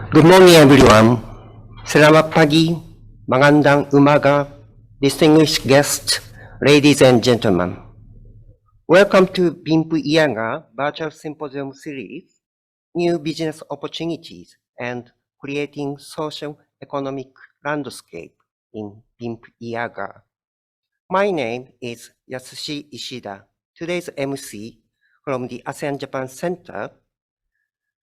Good morning, everyone. Selamat pagi, magandang umaga, distinguished guests, ladies and gentlemen. Welcome to Bimp-Eaga Virtual Symposium Series, New Business Opportunities and Creating Socio-Economic Landscape in Bimp-Eaga. My name is Yasushi Ishida, today's MC from the ASEAN-Japan Center.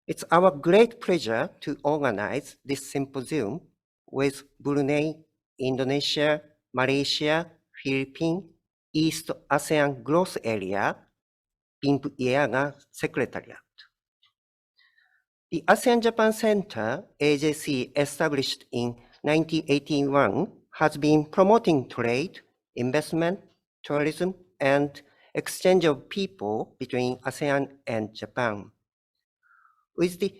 It's our great pleasure to organize this symposium with Brunei, Indonesia, Malaysia, Philippines, East ASEAN Growth Area, Bimp-Eaga Secretariat. The ASEAN-Japan Center, AJC, established in 1981, has been promoting trade, investment, tourism, and exchange of people between ASEAN and Japan. With the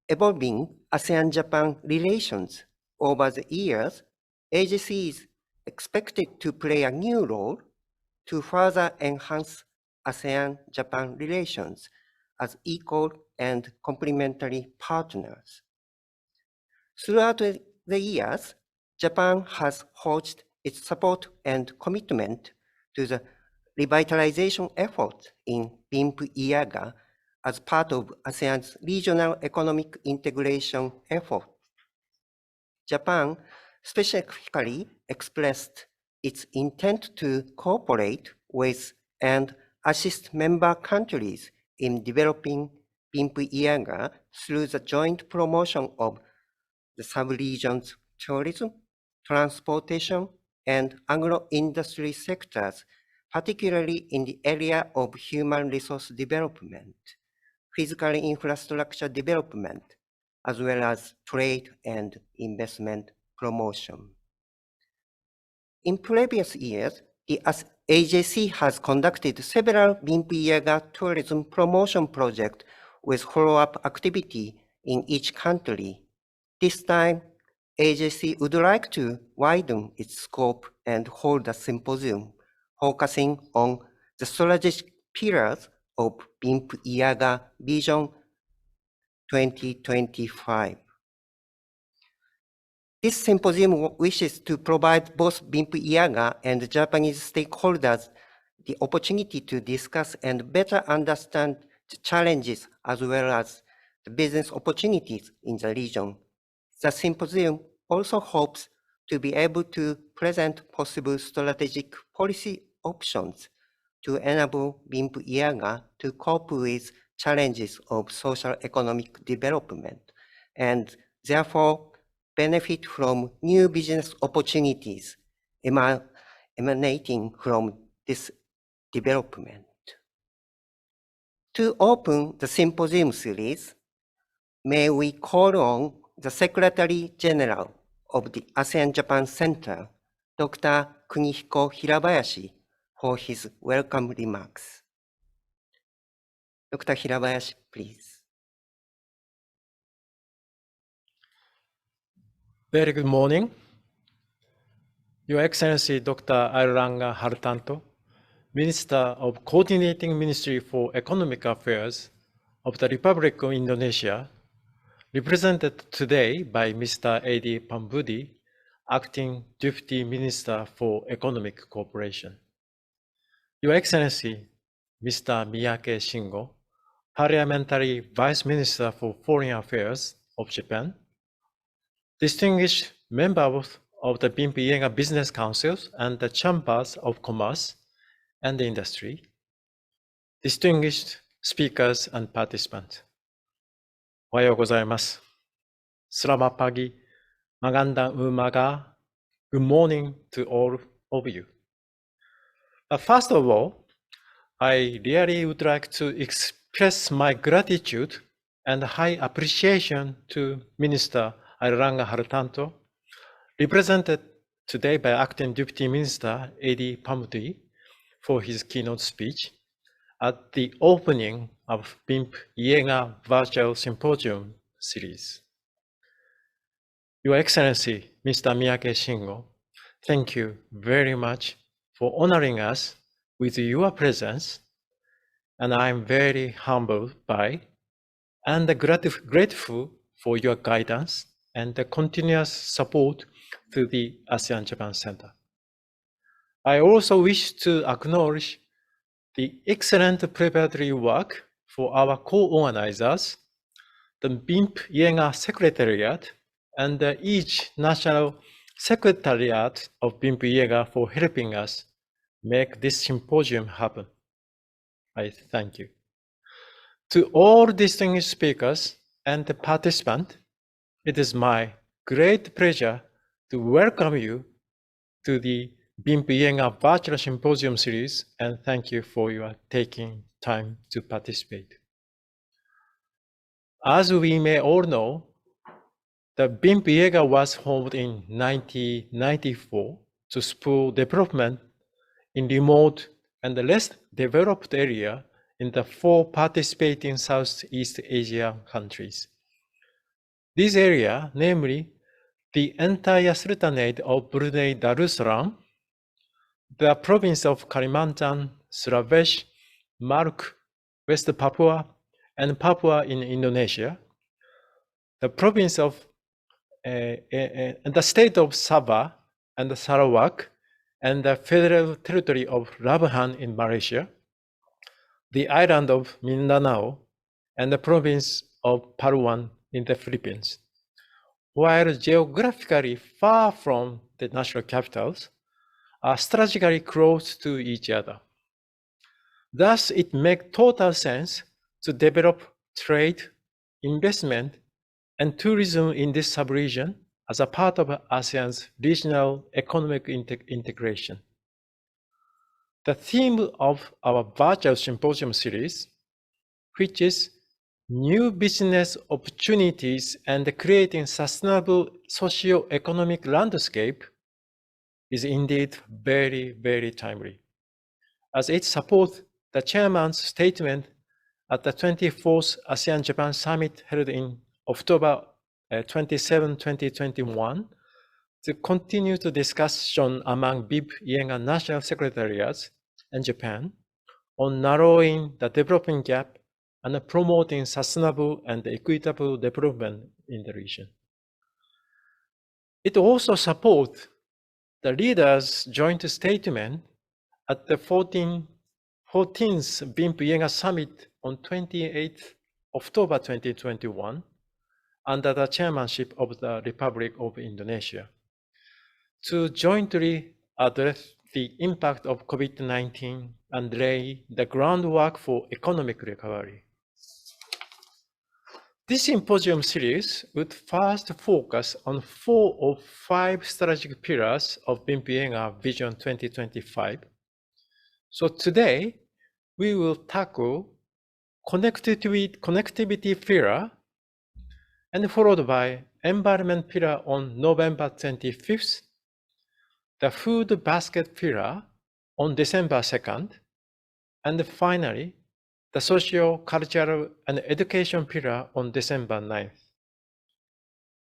evolving ASEAN-Japan relations over the years, AJC is expected to play a new role to further enhance ASEAN-Japan relations as equal and complementary partners. Throughout the years, Japan has forged its support and commitment to the revitalization efforts in Bimp-Eaga as part of ASEAN's regional economic integration effort. Japan specifically expressed its intent to cooperate with and assist member countries in developing Bimp-Eaga through the joint promotion of the sub-region's tourism, transportation, and agro-industry sectors, particularly in the area of human resource development, physical infrastructure development, as well as trade and investment promotion. In previous years, the AJC has conducted several Bimp-Eaga tourism promotion projects with follow-up activity in each country. This time, AJC would like to widen its scope and hold a symposium focusing on the strategic pillars of Bimp-Eaga Vision 2025. This symposium wishes to provide both Bimp-Eaga and Japanese stakeholders the opportunity to discuss and better understand the challenges as well as the business opportunities in the region. The symposium also hopes to be able to present possible strategic policy options to enable Bimp-Eaga to cope with challenges of social economic development and therefore benefit from new business opportunities emanating from this development. To open the symposium series, may we call on the Secretary General of the ASEAN-Japan Center, Dr. Kunihiko Hirabayashi, for his welcome remarks. Dr. Hirabayashi, please. Very good morning. Your Excellency Dr. Airlangga Hartanto, Minister of Coordinating Ministry for Economic Affairs of the Republic of Indonesia, represented today by Mr. A.D. Pambudi, Acting Deputy Minister for Economic Cooperation. Your Excellency, Mr. Miyake Shingo, Parliamentary Vice Minister for Foreign Affairs of Japan, distinguished members of the Bimp-Eaga Business Councils and the Chambers of Commerce and Industry, distinguished speakers and participants. おはようございます。Selamat pagi, magandang umaga, good morning to all of you. First of all, I really would like to express my gratitude and high appreciation to Minister Airlangga Hartanto, represented today by Acting Deputy Minister A.D. Pambudi, for his keynote speech at the opening of Bimp-Eaga Virtual Symposium Series. Your Excellency, Mr. Miyake Shingo, thank you very much for honoring us with your presence, and I'm very humbled by and grateful for your guidance and the continuous support to the ASEAN-Japan Center. I also wish to acknowledge the excellent preparatory work for our co-organizers, the Bimp-Eaga Secretariat, and each national secretariat of Bimp-Eaga for helping us make this symposium happen. I thank you. To all distinguished speakers and the participants, it is my great pleasure to welcome you to the Bimp-Eaga Virtual Symposium Series, and thank you for your taking time to participate. As we may all know, the Bimp-Eaga was formed in 1994 to spur development in remote and less developed area in the 4 participating Southeast Asian countries. This area, namely the entire Sultanate of Brunei Darussalam, the province of Kalimantan, Sulawesi, Maluku, West Papua, and Papua in Indonesia, the province of the state of Sabah and Sarawak, and the federal territory of Labuhan in Malaysia, the island of Mindanao, and the province of Palawan in the Philippines. While geographically far from the national capitals, are strategically close to each other. Thus, it makes total sense to develop trade, investment, and tourism in this sub-region as a part of ASEAN's regional economic integration. The theme of our virtual symposium series, which is New Business Opportunities and Creating Sustainable Socio-Economic Landscape, is indeed very, very timely, as it supports the chairman's statement at the 24th ASEAN-Japan Summit held in October 27, 2021, to continue the discussion among Bimp-Eaga national secretariats and Japan on narrowing the development gap and promoting sustainable and equitable development in the region. It also supports the leaders' joint statement at the 14th Bimp-Eaga Summit on 28 October 2021 under the chairmanship of the Republic of Indonesia to jointly address the impact of COVID-19 and lay the groundwork for economic recovery. This symposium series would first focus on 4 of 5 strategic pillars of Bimp-Eaga Vision 2025. So today, we will tackle connectivity pillar, and followed by environment pillar on November 25th, the food basket pillar on December 2nd, and finally, the social, cultural, and education pillar on December 9th.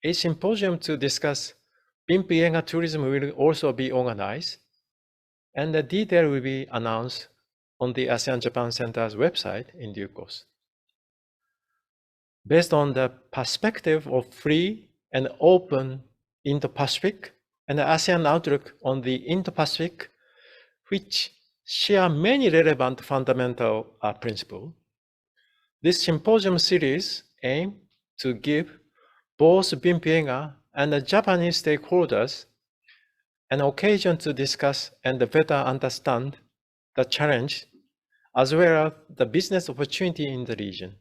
A symposium to discuss Bimp-Eaga tourism will also be organized, and the detail will be announced on the ASEAN-Japan Center's website in due course. Based on the perspective of free and open Indo-Pacific and the ASEAN outlook on the Indo-Pacific, which share many relevant fundamental principles, this symposium series aims to give both Bimp-Eaga and the Japanese stakeholders an occasion to discuss and better understand the challenge as well as the business opportunity in the region.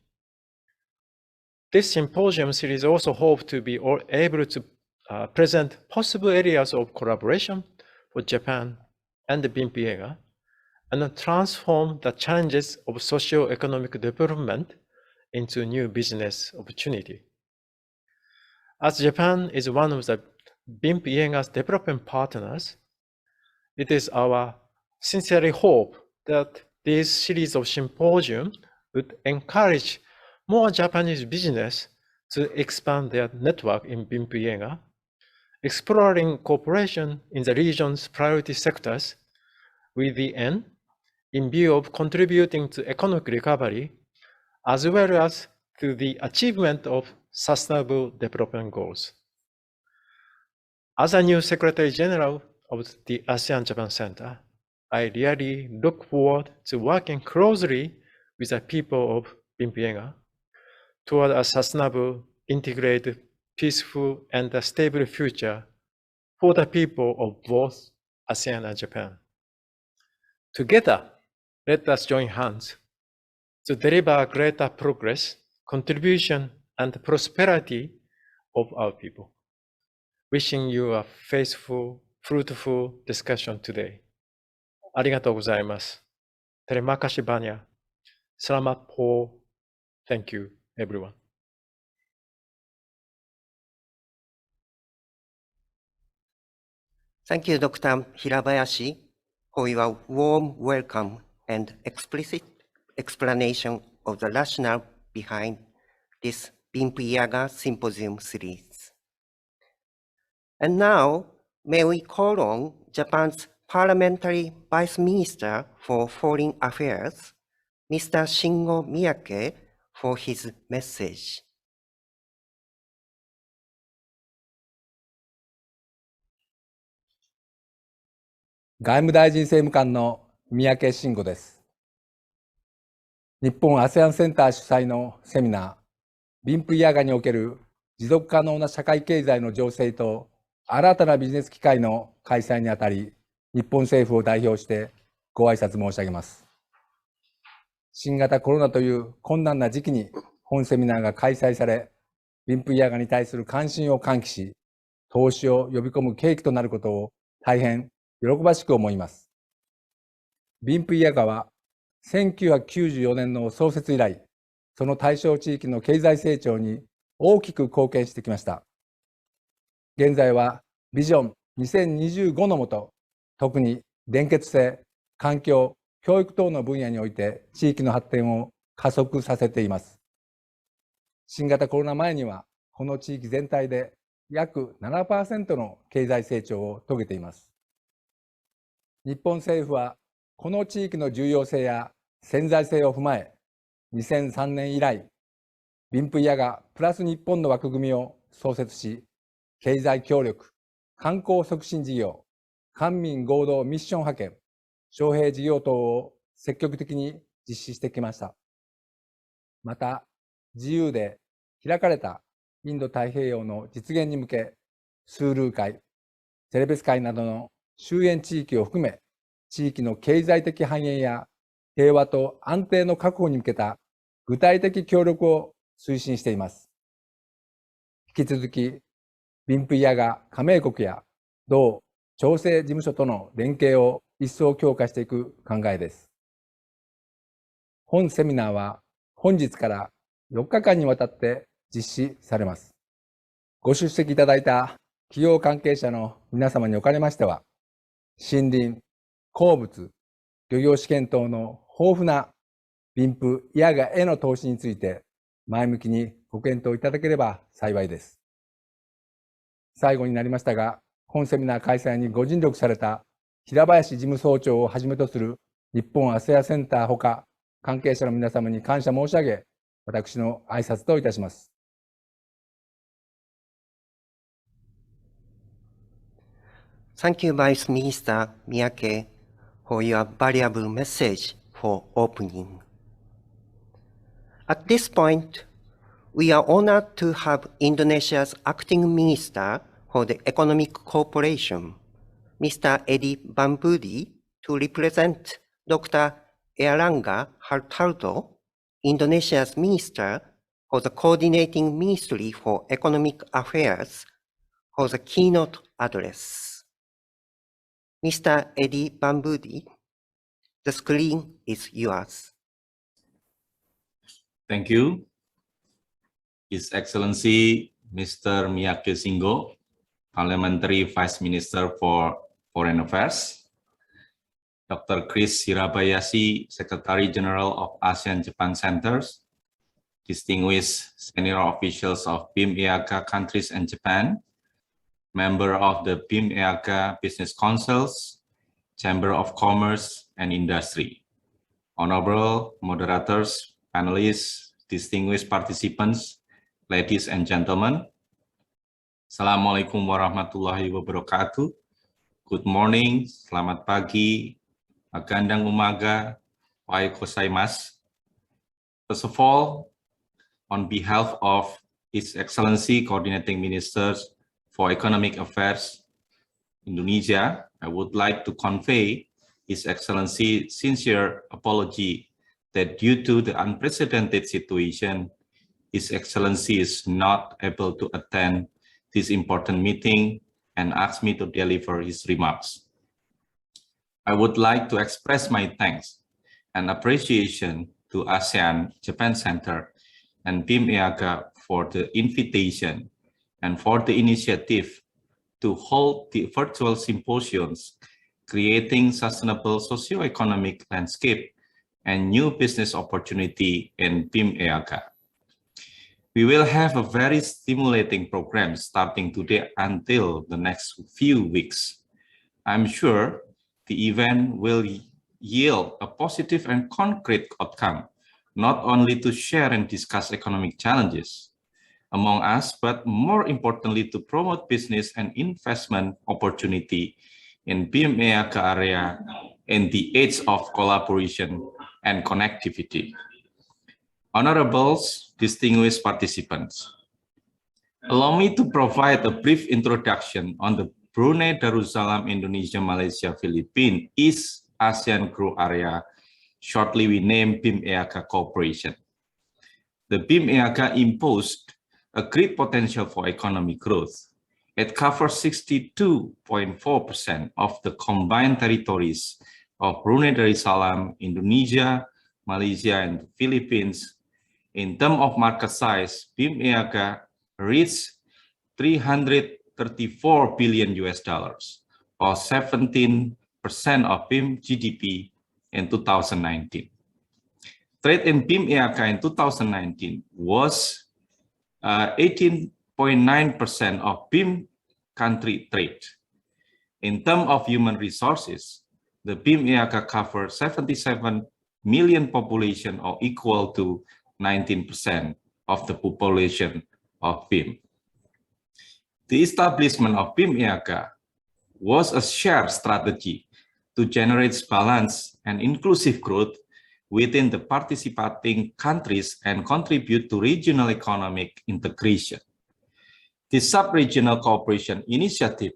This symposium series also hopes to be able to present possible areas of collaboration for Japan and the Bimp-Eaga, and transform the challenges of socio-economic development into new business opportunity. As Japan is one of the Bimp-Eaga's development partners, it is our sincere hope that this series of symposiums would encourage more Japanese business to expand their network in Bimp-Eaga, exploring cooperation in the region's priority sectors with the end in view of contributing to economic recovery, as well as to the achievement of Sustainable Development Goals. As a new Secretary General of the ASEAN-Japan Center, I really look forward to working closely with the people of Bimp-Eaga toward a sustainable, integrated, peaceful, and stable future for the people of both ASEAN and Japan. Together, let us join hands to deliver greater progress, contribution, and prosperity of our people. Wishing you a faithful, fruitful discussion today. ありがとうございます。Terima kasih banyak. Selamat po. Thank you, everyone. Thank you, Dr. Hirabayashi, for your warm welcome and explicit explanation of the rationale behind this Bimp-Eaga Symposium series. And now, may we call on Japan's Parliamentary Vice Minister for Foreign Affairs, Mr. Shingo Miyake, for his message. 外務大臣政務官の三宅伸吾です。日本 ASEAN センター主催のセミナー、ビンプイアガにおける持続可能な社会経済の醸成と新たなビジネス機会の開催にあたり、日本政府を代表してご挨拶申し上げます。新型コロナという困難な時期に本セミナーが開催され、ビンプイアガに対する関心を喚起し、投資を呼び込む契機となることを大変喜ばしく思います。ビンプイアガは1994年の創設以来、その対象地域の経済成長に大きく貢献してきました。現在はビジョン2025のもと、特に連結性、環境、教育等の分野において地域の発展を加速させています。新型コロナ前には、この地域全体で約 7% の経済成長を遂げています。日本政府は、この地域の重要性や潜在性を踏まえ、2003年以来、ビンプイアガプラス日本の枠組みを創設し、経済協力、観光促進事業、官民合同ミッション派遣、招聘事業等を積極的に実施してきました。また、自由で開かれたインド太平洋の実現に向け、スールー会、セレベス会などの周縁地域を含め、地域の経済的繁栄や平和と安定の確保に向けた具体的協力を推進しています。引き続き、ビンプイアガ加盟国や同調整事務所との連携を一層強化していく考えです。本セミナーは本日から4日間にわたって実施されます。ご出席いただいた企業関係者の皆様におかれましては、森林、鉱物、漁業試験等の豊富なビンプイアガへの投資について前向きにご検討いただければ幸いです。最後になりましたが、本セミナー開催にご尽力された平林事務総長をはじめとする日本 ASEAN センターほか関係者の皆様に感謝申し上げ、私の挨拶といたします。Thank you, Vice Minister Miyake, for your valuable message for opening. At this point, we are honored to have Indonesia's acting minister for the economic cooperation, Mr. Edi Bambudi, to represent Dr. Erlangga Hartarto, Indonesia's minister for the coordinating Ministry for Economic Affairs, for the keynote address. Mr. Edi Bambudi, the screen is yours. Thank you. His Excellency Mr. Miyake Shingo, Parliamentary Vice Minister for Foreign Affairs, Dr. Chris Hirabayashi, Secretary General of ASEAN-Japan Centers, distinguished senior officials of Bimp-Eaga countries and Japan, member of the Bimp-Eaga Business Councils, Chamber of Commerce and Industry, honorable moderators, panelists, distinguished participants, ladies and gentlemen. Assalamualaikum warahmatullahi wabarakatuh. Good morning, selamat pagi, magandang umaga, ohayou gozaimasu. First of all, on behalf of His Excellency Coordinating Ministers for Economic Affairs Indonesia, I would like to convey His Excellency sincere apology that due to the unprecedented situation, His Excellency is not able to attend this important meeting and asked me to deliver his remarks. I would like to express my thanks and appreciation to ASEAN-Japan Center and Bimp-Eaga for the invitation and for the initiative to hold the virtual symposiums, creating sustainable socio-economic landscape and new business opportunity in Bimp-Eaga. We will have a very stimulating program starting today until the next few weeks. I'm sure the event will yield a positive and concrete outcome, not only to share and discuss economic challenges among us, but more importantly to promote business and investment opportunity in Bimp-Eaga area in the age of collaboration and connectivity. Honorables, distinguished participants, allow me to provide a brief introduction on the Brunei Darussalam Indonesia Malaysia Philippines East ASEAN Growth Area, shortly we name Bimp-Eaga Cooperation. The Bimp-Eaga imposed a great potential for economic growth. It covers 62.4% of the combined territories of Brunei Darussalam, Indonesia, Malaysia, and the Philippines. In terms of market size, Bimp-Eaga reached $334 billion, or 17% of BIM GDP in 2019. Trade in Bimp-Eaga in 2019 was 18.9% of BIM country trade. In terms of human resources, the Bimp-Eaga covers 77 million population, or equal to 19% of the population of BIM. The establishment of Bimp-Eaga was a shared strategy to generate balanced and inclusive growth within the participating countries and contribute to regional economic integration. The sub-regional cooperation initiative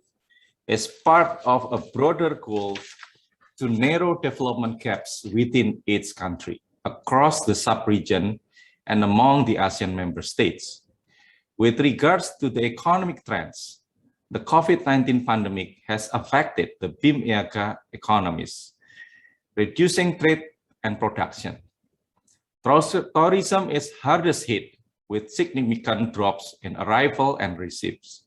is part of a broader goal to narrow development gaps within each country, across the sub-region, and among the ASEAN member states. With regards to the economic trends, the COVID-19 pandemic has affected the Bimp-Eaga economies, reducing trade and production. Tourism is hardest hit with significant drops in arrival and receipts.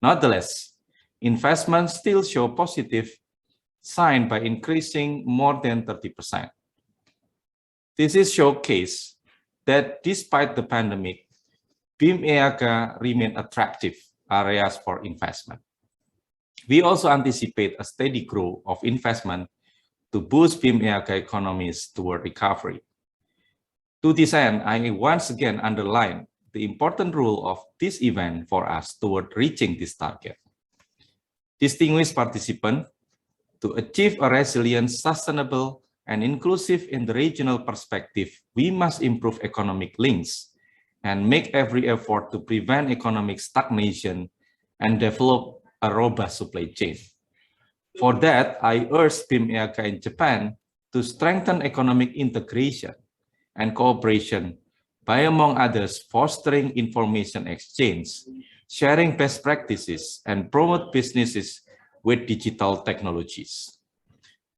Nonetheless, investments still show positive sign by increasing more than 30%. This is showcase that despite the pandemic, Bimp-Eaga remain attractive areas for investment. We also anticipate a steady growth of investment to boost Bimp-Eaga economies toward recovery. To this end, I once again underline the important role of this event for us toward reaching this target. Distinguished participants, to achieve a resilient, sustainable, and inclusive in the regional perspective, we must improve economic links and make every effort to prevent economic stagnation and develop a robust supply chain. For that, I urge Bimp-Eaga in Japan to strengthen economic integration and cooperation by, among others, fostering information exchange, sharing best practices, and promote businesses with digital technologies.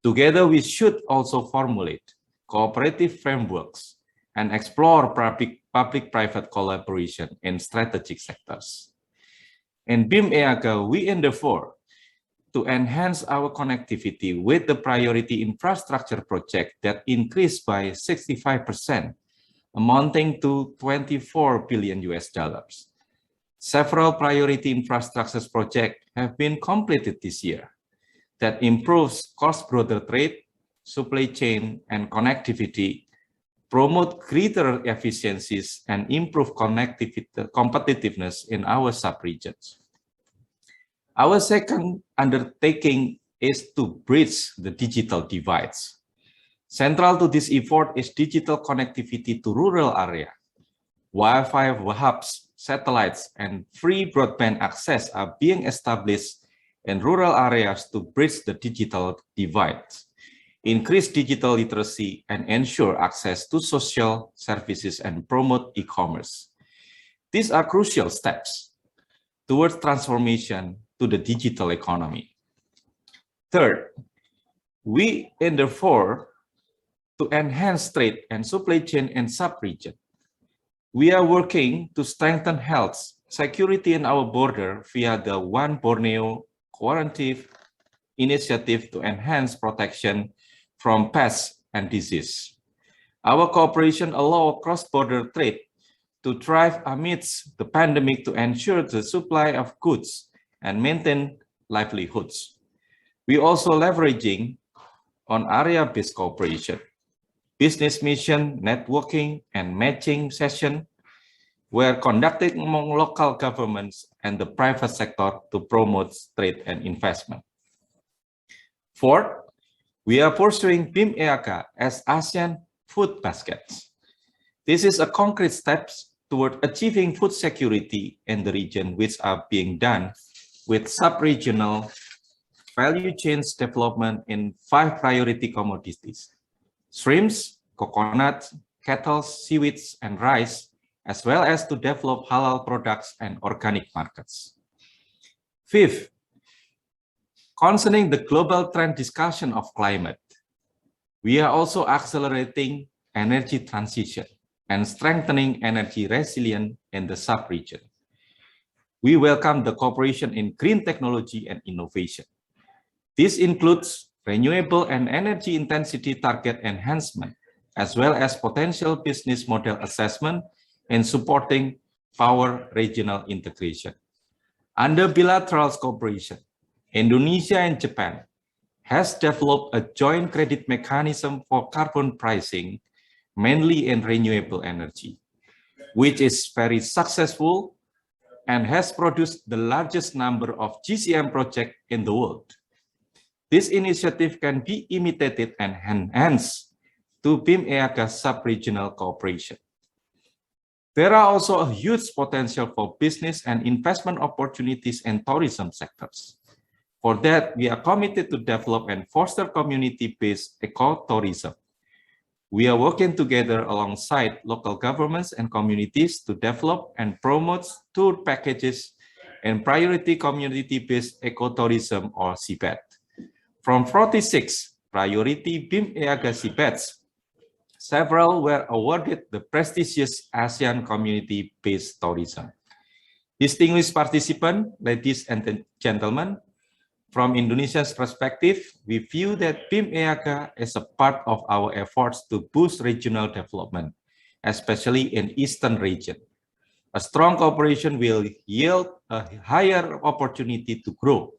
Together, we should also formulate cooperative frameworks and explore public-private collaboration in strategic sectors. In Bimp-Eaga, we endeavor to enhance our connectivity with the priority infrastructure project that increased by 65%, amounting to $24 billion. Several priority infrastructure projects have been completed this year that improves cross-border trade, supply chain, and connectivity promote greater efficiencies, and improve competitiveness in our sub-regions. Our second undertaking is to bridge the digital divides. Central to this effort is digital connectivity to rural area. Wi-Fi hubs, satellites, and free broadband access are being established in rural areas to bridge the digital divide, increase digital literacy, and ensure access to social services and promote e-commerce. These are crucial steps towards transformation to the digital economy. Third, we endeavor to enhance trade and supply chain in sub-region. We are working to strengthen health security in our border via the One Borneo Quarantine initiative to enhance protection from pests and disease. Our cooperation allows cross-border trade to thrive amidst the pandemic to ensure the supply of goods and maintain livelihoods. We also leveraging on area-based cooperation. Business mission, networking, and matching session were conducted among local governments and the private sector to promote trade and investment. Fourth, we are pursuing Bimp-Eaga as ASEAN food baskets. This is a concrete steps toward achieving food security in the region, which are being done with sub-regional value chains development in 5 priority commodities: shrimps, coconuts, cattle, seaweeds, and rice, as well as to develop halal products and organic markets. Fifth, concerning the global trend discussion of climate, we are also accelerating energy transition and strengthening energy resilience in the sub-region. We welcome the cooperation in green technology and innovation. This includes renewable and energy intensity target enhancement, as well as potential business model assessment and supporting power regional integration. Under bilateral cooperation, Indonesia and Japan has developed a joint credit mechanism for carbon pricing, mainly in renewable energy, which is very successful and has produced the largest number of GCM projects in the world. This initiative can be imitated and enhanced to Bimp-Eaga sub-regional cooperation. There are also a huge potential for business and investment opportunities in tourism sectors. For that, we are committed to develop and foster community-based ecotourism. We are working together alongside local governments and communities to develop and promote tour packages and priority community-based ecotourism, or CBET. From 46 priority Bimp-Eaga CBETs, several were awarded the prestigious ASEAN Community-Based Tourism. Distinguished participants, ladies and gentlemen, from Indonesia's perspective, we view that Bimp-Eaga is a part of our efforts to boost regional development, especially in Eastern region. A strong cooperation will yield a higher opportunity to grow.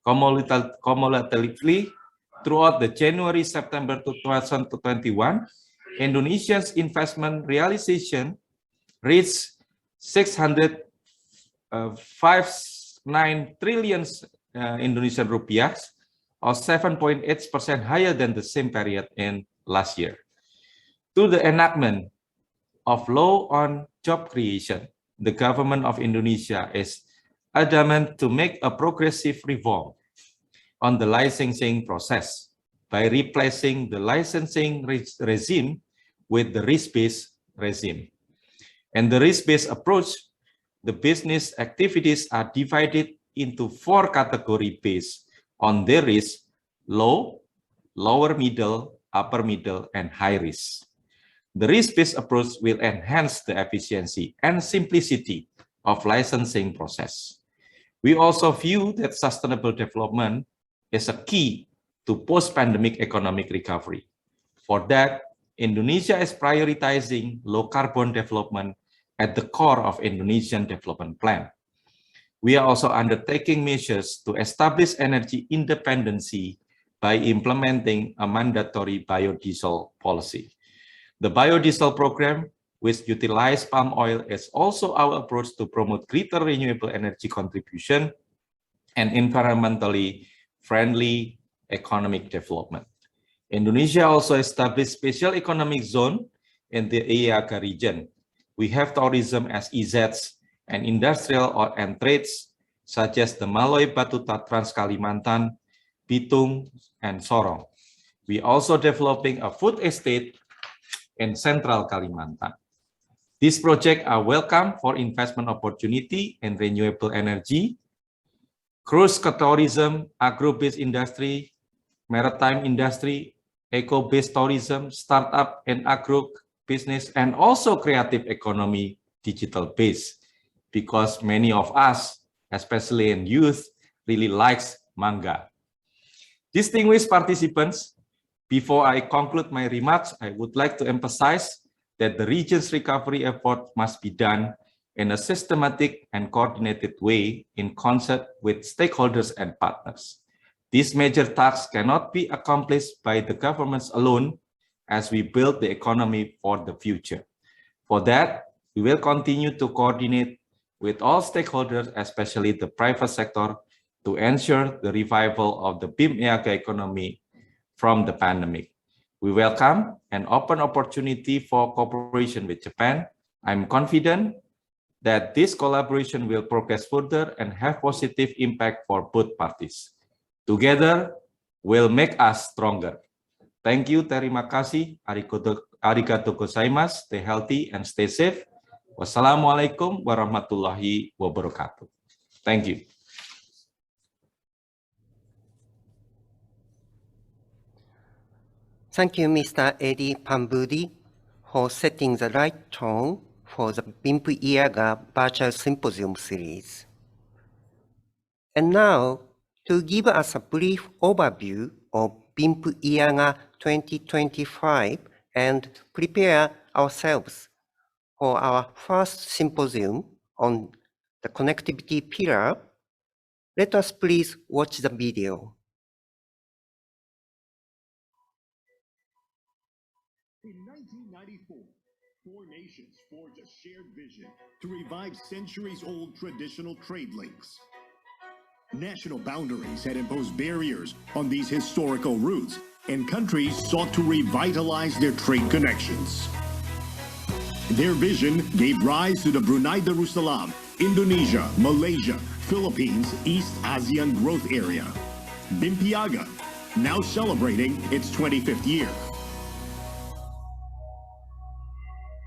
Cumulatively, throughout the January-September 2021, Indonesia's investment realization reached 659 trillion Indonesian rupiah, or 7.8% higher than the same period in last year. To the enactment of law on job creation, the government of Indonesia is adamant to make a progressive reform on the licensing process by replacing the licensing regime with the risk-based regime. In the risk-based approach, the business activities are divided into 4 categories based on their risk: low, lower middle, upper middle, and high risk. The risk-based approach will enhance the efficiency and simplicity of licensing process. We also view that sustainable development is a key to post-pandemic economic recovery. For that, Indonesia is prioritizing low-carbon development at the core of Indonesian development plan. We are also undertaking measures to establish energy independency by implementing a mandatory biodiesel policy. The biodiesel program, which utilizes palm oil, is also our approach to promote greater renewable energy contribution and environmentally friendly economic development. Indonesia also established special economic zone in the Bimp-Eaga region. We have tourism as EZs and industrial and trades such as the Malloy Batuta Trans Kalimantan, Bitung, and Sorong. We also developing a food estate in Central Kalimantan. These projects are welcome for investment opportunity in renewable energy, cruise tourism, agro-based industry, maritime industry, eco-based tourism, startup and agro business, and also creative economy digital-based, because many of us, especially in youth, really likes manga. Distinguished participants, before I conclude my remarks, I would like to emphasize that the region's recovery effort must be done in a systematic and coordinated way in concert with stakeholders and partners. These major tasks cannot be accomplished by the governments alone as we build the economy for the future. For that, we will continue to coordinate with all stakeholders, especially the private sector, to ensure the revival of the Bimp-Eaga economy from the pandemic. We welcome an open opportunity for cooperation with Japan. I'm confident that this collaboration will progress further and have positive impact for both parties. Together, will make us stronger. Thank you, terima kasih, arigatou gozaimasu, stay healthy and stay safe. Wassalamualaikum warahmatullahi wabarakatuh. Thank you. Thank you, Mr. Eddie Pambudi, for setting the right tone for the Bimp-Eaga Virtual Symposium series. And now, to give us a brief overview of Bimp-Eaga 2025 and prepare ourselves for our first symposium on the connectivity pillar, let us please watch the video. In 1994, four nations forged a shared vision to revive centuries-old traditional trade links. National boundaries had imposed barriers on these historical routes, and countries sought to revitalize their trade connections. Their vision gave rise to the Brunei Darussalam, Indonesia, Malaysia, Philippines, East ASEAN Growth Area. Bimp-Eaga, now celebrating its 25th year.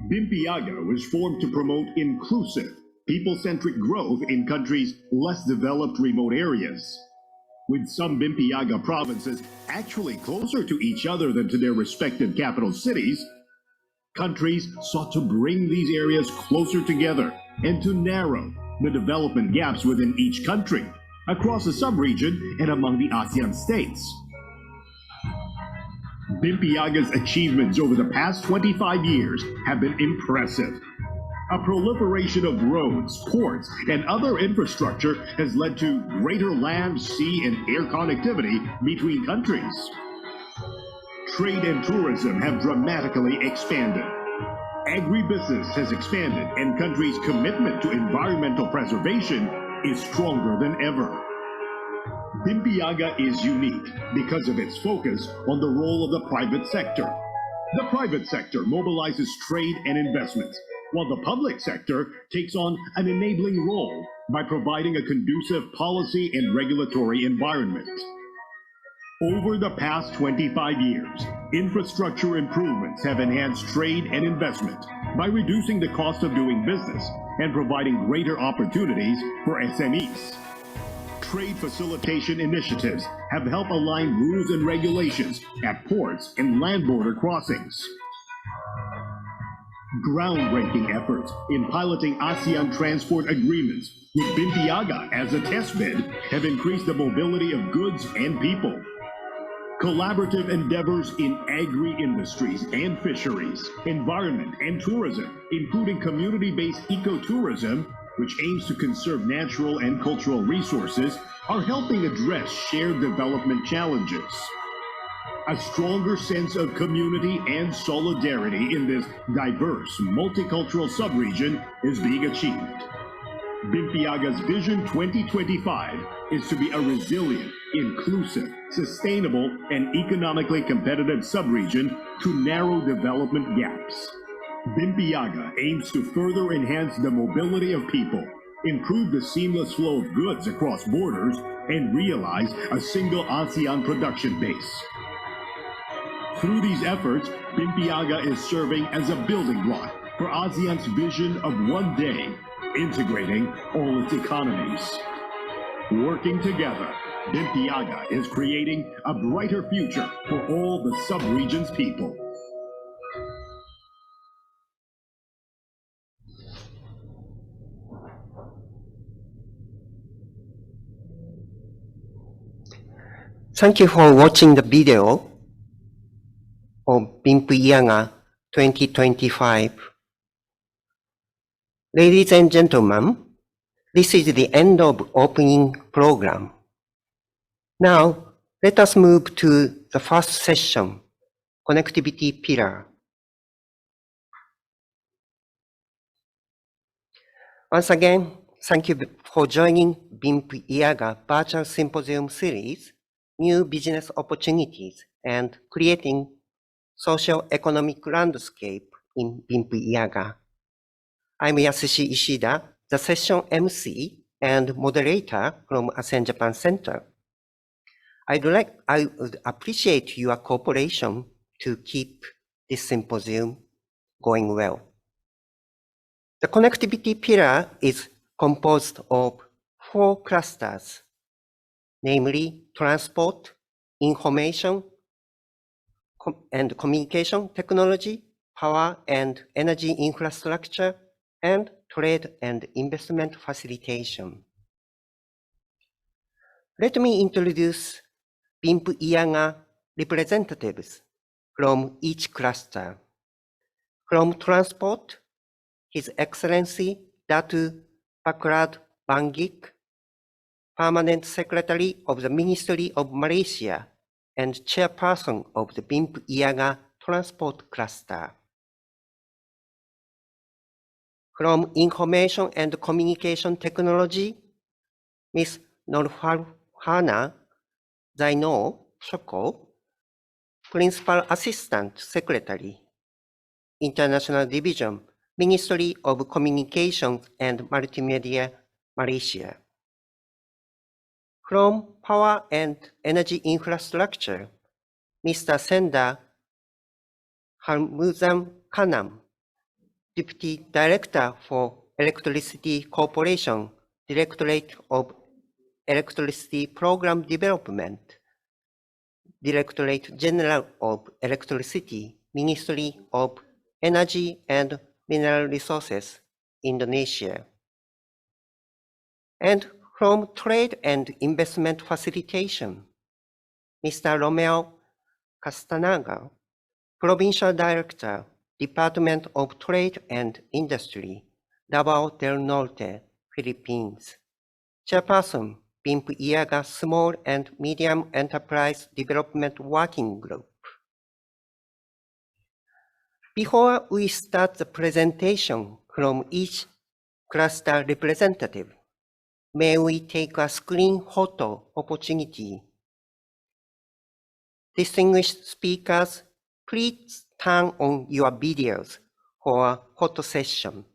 Bimp-Eaga was formed to promote inclusive, people-centric growth in countries' less developed remote areas. With some Bimp-Eaga provinces actually closer to each other than to their respective capital cities, countries sought to bring these areas closer together and to narrow the development gaps within each country, across the sub-region and among the ASEAN states. Bimp-Eaga's achievements over the past 25 years have been impressive. A proliferation of roads, ports, and other infrastructure has led to greater land, sea, and air connectivity between countries. Trade and tourism have dramatically expanded. Agribusiness has expanded, and countries' commitment to environmental preservation is stronger than ever. Bimp-Eaga is unique because of its focus on the role of the private sector. The private sector mobilizes trade and investments, while the public sector takes on an enabling role by providing a conducive policy and regulatory environment. Over the past 25 years, infrastructure improvements have enhanced trade and investment by reducing the cost of doing business and providing greater opportunities for SMEs. Trade facilitation initiatives have helped align rules and regulations at ports and land border crossings. Groundbreaking efforts in piloting ASEAN transport agreements with Bimp-Eaga as a test bed have increased the mobility of goods and people. Collaborative endeavors in agri-industries and fisheries, environment and tourism, including community-based ecotourism, which aims to conserve natural and cultural resources, are helping address shared development challenges. a stronger sense of community and solidarity in this diverse, multicultural subregion is being achieved. Bimp-Eaga's Vision 2025 is to be a resilient, inclusive, sustainable, and economically competitive subregion to narrow development gaps. Bimp-Eaga aims to further enhance the mobility of people, improve the seamless flow of goods across borders, and realize a single ASEAN production base. Through these efforts, Bimp-Eaga is serving as a building block for ASEAN's vision of one day, integrating all its economies. Working together, Bimp-Eaga is creating a brighter future for all the sub-region's people. Thank you for watching the video of Bimp-Eaga 2025. Ladies and gentlemen, this is the end of opening program. Now, let us move to the first session, Connectivity Pillar. Once again, thank you for joining Bimp-Eaga Virtual Symposium Series, New Business Opportunities and Creating Socio-Economic Landscape in Bimp-Eaga. I'm Yasushi Ishida, the session MC and moderator from ASEAN-Japan Center. I would appreciate your cooperation to keep this symposium going well. The connectivity pillar is composed of 4 clusters, namely transport, information, and communication technology, power and energy infrastructure, and trade and investment facilitation. Let me introduce Bimp-Eaga representatives from each cluster. From transport, His Excellency Datu Bakrad Bangik, Permanent Secretary of the Ministry of Malaysia and Chairperson of the Bimp-Eaga Transport Cluster. From Information and Communication Technology, Ms. Norfarhana Zaino Shoko, Principal Assistant Secretary, International Division, Ministry of Communications and Multimedia, Malaysia. From Power and Energy Infrastructure, Mr. Senda Harmuzan Kanam, Deputy Director for Electricity Corporation, Directorate of Electricity Program Development, Directorate General of Electricity, Ministry of Energy and Mineral Resources, Indonesia. And from Trade and Investment Facilitation, Mr. Romeo Castanaga, Provincial Director, Department of Trade and Industry, Davao del Norte, Philippines. Chairperson, Bimp-Eaga Small and Medium Enterprise Development Working Group. Before we start the presentation from each cluster representative, may we take a screen photo opportunity? Distinguished speakers, please turn on your videos for a photo session.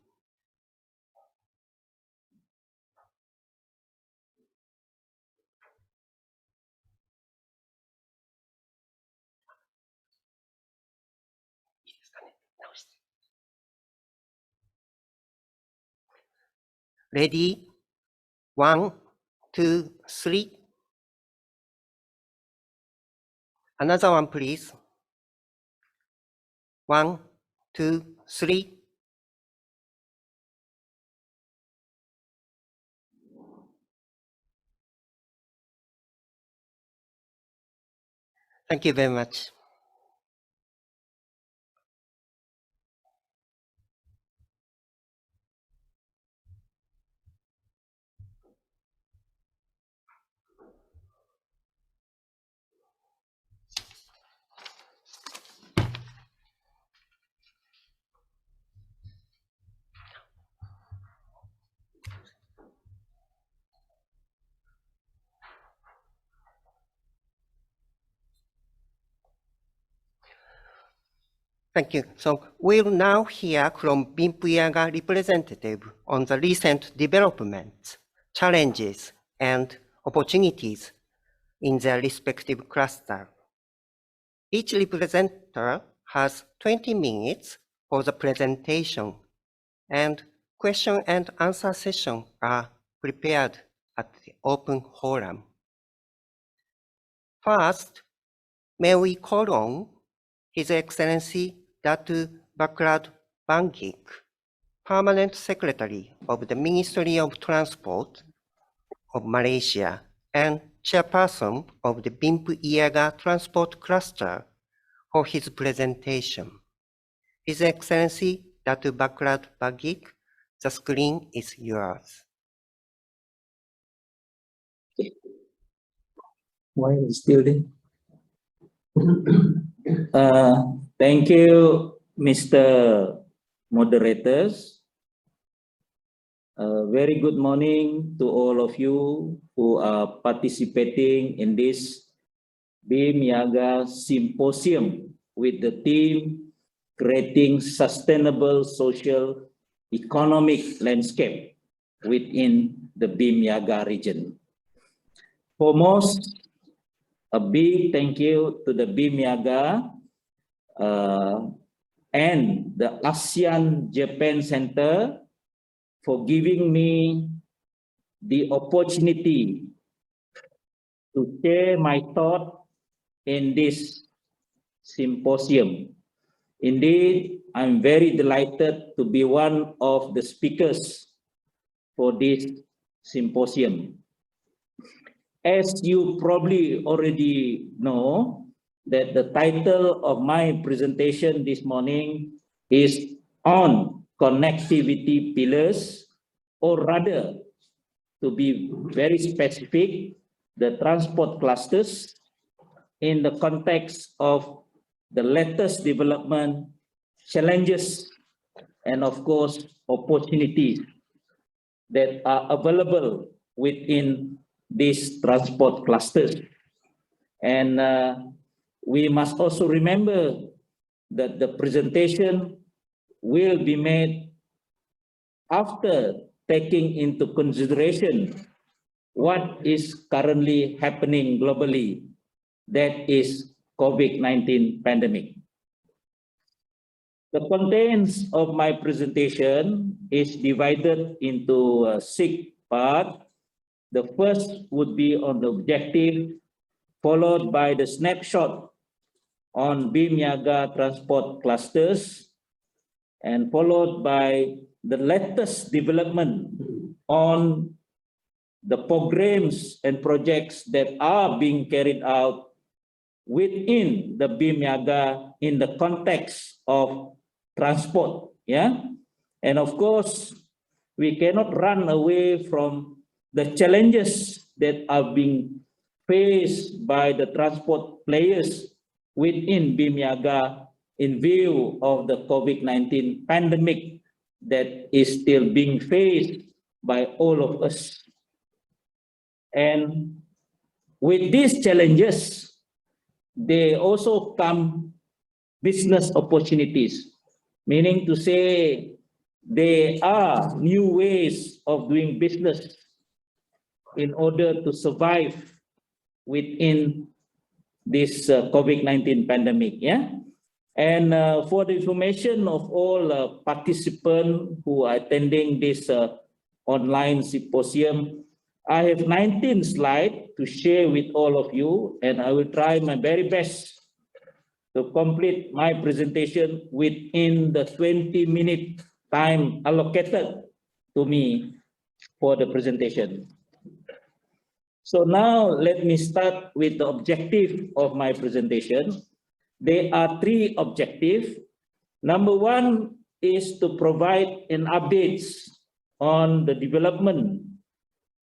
Ready? 1, 2, 3. Another one, please. 1, 2, 3. Thank you very much. Thank you. So we'll now hear from Bimp-Eaga representative on the recent developments, challenges, and opportunities in their respective cluster. Each representative has 20 minutes for the presentation, and question and answer session are prepared at the open forum. First, may we call on His Excellency Datu Bakrad Bangik, Permanent Secretary of the Ministry of Transport of Malaysia and Chairperson of the Bimp-Eaga Transport Cluster, for his presentation. His Excellency Datu Bakrad Bangik, the screen is yours. Why is still there? Thank you, Mr. Moderators. Very good morning to all of you who are participating in this Bimp-Eaga Symposium with the theme Creating Sustainable Social Economic Landscape within the Bimp-Eaga region. Foremost, a big thank you to the Bimp-Eaga and the ASEAN-Japan Center for giving me the opportunity to share my thought in this symposium. Indeed, I'm very delighted to be one of the speakers for this symposium. As you probably already know, that the title of my presentation this morning is on connectivity pillars, or rather, to be very specific, the transport clusters in the context of the latest development, challenges, and of course, opportunities that are available within these transport clusters. And we must also remember that the presentation will be made after taking into consideration what is currently happening globally, that is COVID-19 pandemic. The contents of my presentation is divided into 6 parts. The first would be on the objective, followed by the snapshot on Bimp-Eaga transport clusters, and followed by the latest development on the programs and projects that are being carried out within the Bimp-Eaga in the context of transport. And of course, we cannot run away from the challenges that are being faced by the transport players within Bimp-Eaga in view of the COVID-19 pandemic that is still being faced by all of us. And with these challenges, they also come business opportunities, meaning to say there are new ways of doing business in order to survive within this COVID-19 pandemic. And for the information of all participants who are attending this online symposium, I have 19 slides to share with all of you, and I will try my very best to complete my presentation within the 20-minute time allocated to me for the presentation. So now let me start with the objective of my presentation. There are 3 objectives. Number 1 is to provide an updates on the development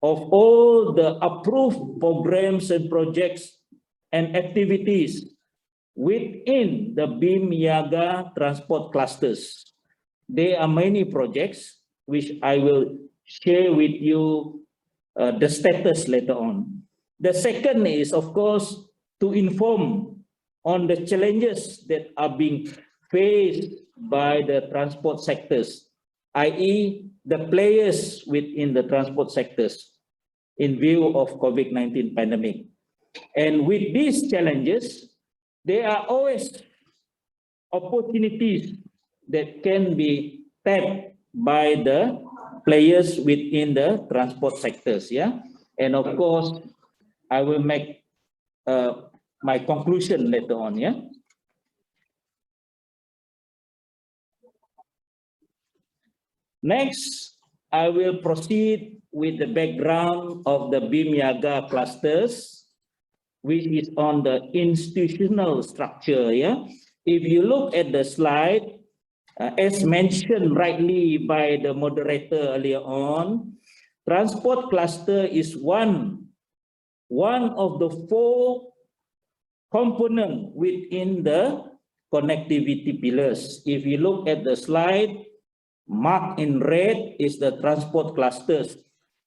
of all the approved programs and projects and activities within the Bimp-Eaga transport clusters. There are many projects which I will share with you the status later on. The second is, of course, to inform on the challenges that are being faced by the transport sectors, i.e. the players within the transport sectors in view of COVID-19 pandemic. And with these challenges, there are always opportunities that can be tapped by the players within the transport sectors, yeah? And of course, I will make my conclusion later on, yeah? Next, I will proceed with the background of the Bimp-Eaga clusters, which is on the institutional structure, yeah? If you look at the slide, as mentioned rightly by the moderator earlier on, transport cluster is one of the 4 components within the connectivity pillars. If you look at the slide, marked in red is the transport clusters.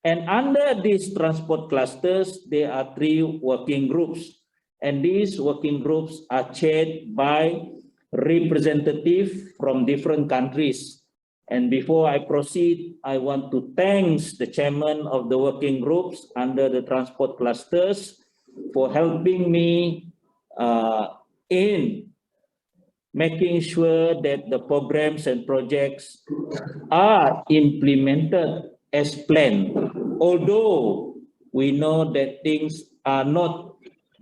And under these transport clusters, there are 3 working groups. And these working groups are chaired by representatives from different countries. And before I proceed, I want to thank the chairman of the working groups under the transport clusters for helping me in making sure that the programs and projects are implemented as planned. Although we know that things are not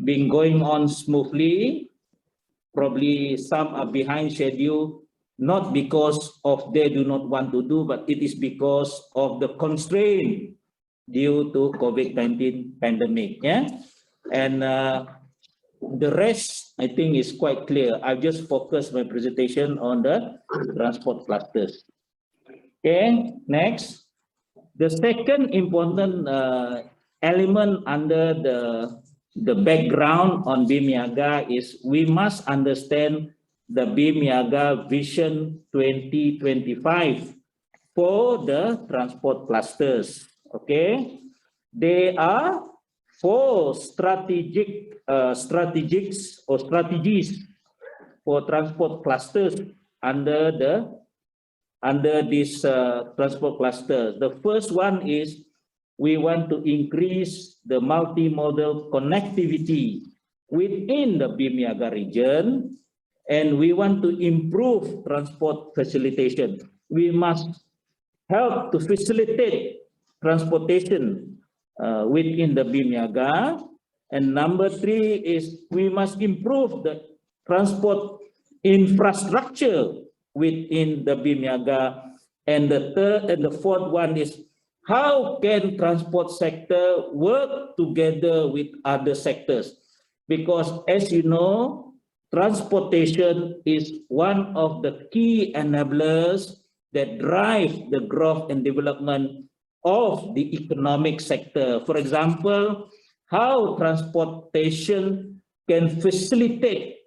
been going on smoothly, probably some are behind schedule, not because of they do not want to do, but it is because of the constraint due to COVID-19 pandemic, yeah? And the rest, I think, is quite clear. I've just focused my presentation on the transport clusters. Okay, next. The second important element under the background on Bimp-Eaga is we must understand the Bimp-Eaga Vision 2025 for the transport clusters. Okay, there are 4 strategies for transport clusters under this transport cluster. The first one is we want to increase the multimodal connectivity within the Bimp-Eaga region, and we want to improve transport facilitation. We must help to facilitate transportation within the Bimp-Eaga. And number 3 is we must improve the transport infrastructure within the Bimp-Eaga. And the third and the fourth one is how can transport sector work together with other sectors? Because as you know, transportation is one of the key enablers that drive the growth and development of the economic sector. For example, how transportation can facilitate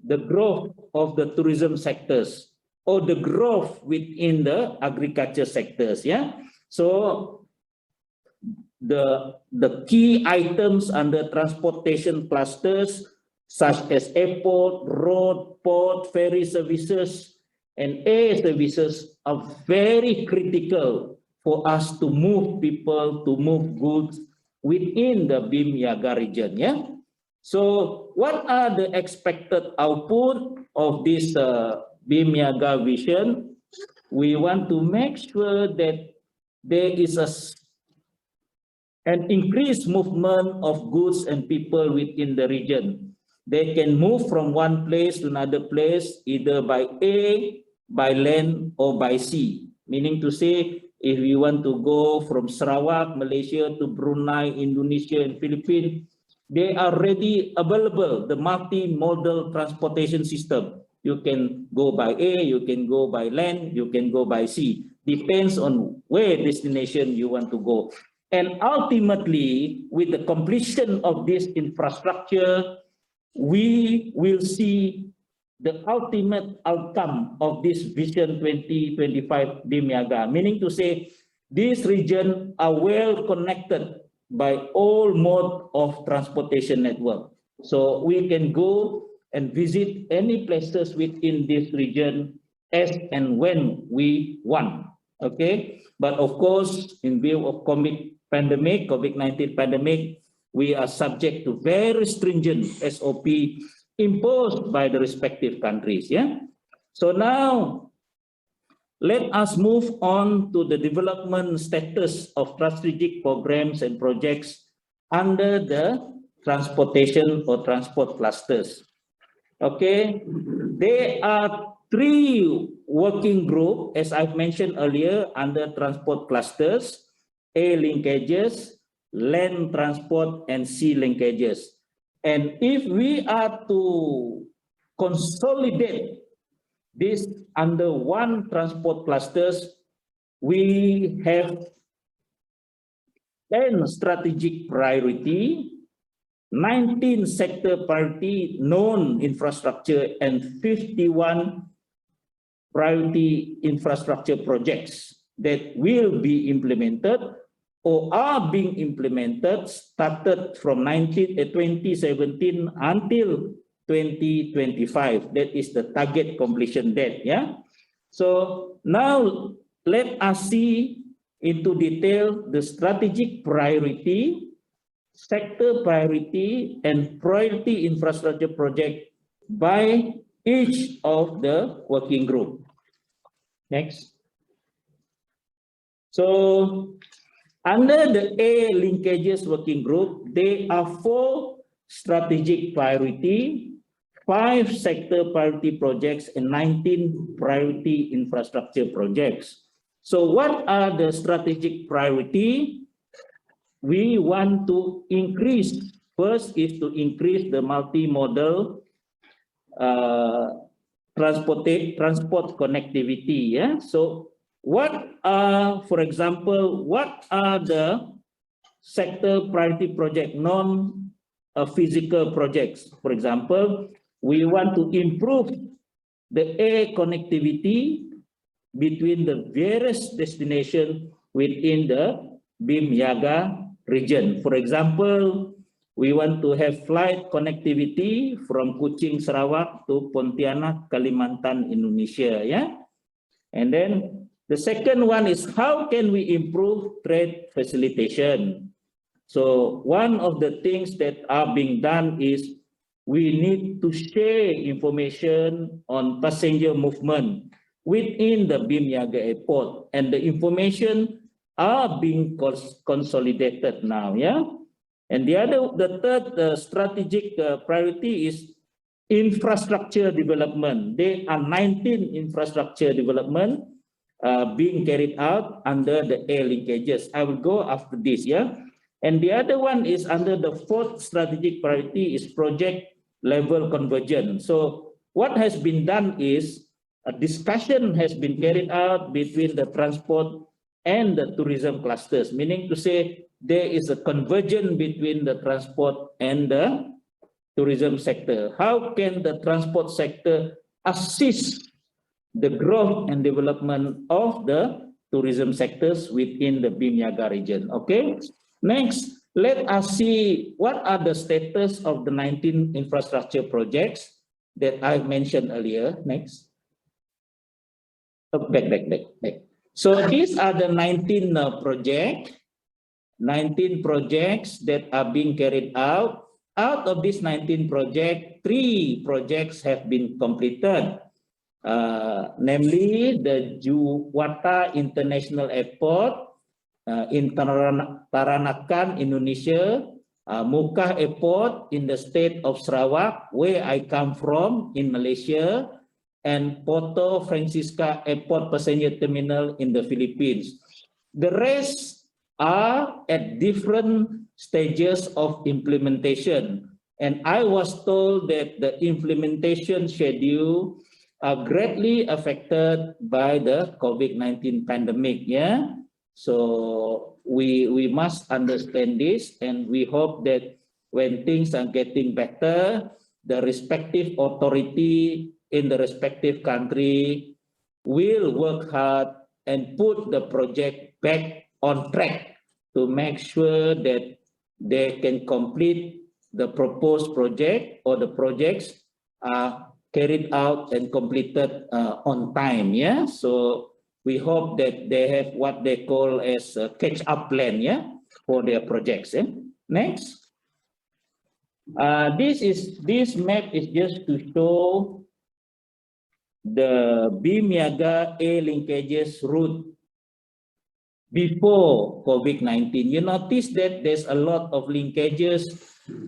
the growth of the tourism sectors or the growth within the agriculture sectors, yeah? So the key items under transportation clusters such as airport, road, port, ferry services, and air services are very critical for us to move people, to move goods within the Bimp-Eaga region, yeah? So what are the expected output of this Bimp-Eaga vision? We want to make sure that there is an increased movement of goods and people within the region. They can move from one place to another place, either by air, by land, or by sea. Meaning to say, if you want to go from Sarawak, Malaysia to Brunei, Indonesia, and Philippines, they are already available, the multimodal transportation system. You can go by air, you can go by land, you can go by sea. Depends on where destination you want to go. And ultimately, with the completion of this infrastructure, we will see the ultimate outcome of this Vision 2025 Bimp-Eaga, meaning to say, these regions are well connected by all modes of transportation network. So we can go and visit any places within this region as and when we want. Okay, but of course, in view of COVID-19 pandemic, we are subject to very stringent SOP imposed by the respective countries. Yeah. So now, let us move on to the development status of strategic programs and projects under the transportation or transport clusters. Okay, there are 3 working groups, as I've mentioned earlier, under transport clusters: air linkages, land transport, and sea linkages. And if we are to consolidate this under one transport clusters, we have 10 strategic priority, 19 sector priority non-infrastructure, and 51 priority infrastructure projects that will be implemented or are being implemented started from 2017 until 2025. That is the target completion date. Yeah. So now let us see into detail the strategic priority, sector priority, and priority infrastructure project by each of the working group. Next. So under the air linkages working group, there are 4 strategic priority, 5 sector priority projects, and 19 priority infrastructure projects. So what are the strategic priority? We want to increase, first is to increase the multimodal transport connectivity. Yeah. So what are, for example, what are the sector priority project, non-physical projects? For example, we want to improve the air connectivity between the various destinations within the Bimp-Eaga region. For example, we want to have flight connectivity from Kuching, Sarawak to Pontianak, Kalimantan, Indonesia. Yeah. And then the second one is how can we improve trade facilitation? So one of the things that are being done is we need to share information on passenger movement within the Bimp-Eaga airport, and the information are being consolidated now. Yeah. And the third strategic priority is infrastructure development. There are 19 infrastructure development being carried out under the air linkages. I will go after this. Yeah. And the other one is under the 4th strategic priority is project level convergence. So what has been done is a discussion has been carried out between the transport and the tourism clusters, meaning to say there is a convergence between the transport and the tourism sector. How can the transport sector assist the growth and development of the tourism sectors within the Bimp-Eaga region? Okay. Next, let us see what are the status of the 19 infrastructure projects that I mentioned earlier. Next. Oh, back. So these are the 19 projects that are being carried out. Out of these 19 projects, 3 projects have been completed, namely the Juwata International Airport in Taranakan, Indonesia, Mukah Airport in the state of Sarawak, where I come from in Malaysia, and Porto Francisca Airport Passenger Terminal in the Philippines. The rest are at different stages of implementation. And I was told that the implementation schedule are greatly affected by the COVID-19 pandemic. Yeah. So we must understand this, and we hope that when things are getting better, the respective authority in the respective country will work hard and put the project back on track to make sure that they can complete the proposed project or the projects are carried out and completed on time. Yeah, so we hope that they have what they call as a catch-up plan. Yeah, for their projects. Yeah? Next. This map is just to show the Bimp-Eaga A linkages route before COVID-19. You notice that there's a lot of linkages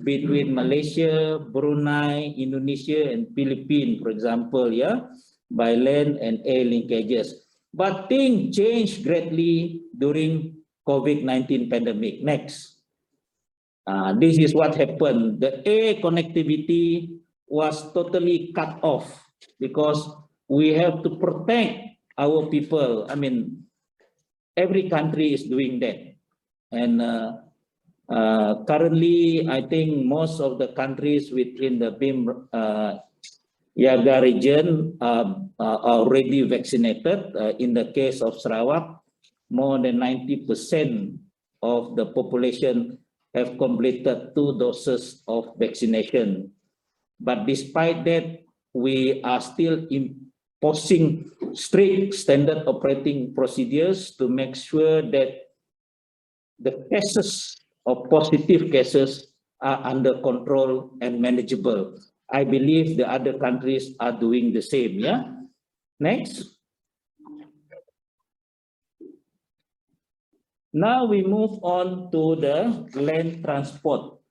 between Malaysia, Brunei, Indonesia, and Philippines, for example, yeah, by land and air linkages. But things changed greatly during COVID-19 pandemic. Next. This is what happened. The air connectivity was totally cut off because we have to protect our people. I mean, every country is doing that. And currently, I think most of the countries within the Bimp-Eaga region are already vaccinated. In the case of Sarawak, more than 90% of the population have completed 2 doses of vaccination. But despite that, we are still imposing strict standard operating procedures to make sure that the cases of positive cases are under control and manageable. I believe the other countries are doing the same. Yeah. Next. Now we move on to the land transport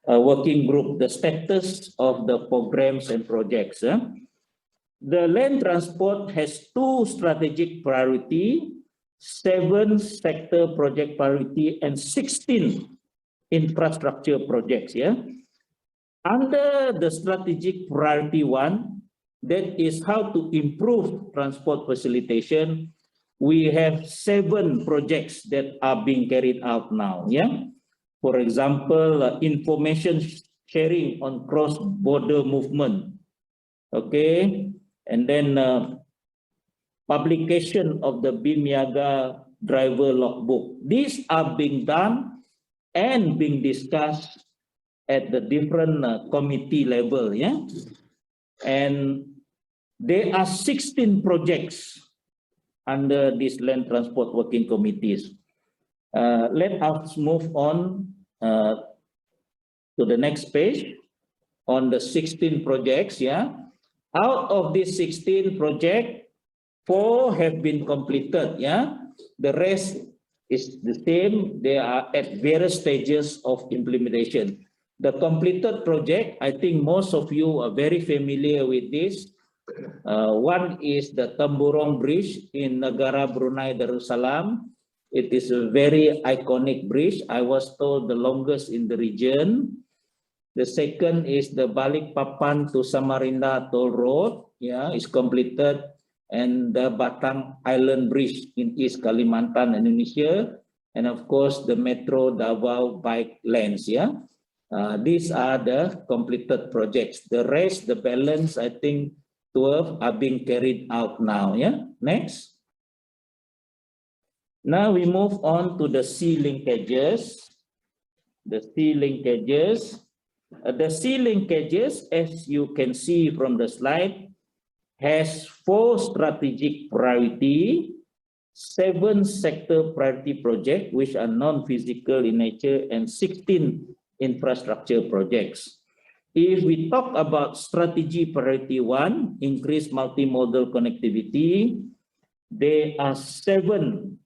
working group, the status of the programs and projects. The land transport has 2 strategic priorities, 7 sector project priority, and 16 infrastructure projects. Yeah. Under the strategic priority 1, that is how to improve transport facilitation, we have 7 projects that are being carried out now. Yeah. For example, information sharing on cross-border movement. Okay. And then publication of the Bimp-Eaga driver logbook. These are being done and being discussed at the different committee level. Yeah. And there are 16 projects under these land transport working committees. Let us move on to the next page on the 16 projects. Yeah, out of these 16 projects, 4 have been completed. Yeah, the rest is the same. They are at various stages of implementation. The completed project, I think most of you are very familiar with this. One is the Temburong Bridge in Negara Brunei Darussalam. It is a very iconic bridge. I was told the longest in the region. The second is the Balikpapan to Samarinda toll road. Yeah, it's completed. And the Batang Island Bridge in East Kalimantan, Indonesia. And of course, the Metro Davao bike lanes. Yeah, these are the completed projects. The rest, the balance, I think 12 are being carried out now. Yeah, next. Now we move on to the sea linkages. The sea linkages. The sea linkages, as you can see from the slide, has 4 strategic priority, 7 sector priority projects, which are non-physical in nature, and 16 infrastructure projects. If we talk about strategy priority 1, increase multimodal connectivity, there are 3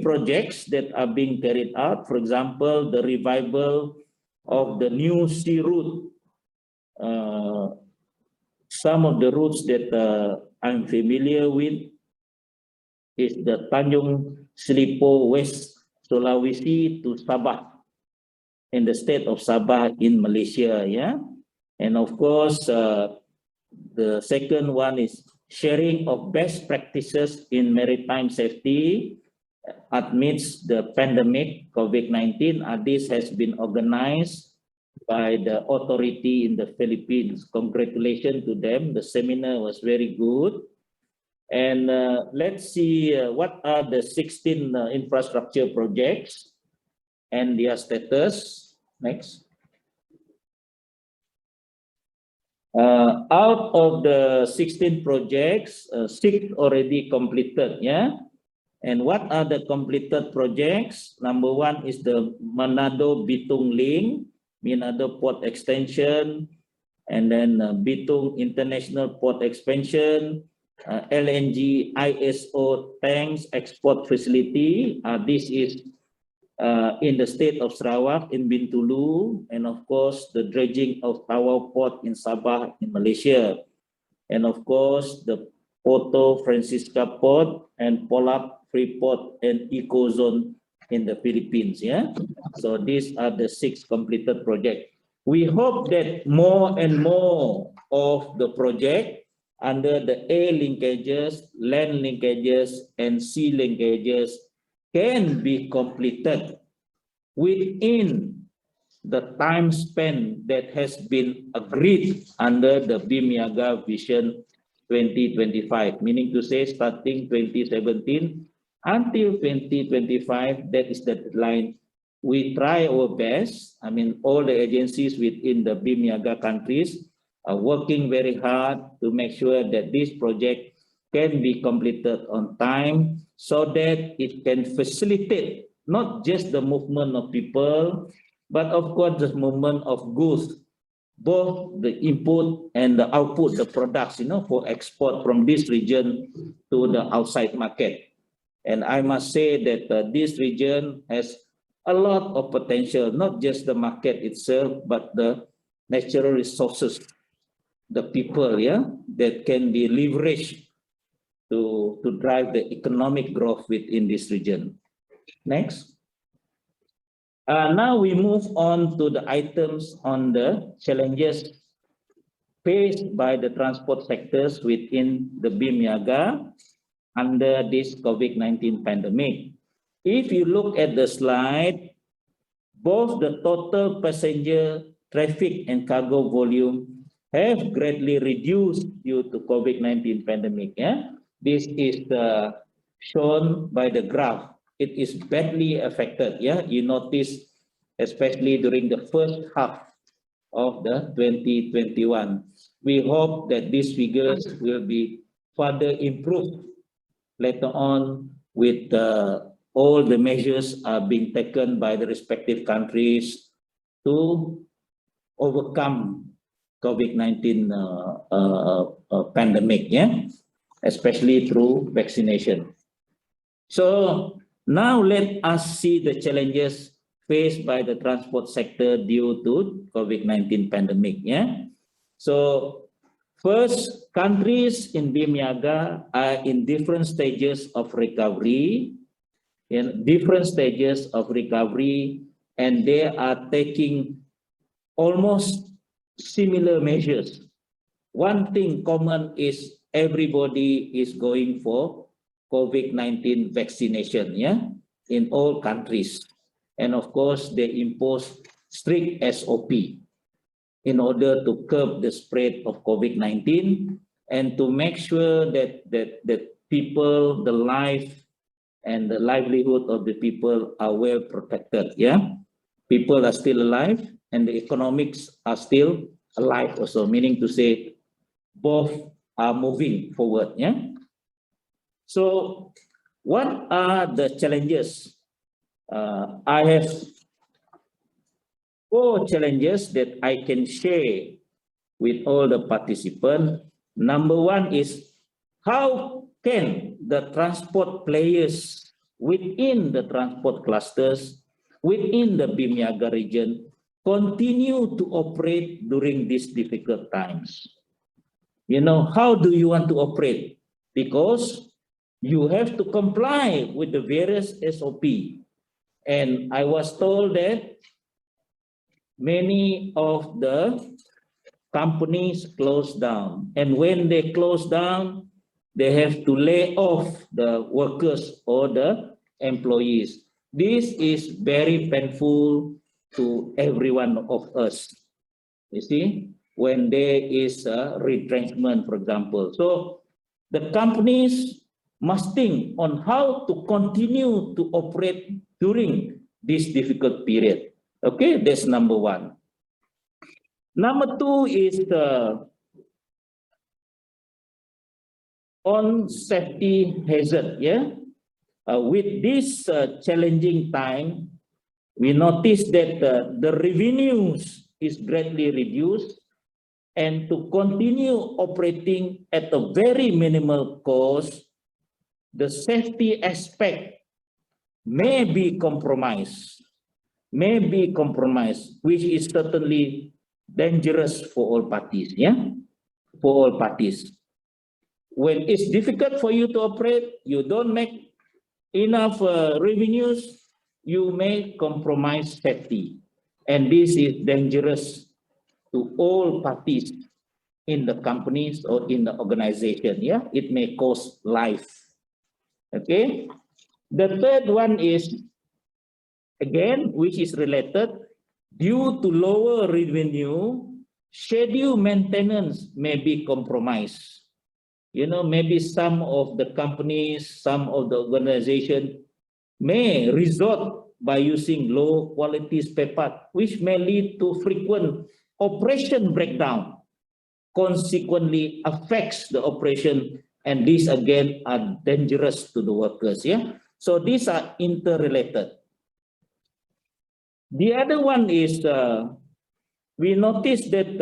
projects that are being carried out. For example, the revival of the new sea route. Some of the routes that I'm familiar with is the Tanjung Selipo West Sulawesi to Sabah in the state of Sabah in Malaysia. Yeah, and of course, the second one is sharing of best practices in maritime safety amidst the pandemic COVID-19. This has been organized by the authority in the Philippines. Congratulations to them. The seminar was very good. And let's see what are the 16 infrastructure projects and their status. Next. Out of the 16 projects, 6 already completed, yeah? And what are the completed projects? Number 1 is the Manado-Bitung link, Manado Port Extension, and then Bitung International Port Expansion, LNG ISO tanks export facility. This is in the state of Sarawak in Bintulu, and of course the dredging of Tawau Port in Sabah in Malaysia, and of course the Porto Francisca Port and Polak Freeport and Ecozone in the Philippines. Yeah, so these are the 6 completed projects. We hope that more and more of the project under the air linkages, land linkages, and sea linkages can be completed within the time span that has been agreed under the Bimp-Eaga Vision 2025, meaning to say starting 2017 until 2025, that is the deadline. We try our best. I mean, all the agencies within the Bimp-Eaga countries are working very hard to make sure that this project can be completed on time so that it can facilitate not just the movement of people, but of course the movement of goods, both the input and the output, the products, you know, for export from this region to the outside market. And I must say that this region has a lot of potential, not just the market itself, but the natural resources, the people, yeah, that can be leveraged to drive the economic growth within this region. Next. Now we move on to the items on the challenges faced by the transport sectors within the Bimp-Eaga under this COVID-19 pandemic. If you look at the slide, both the total passenger traffic and cargo volume have greatly reduced due to COVID-19 pandemic. Yeah? This is shown by the graph. It is badly affected. Yeah, you notice, especially during the first half of the 2021. We hope that these figures will be further improved later on with all the measures are being taken by the respective countries to overcome COVID-19 pandemic, yeah, especially through vaccination. So now let us see the challenges faced by the transport sector due to COVID-19 pandemic. Yeah. So first, countries in Bimp-Eaga are in different stages of recovery, and they are taking almost similar measures. One thing common is everybody is going for COVID-19 vaccination, yeah, in all countries. And of course, they impose strict SOP in order to curb the spread of COVID-19 and to make sure that people, the life and the livelihood of the people are well protected, yeah. People are still alive and the economics are still alive also, meaning to say both are moving forward, yeah. So what are the challenges? I have 4 challenges that I can share with all the participants. Number 1 is how can the transport players within the transport clusters, within the Bimp-Eaga region, continue to operate during these difficult times? You know, how do you want to operate? Because you have to comply with the various SOP. And I was told that many of the companies closed down. And when they close down, they have to lay off the workers or the employees. This is very painful to every one of us, you see, when there is a retrenchment, for example. So the companies must think on how to continue to operate during this difficult period. Okay, that's number 1. Number 2 is on safety hazard. Yeah, with this challenging time, we noticed that the revenues is greatly reduced, and to continue operating at a very minimal cost, the safety aspect may be compromised, which is certainly dangerous for all parties. Yeah, for all parties. When it's difficult for you to operate, you don't make enough revenues, you may compromise safety. And this is dangerous to all parties in the companies or in the organization. Yeah, it may cost life. Okay. The third one is, again, which is related, due to lower revenue, schedule maintenance may be compromised. You know, maybe some of the companies, some of the organization may resort by using low quality spare part, which may lead to frequent operation breakdown, consequently affects the operation, and these again are dangerous to the workers. Yeah, so these are interrelated. The other one is we noticed that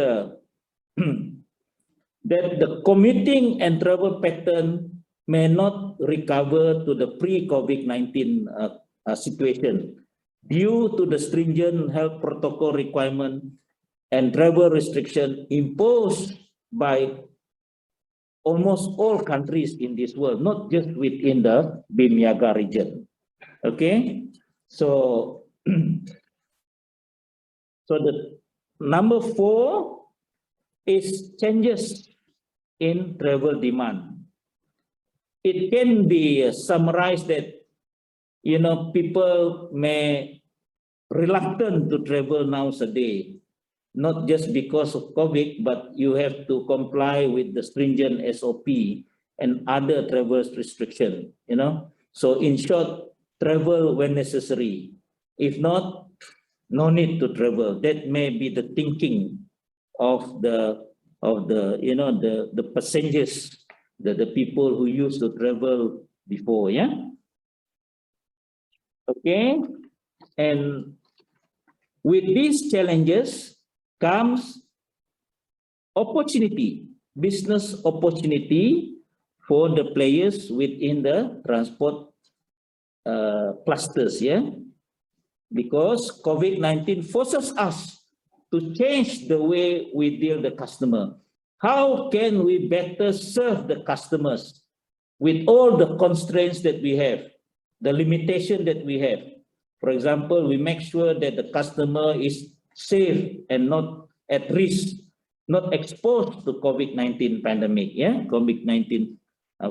that the commuting and travel pattern may not recover to the pre-COVID-19 situation due to the stringent health protocol requirement and travel restriction imposed by almost all countries in this world, not just within the Bimp-Eaga region. Okay, so so the number 4 is changes in travel demand. It can be summarized that, you know, people may reluctant to travel nowadays, not just because of COVID, but you have to comply with the stringent SOP and other travel restriction, you know. So in short, travel when necessary. If not, no need to travel. That may be the thinking of the you know, the passengers, the people who used to travel before. Yeah. Okay. And with these challenges comes opportunity, business opportunity for the players within the transport clusters. Yeah. Because COVID-19 forces us to change the way we deal the customer. How can we better serve the customers with all the constraints that we have, the limitation that we have? For example, we make sure that the customer is safe and not at risk, not exposed to COVID-19 pandemic, yeah, COVID-19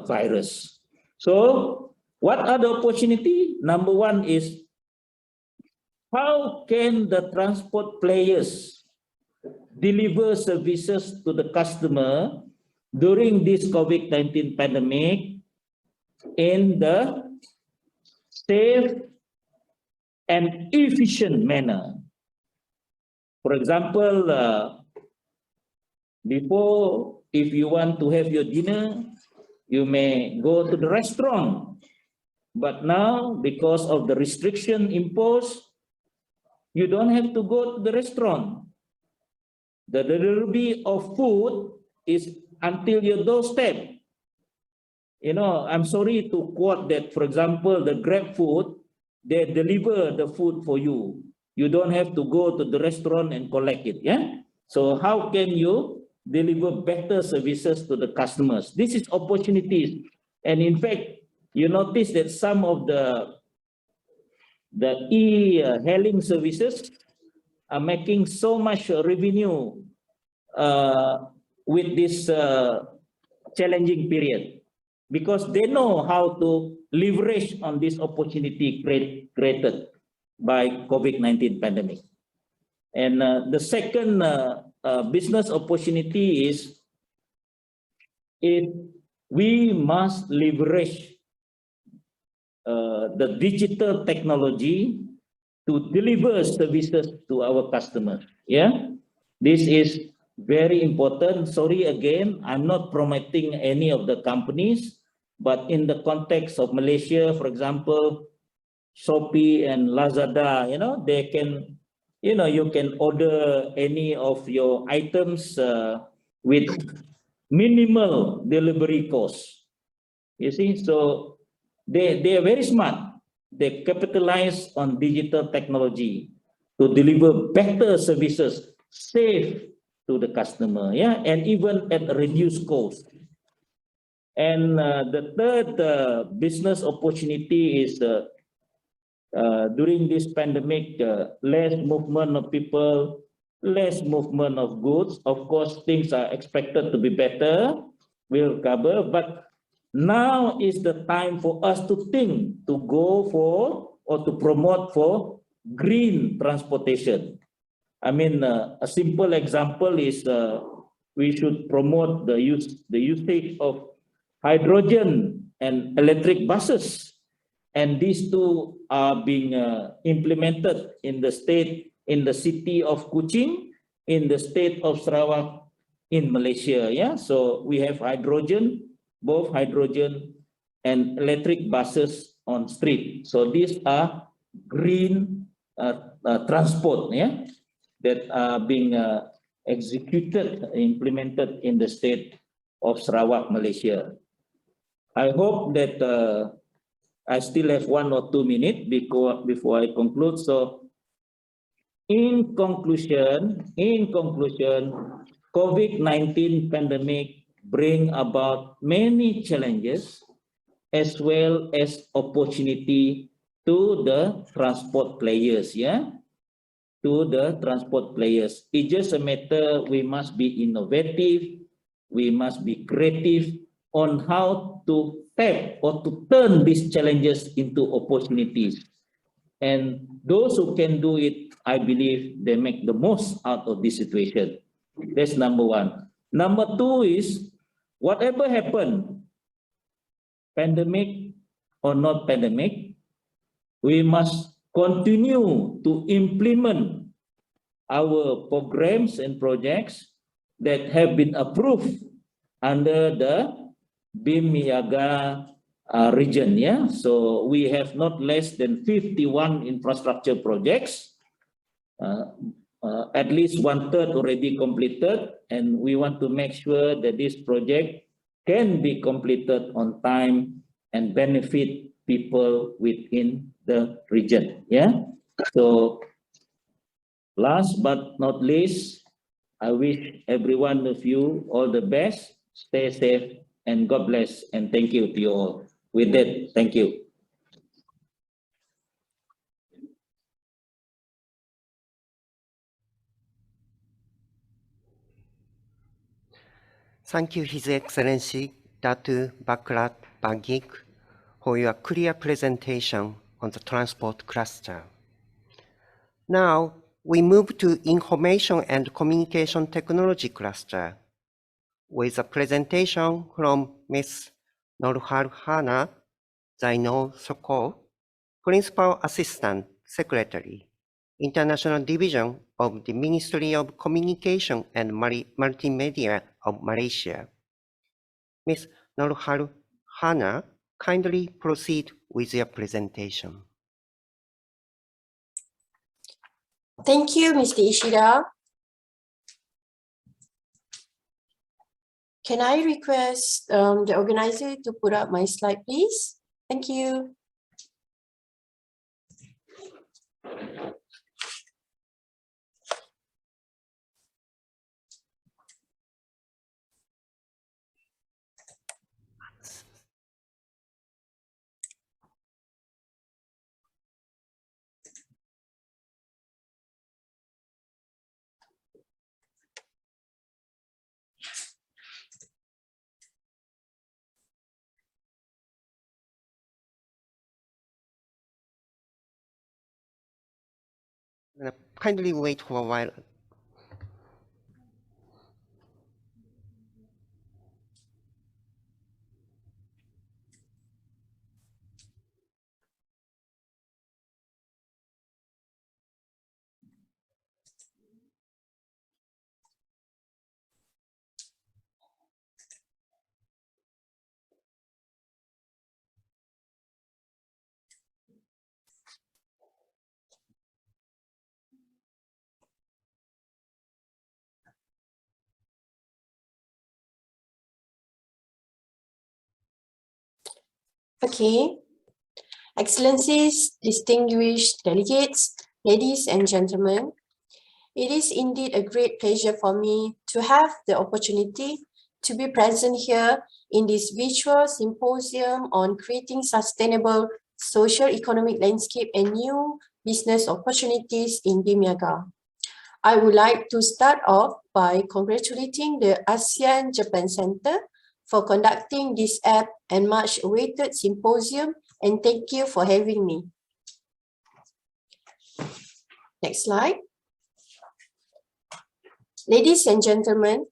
virus. So what are the opportunity? Number 1 is, how can the transport players deliver services to the customer during this COVID-19 pandemic in the safe and efficient manner? For example, before, if you want to have your dinner, you may go to the restaurant. But now, because of the restriction imposed, you don't have to go to the restaurant. The delivery of food is until your doorstep. You know, I'm sorry to quote that, for example, the Grab food, they deliver the food for you. You don't have to go to the restaurant and collect it. Yeah. So how can you deliver better services to the customers? This is opportunities. And in fact, you notice that some of the e-hailing services are making so much revenue with this challenging period, because they know how to leverage on this opportunity created by COVID-19 pandemic. And the second business opportunity is, if we must leverage the digital technology to deliver services to our customers. Yeah, this is very important. Sorry again, I'm not promoting any of the companies, but in the context of Malaysia, for example, Shopee and Lazada, they can, you can order any of your items with minimal delivery cost. You see, so they are very smart. They capitalize on digital technology to deliver better services, safe to the customer, yeah, and even at a reduced cost. And the third business opportunity is during this pandemic, less movement of people, less movement of goods. Of course, things are expected to be better, will recover, but now is the time for us to think, to go for or to promote for green transportation. I mean, a simple example is we should promote the usage of hydrogen and electric buses. And these two are being implemented in the state, in the city of Kuching, in the state of Sarawak, in Malaysia. Yeah, so we have hydrogen, both hydrogen and electric buses on street. So these are green transport, yeah, that are being executed, implemented in the state of Sarawak, Malaysia. I hope that I still have 1 or 2 minutes before I conclude. So in conclusion, COVID-19 pandemic bring about many challenges as well as opportunity to the transport players, yeah, to the transport players. It's just a matter we must be innovative, we must be creative on how to tap or to turn these challenges into opportunities. And those who can do it, I believe they make the most out of this situation. That's number one. Number two is, whatever happened, pandemic or not pandemic, we must continue to implement our programs and projects that have been approved under the Bimp-Eaga region. Yeah, so we have not less than 51 infrastructure projects, at least 1/3 already completed, and we want to make sure that this project can be completed on time and benefit people within the region. Yeah, so last but not least, I wish every one of you all the best, stay safe, and God bless, and thank you to you all. With that, thank you. Thank you, His Excellency Datu Bakrat Bagik, for your clear presentation on the transport cluster. Now, we move to Information and Communication Technology cluster with a presentation from Ms. Norharhana Zaino Soko, Principal Assistant Secretary, International Division of the Ministry of Communication and Multimedia of Malaysia. Ms. Norharhana, kindly proceed with your presentation. Thank you, Mr. Ishida. Can I request the organizer to put up my slide, please? Thank you. Kindly wait for a while. Okay. Excellencies, distinguished delegates, ladies and gentlemen, it is indeed a great pleasure for me to have the opportunity to be present here in this virtual symposium on creating sustainable socio-economic landscape and new business opportunities in Bimp-Eaga. I would like to start off by congratulating the ASEAN-Japan Center for conducting this apt and much awaited symposium, and thank you for having me. Next slide. Ladies and gentlemen,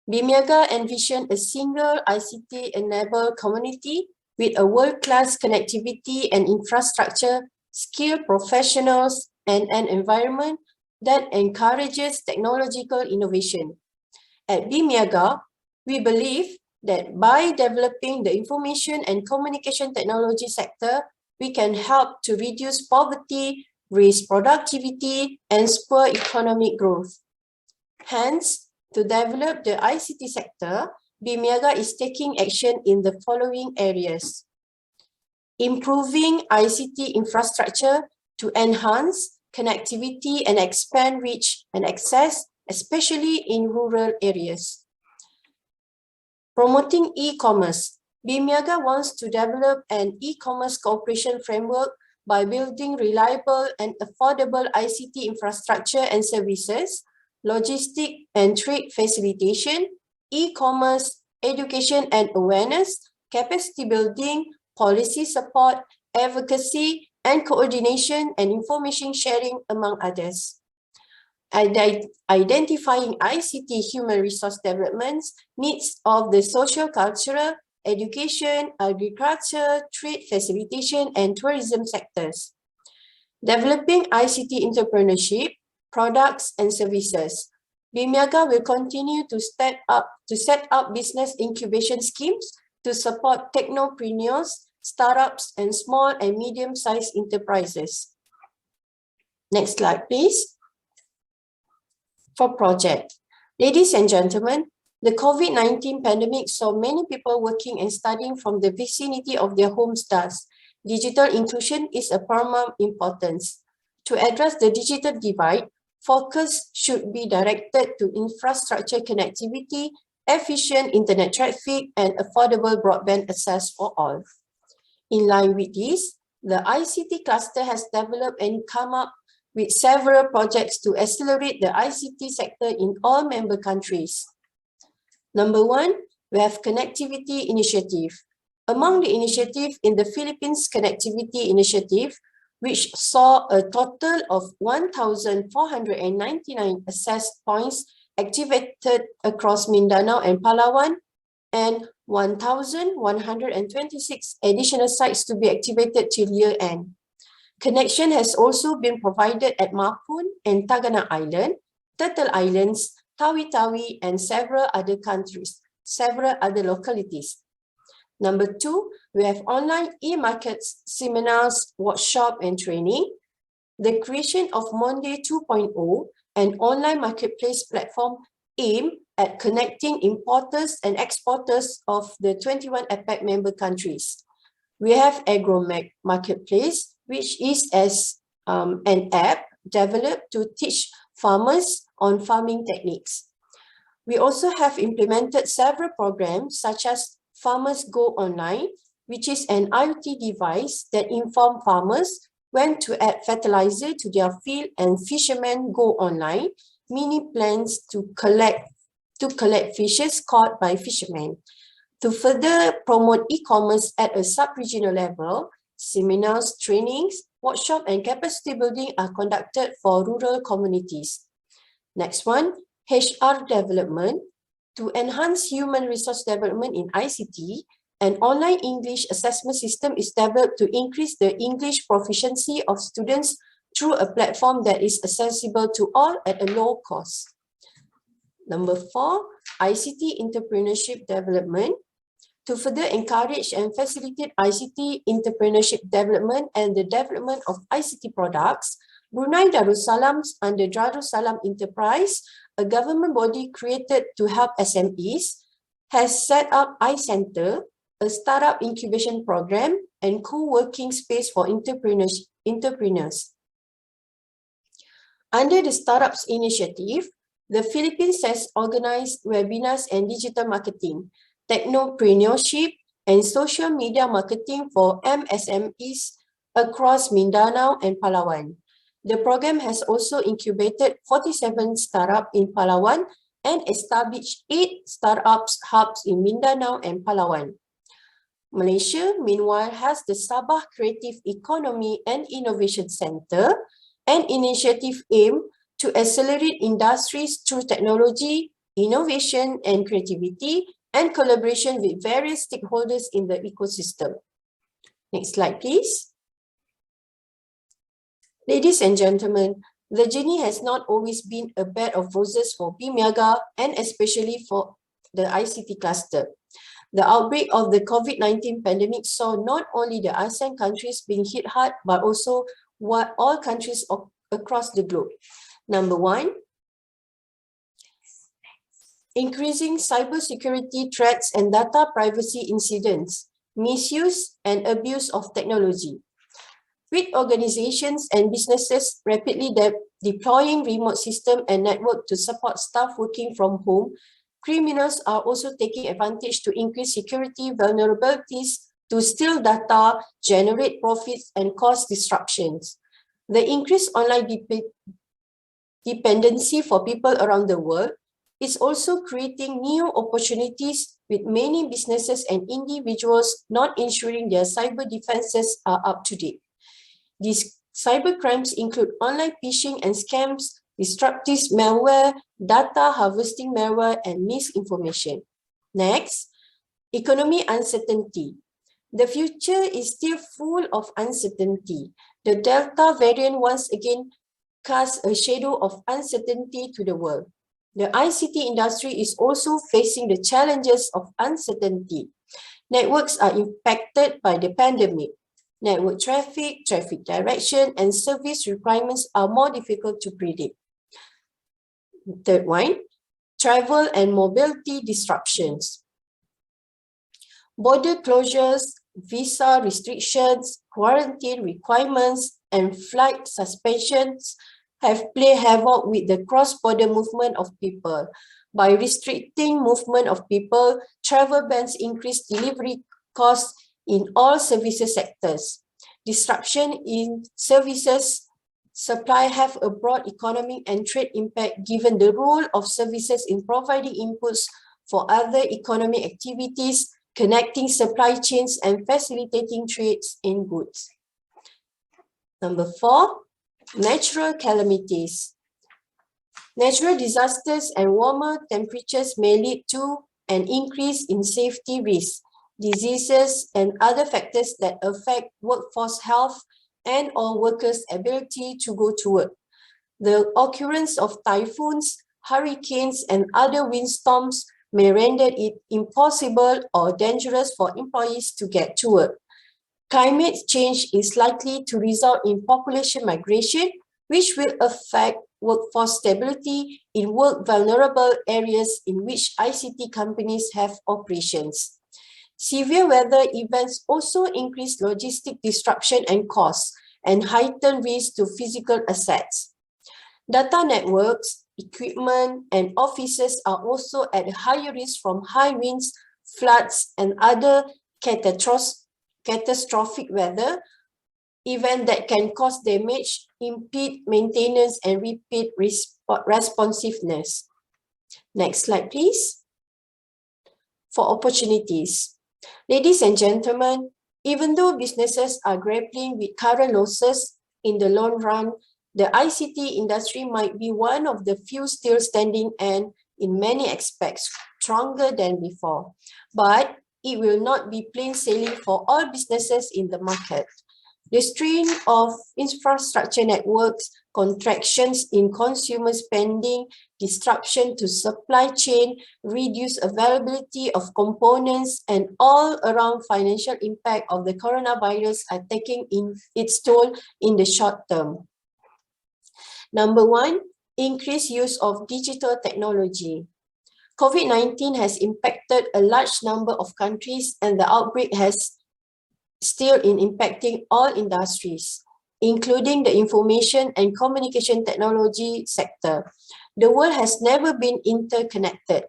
Bimp-Eaga envision a single ICT-enabled community with a world-class connectivity and infrastructure, skilled professionals, and an environment that encourages technological innovation. At Bimp-Eaga, we believe that by developing the information and communication technology sector, we can help to reduce poverty, raise productivity, and spur economic growth. Hence, to develop the ICT sector, Bimp-Eaga is taking action in the following areas. Improving ICT infrastructure to enhance connectivity and expand reach and access, especially in rural areas. Promoting e-commerce. Bimp-Eaga wants to develop an e-commerce cooperation framework by building reliable and affordable ICT infrastructure and services, logistic and trade facilitation, e-commerce, education and awareness, capacity building, policy support, advocacy, and coordination and information sharing, among others. Identifying ICT human resource developments needs of the socio-cultural, education, agriculture, trade facilitation, and tourism sectors. Developing ICT entrepreneurship, products and services. Bimp-Eaga will continue to set up business incubation schemes to support technopreneurs, startups, and small and medium-sized enterprises. Next slide, please. For project. Ladies and gentlemen, the COVID-19 pandemic saw many people working and studying from the vicinity of their homes. Thus, digital inclusion is of paramount importance. To address the digital divide, focus should be directed to infrastructure connectivity, efficient internet traffic, and affordable broadband access for all. In line with this, the ICT cluster has developed and come up with several projects to accelerate the ICT sector in all member countries. Number one, we have Connectivity Initiative. Among the initiatives in the Philippines Connectivity Initiative, which saw a total of 1,499 access points activated across Mindanao and Palawan, and 1,126 additional sites to be activated till year end. Connection has also been provided at Mapun and Tagana Island, Turtle Islands, Tawi-Tawi, and several other localities. Number two, we have online e-markets, seminars, workshop, and training. The creation of Monday 2.0, an online marketplace platform aimed at connecting importers and exporters of the 21 APEC member countries. We have AgroMag Marketplace, which is an app developed to teach farmers on farming techniques. We also have implemented several programs such as Farmers Go Online, which is an IoT device that informs farmers when to add fertilizer to their field, and Fishermen Go Online, mini plans to collect fishes caught by fishermen. To further promote e-commerce at a sub-regional level, seminars, trainings, workshop, and capacity building are conducted for rural communities. Next one, HR development. To enhance human resource development in ICT, an online English assessment system is developed to increase the English proficiency of students through a platform that is accessible to all at a low cost. Number four, ICT entrepreneurship development. To further encourage and facilitate ICT entrepreneurship development and the development of ICT products, Brunei Darussalam, under Darussalam Enterprise, a government body created to help SMEs, has set up iCenter, a startup incubation program and co-working space for entrepreneurs. Under the Startups Initiative, the Philippines has organized webinars and digital marketing, technopreneurship, and social media marketing for MSMEs across Mindanao and Palawan. The program has also incubated 47 startups in Palawan and established 8 startups hubs in Mindanao and Palawan. Malaysia, meanwhile, has the Sabah Creative Economy and Innovation Center, an initiative aimed to accelerate industries through technology, innovation, and creativity, and collaboration with various stakeholders in the ecosystem. Next slide, please. Ladies and gentlemen, the journey has not always been a bed of roses for Bimp-Eaga and especially for the ICT cluster. The outbreak of the COVID-19 pandemic saw not only the ASEAN countries being hit hard, but also all countries across the globe. Number 1, increasing cybersecurity threats and data privacy incidents, misuse and abuse of technology. With organizations and businesses rapidly deploying remote system and network to support staff working from home, criminals are also taking advantage to increase security vulnerabilities to steal data, generate profits, and cause disruptions. The increased online dependency for people around the world is also creating new opportunities with many businesses and individuals not ensuring their cyber defenses are up to date. These cybercrimes include online phishing and scams, disruptive malware, data harvesting malware, and misinformation. Next, economy uncertainty. The future is still full of uncertainty. The Delta variant once again casts a shadow of uncertainty to the world. The ICT industry is also facing the challenges of uncertainty. Networks are impacted by the pandemic. Network traffic, traffic direction, and service requirements are more difficult to predict. Third one, travel and mobility disruptions. Border closures, visa restrictions, quarantine requirements, and flight suspensions have played havoc with the cross-border movement of people. By restricting movement of people, travel bans increase delivery costs in all services sectors. Disruption in services supply have a broad economic and trade impact given the role of services in providing inputs for other economic activities, connecting supply chains, and facilitating trades in goods. Number 4, natural calamities. Natural disasters and warmer temperatures may lead to an increase in safety risks, diseases, and other factors that affect workforce health and or workers' ability to go to work. The occurrence of typhoons, hurricanes, and other windstorms may render it impossible or dangerous for employees to get to work. Climate change is likely to result in population migration, which will affect workforce stability in work vulnerable areas in which ICT companies have operations. Severe weather events also increase logistic disruption and costs and heighten risk to physical assets. Data networks, equipment, and offices are also at higher risk from high winds, floods, and other catastrophic weather events that can cause damage, impede maintenance, and repeat responsiveness. Next slide, please. For opportunities. Ladies and gentlemen, even though businesses are grappling with current losses, in the long run, the ICT industry might be one of the few still standing and, in many aspects, stronger than before. But it will not be plain sailing for all businesses in the market. The strain of infrastructure networks, contractions in consumer spending, disruption to supply chain, reduced availability of components, and all-around financial impact of the coronavirus are taking its toll in the short term. Number 1, increased use of digital technology. COVID-19 has impacted a large number of countries, and the outbreak has still in impacting all industries, including the information and communication technology sector. The world has never been interconnected.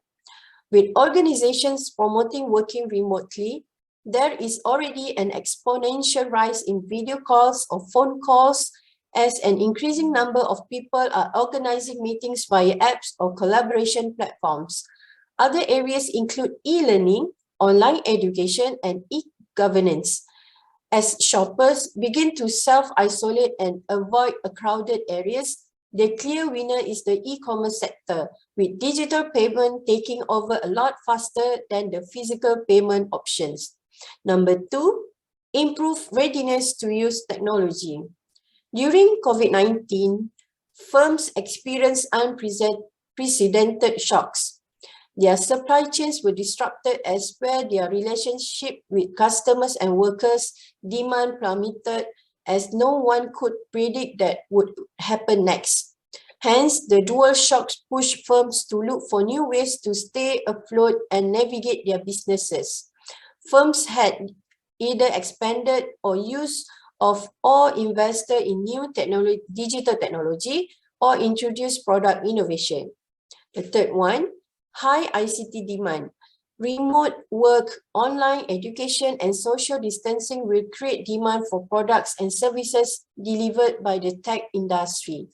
With organizations promoting working remotely, there is already an exponential rise in video calls or phone calls, as an increasing number of people are organizing meetings via apps or collaboration platforms. Other areas include e-learning, online education, and e-governance. As shoppers begin to self-isolate and avoid crowded areas, the clear winner is the e-commerce sector, with digital payment taking over a lot faster than the physical payment options. Number 2, improve readiness to use technology. During COVID-19, firms experienced unprecedented shocks. Their supply chains were disrupted as well. Their relationship with customers and workers demand plummeted, as no one could predict that would happen next. Hence, the dual shocks pushed firms to look for new ways to stay afloat and navigate their businesses. Firms had either expanded or invested in new technology, digital technology, or introduced product innovation. The third one, high ICT demand. Remote work, online education, and social distancing will create demand for products and services delivered by the tech industry.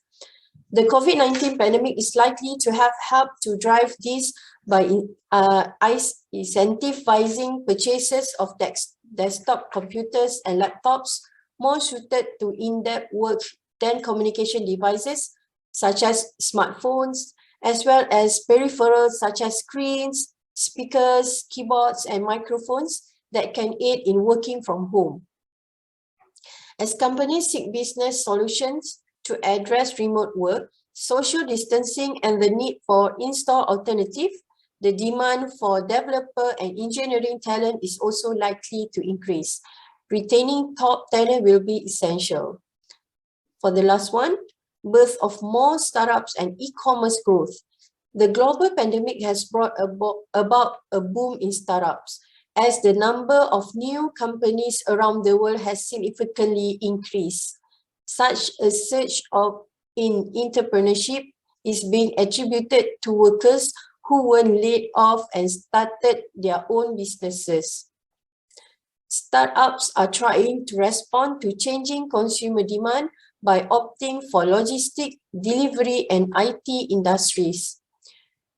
The COVID-19 pandemic is likely to have helped to drive this by incentivizing purchases of desktop computers and laptops more suited to in-depth work than communication devices such as smartphones, as well as peripherals such as screens, speakers, keyboards, and microphones that can aid in working from home. As companies seek business solutions to address remote work, social distancing, and the need for in-store alternative, the demand for developer and engineering talent is also likely to increase. Retaining top talent will be essential. For the last one, birth of more startups and e-commerce growth. The global pandemic has brought about a boom in startups, as the number of new companies around the world has significantly increased. Such a surge in entrepreneurship is being attributed to workers who were laid off and started their own businesses. Startups are trying to respond to changing consumer demand by opting for logistic, delivery, and IT industries.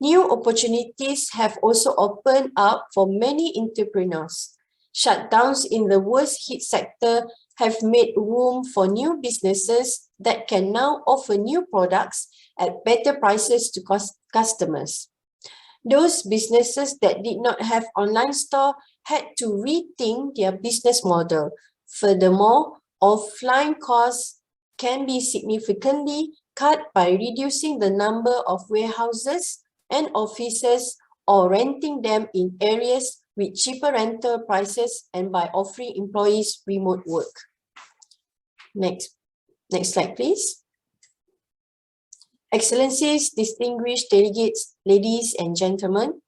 New opportunities have also opened up for many entrepreneurs. Shutdowns in the worst hit sector have made room for new businesses that can now offer new products at better prices to customers. Those businesses that did not have online store had to rethink their business model. Furthermore, offline costs can be significantly cut by reducing the number of warehouses and offices or renting them in areas with cheaper rental prices and by offering employees remote work. Next slide, please. Excellencies, distinguished delegates, ladies and gentlemen,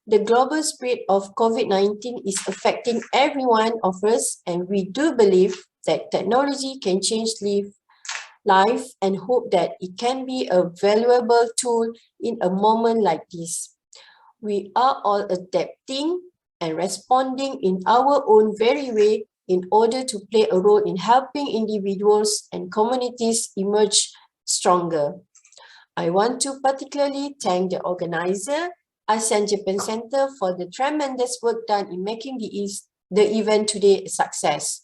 the global spread of COVID-19 is affecting every one of us, and we do believe that technology can change life and hope that it can be a valuable tool in a moment like this. We are all adapting and responding in our own very way in order to play a role in helping individuals and communities emerge stronger. I want to particularly thank the organizer, ASEAN-Japan Center, for the tremendous work done in making the event today a success.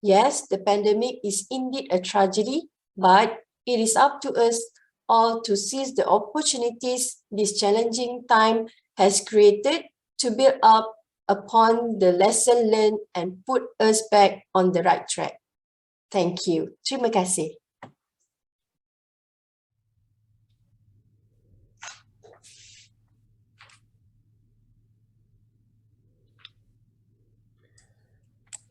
Yes, the pandemic is indeed a tragedy, but it is up to us all to seize the opportunities this challenging time has created to build up upon the lesson learned and put us back on the right track. Thank you. Terima kasih.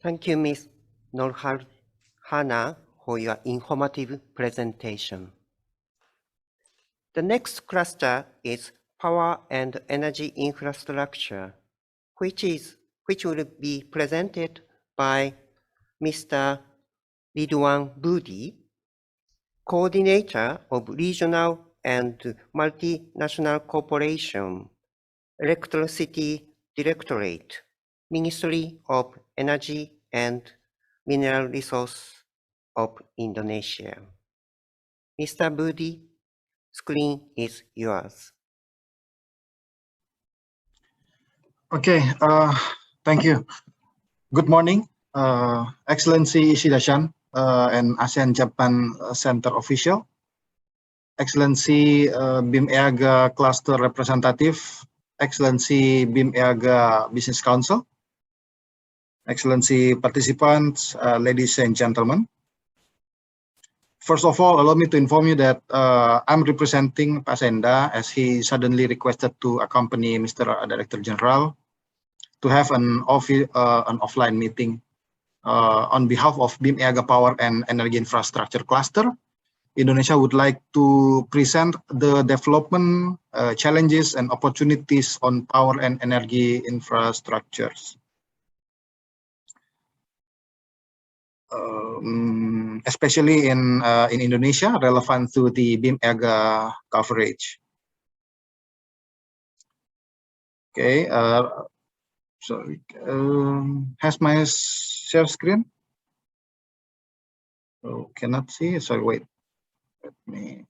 Thank you, Ms. Norhana, for your informative presentation. The next cluster is power and energy infrastructure, which will be presented by Mr. Ridwan Budi, Coordinator of Regional and Multinational Corporation, Electricity Directorate, Ministry of Energy and Mineral Resources of Indonesia. Mr. Budi, screen is yours. Okay, thank you. Good morning, Excellency Ishida-san and ASEAN-Japan Center official, Excellency Bimp-Eaga Cluster Representative, Excellency Bimp-Eaga Business Council, Excellency participants, ladies and gentlemen. First of all, allow me to inform you that I'm representing Pak Senda as he suddenly requested to accompany Mr. Director General to have an offline meeting on behalf of Bimp-Eaga Power and Energy Infrastructure Cluster. Indonesia would like to present the development challenges and opportunities on power and energy infrastructures. Especially in Indonesia, relevant to the Bimp-Eaga coverage. Okay, sorry, has my share screen? Oh, cannot see. Sorry, wait. Let me.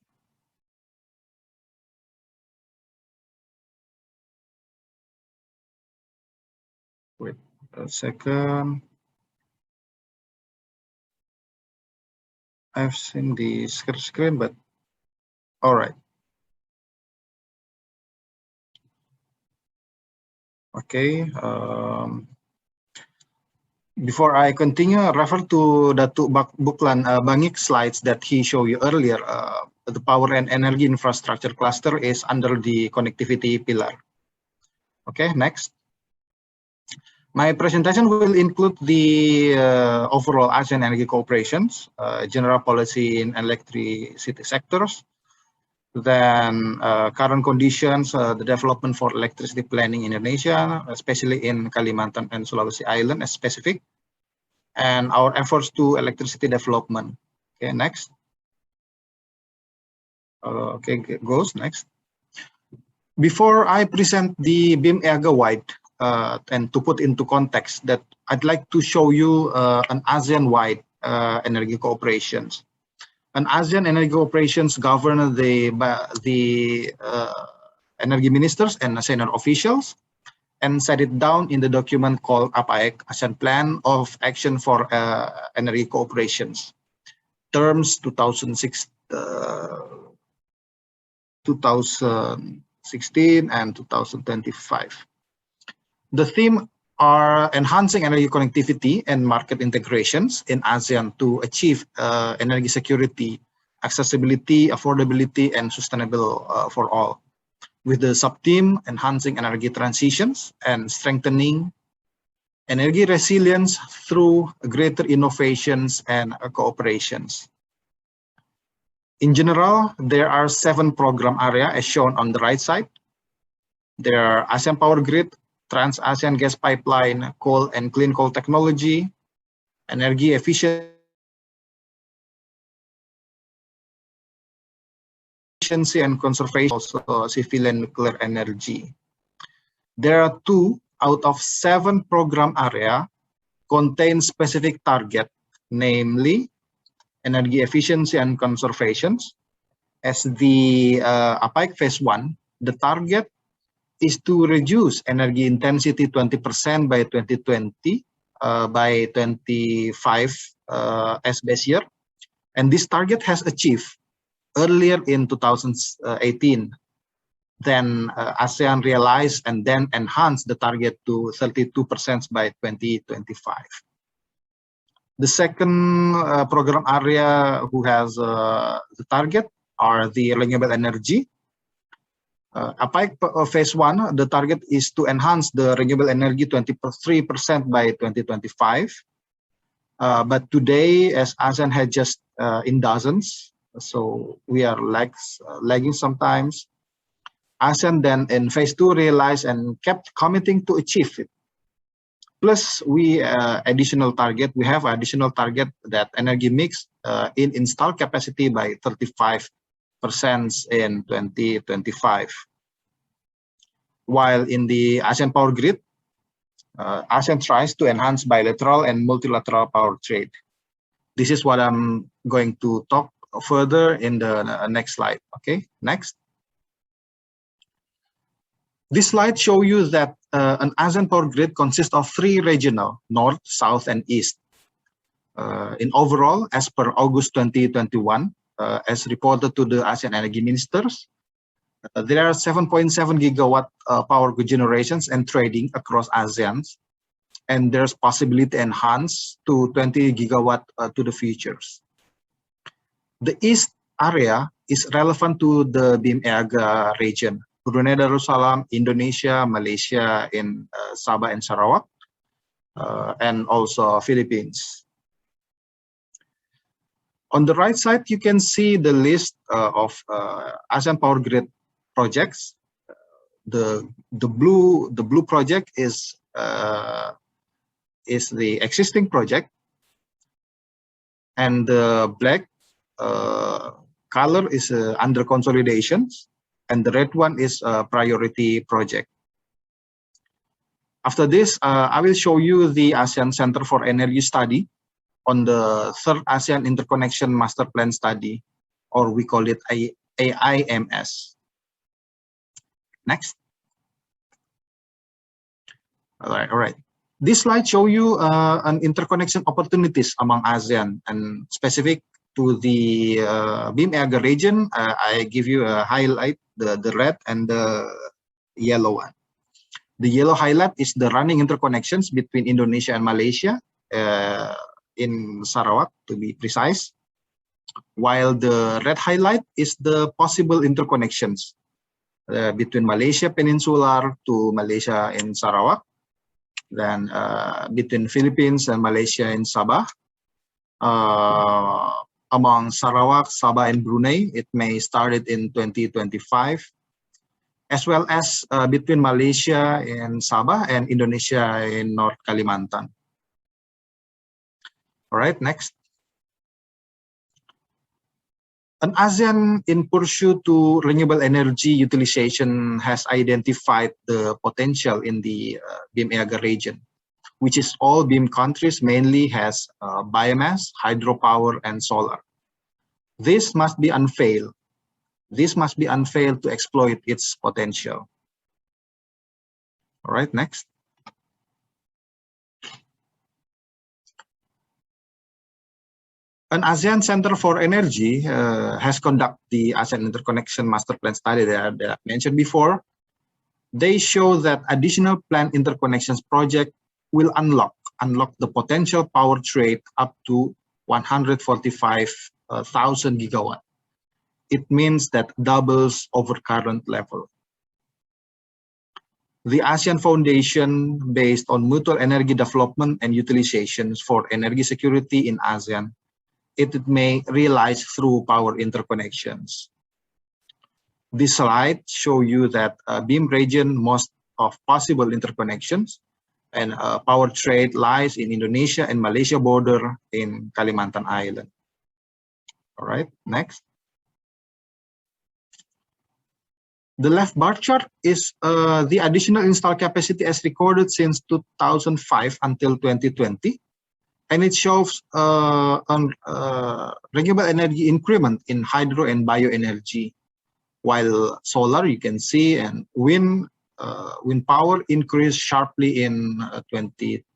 Wait a second. I've seen the screen, but all right. Okay. Before I continue, refer to Datuk Buklan Bangik slides that he showed you earlier. The power and energy infrastructure cluster is under the connectivity pillar. Okay, next. My presentation will include the overall ASEAN energy cooperations, general policy in electricity sectors, then current conditions, the development for electricity planning in Indonesia, especially in Kalimantan and Sulawesi Island as specific, and our efforts to electricity development. Okay, next. Okay, goes next. Before I present the Bimp-Eaga wide, and to put into context that I'd like to show you an ASEAN-wide energy cooperations. An ASEAN energy cooperations govern the energy ministers and senior officials and set it down in the document called Ict ASEAN Plan of Action for Energy Cooperations, terms 2016 and 2025. The theme are enhancing energy connectivity and market integrations in ASEAN to achieve energy security, accessibility, affordability, and sustainable for all, with the sub-theme enhancing energy transitions and strengthening energy resilience through greater innovations and cooperations. In general, there are 7 program areas as shown on the right side. There are ASEAN Power Grid, Trans-ASEAN Gas Pipeline, Coal and Clean Coal Technology, Energy Efficiency and Conservation, also civil and nuclear energy. There are 2 out of 7 program area contain specific target, namely energy efficiency and conservation. As the Ict phase 1, the target is to reduce energy intensity 20% by 2020, by 25 as base year. And this target has achieved earlier in 2018. Then ASEAN realized and then enhanced the target to 32% by 2025. The second program area who has the target are the renewable energy. Ict phase 1, the target is to enhance the renewable energy 23% by 2025. But today, as ASEAN had just in dozens, so we are lagging sometimes. ASEAN then in phase 2 realized and kept committing to achieve it. Plus, we have additional target that energy mix in installed capacity by 35% in 2025. While in the ASEAN Power Grid, ASEAN tries to enhance bilateral and multilateral power trade. This is what I'm going to talk further in the next slide. Okay, next. This slide shows you that an ASEAN power grid consists of 3 regional, North, South, and East. In overall, as per August 2021, as reported to the ASEAN Energy Ministers, there are 7.7 gigawatt power generations and trading across ASEAN, and there's possibility to enhance to 20 gigawatt to the futures. The East area is relevant to the Bimp-Eaga region, Brunei Darussalam, Indonesia, Malaysia, in Sabah and Sarawak, and also Philippines. On the right side, you can see the list of ASEAN Power Grid projects. The blue project is the existing project, and the black color is under consolidations, and the red one is a priority project. After this, I will show you the ASEAN Center for Energy Study on the 3rd ASEAN Interconnection Master Plan Study, or we call it AIMS. Next. All right. This slide shows you an interconnection opportunities among ASEAN, and specific to the Bimp-Eaga region, I give you a highlight, the red and the yellow one. The yellow highlight is the running interconnections between Indonesia and Malaysia, in Sarawak to be precise, while the red highlight is the possible interconnections between Malaysia Peninsular to Malaysia in Sarawak, then between Philippines and Malaysia in Sabah, among Sarawak, Sabah, and Brunei, it may start in 2025, as well as between Malaysia and Sabah and Indonesia in North Kalimantan. All right, next. An ASEAN in pursuit to renewable energy utilization has identified the potential in the Bimp-Eaga region, which is all BIM countries mainly has biomass, hydropower, and solar. This must be unveiled. This must be unveiled to exploit its potential. All right, next. An ASEAN Center for Energy has conducted the ASEAN Interconnection Master Plan Study that I mentioned before. They show that additional planned interconnections project will unlock the potential power trade up to 145,000 gigawatt. It means that doubles over current level. The ASEAN Foundation, based on mutual energy development and utilizations for energy security in ASEAN, it may realize through power interconnections. This slide shows you that BIM region most of possible interconnections and power trade lies in Indonesia and Malaysia border in Kalimantan Island. All right, next. The left bar chart is the additional installed capacity as recorded since 2005 until 2020. And it shows renewable energy increment in hydro and bioenergy, while solar, you can see, and wind power increased sharply in 2015.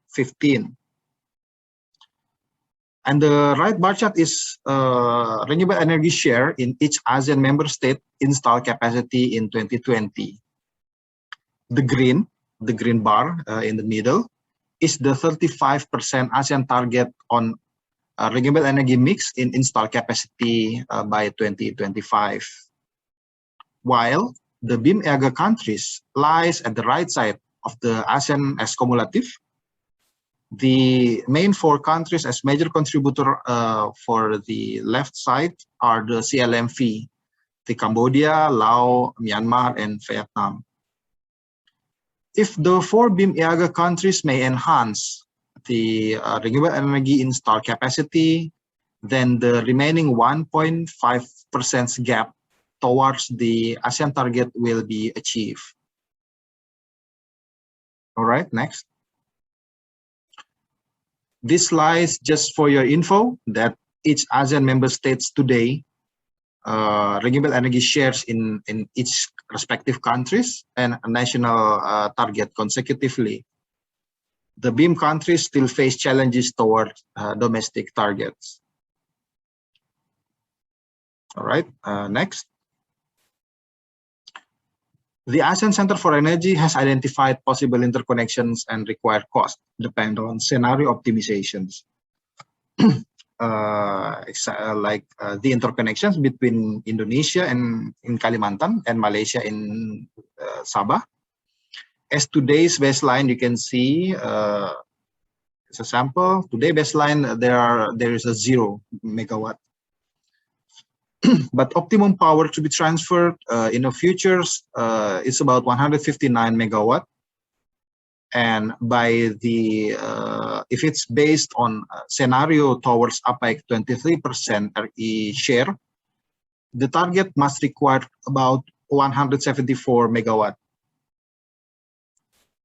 And the right bar chart is renewable energy share in each ASEAN member state installed capacity in 2020. The green bar in the middle is the 35% ASEAN target on renewable energy mix in installed capacity by 2025. While the Bimp-Eaga countries lies at the right side of the ASEAN as cumulative, the main 4 countries as major contributor for the left side are the CLMV, the Cambodia, Laos, Myanmar, and Vietnam. If the 4 Bimp-Eaga countries may enhance the renewable energy install capacity, then the remaining 1.5% gap towards the ASEAN target will be achieved. All right, next. This slide is just for your info that each ASEAN member states today renewable energy shares in each respective countries and a national target consecutively. The BIM countries still face challenges toward domestic targets. All right, next. The ASEAN Center for Energy has identified possible interconnections and required costs depend on scenario optimizations. Like the interconnections between Indonesia and in Kalimantan and Malaysia in Sabah. As today's baseline, you can see it's a sample. Today baseline there is a 0 megawatt. But optimum power to be transferred in the futures is about 159 megawatt. And by the if it's based on scenario towards APEC 23% RE share, the target must require about 174 megawatt.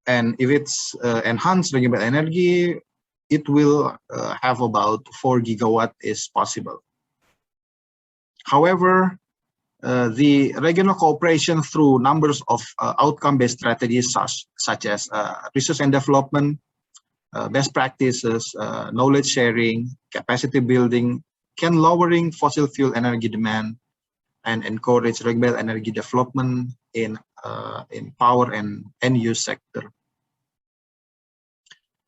And if it's enhanced renewable energy, it will have about 4 gigawatt is possible. However, the regional cooperation through numbers of outcome-based strategies such as research and development, best practices, knowledge sharing, capacity building can lowering fossil fuel energy demand and encourage renewable energy development in power and end-use sector.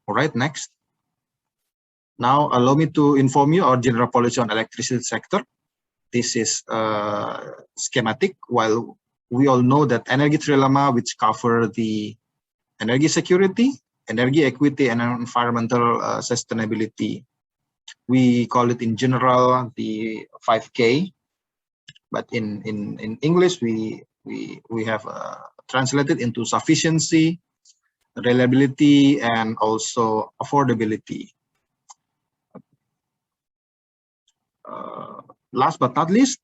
All right, next. Now allow me to inform you our general policy on electricity sector. This is schematic. While we all know that energy trilemma, which cover the energy security, energy equity, and environmental sustainability, we call it in general the 5K. But in English, we have translated into sufficiency, reliability, and also affordability. Last but not least,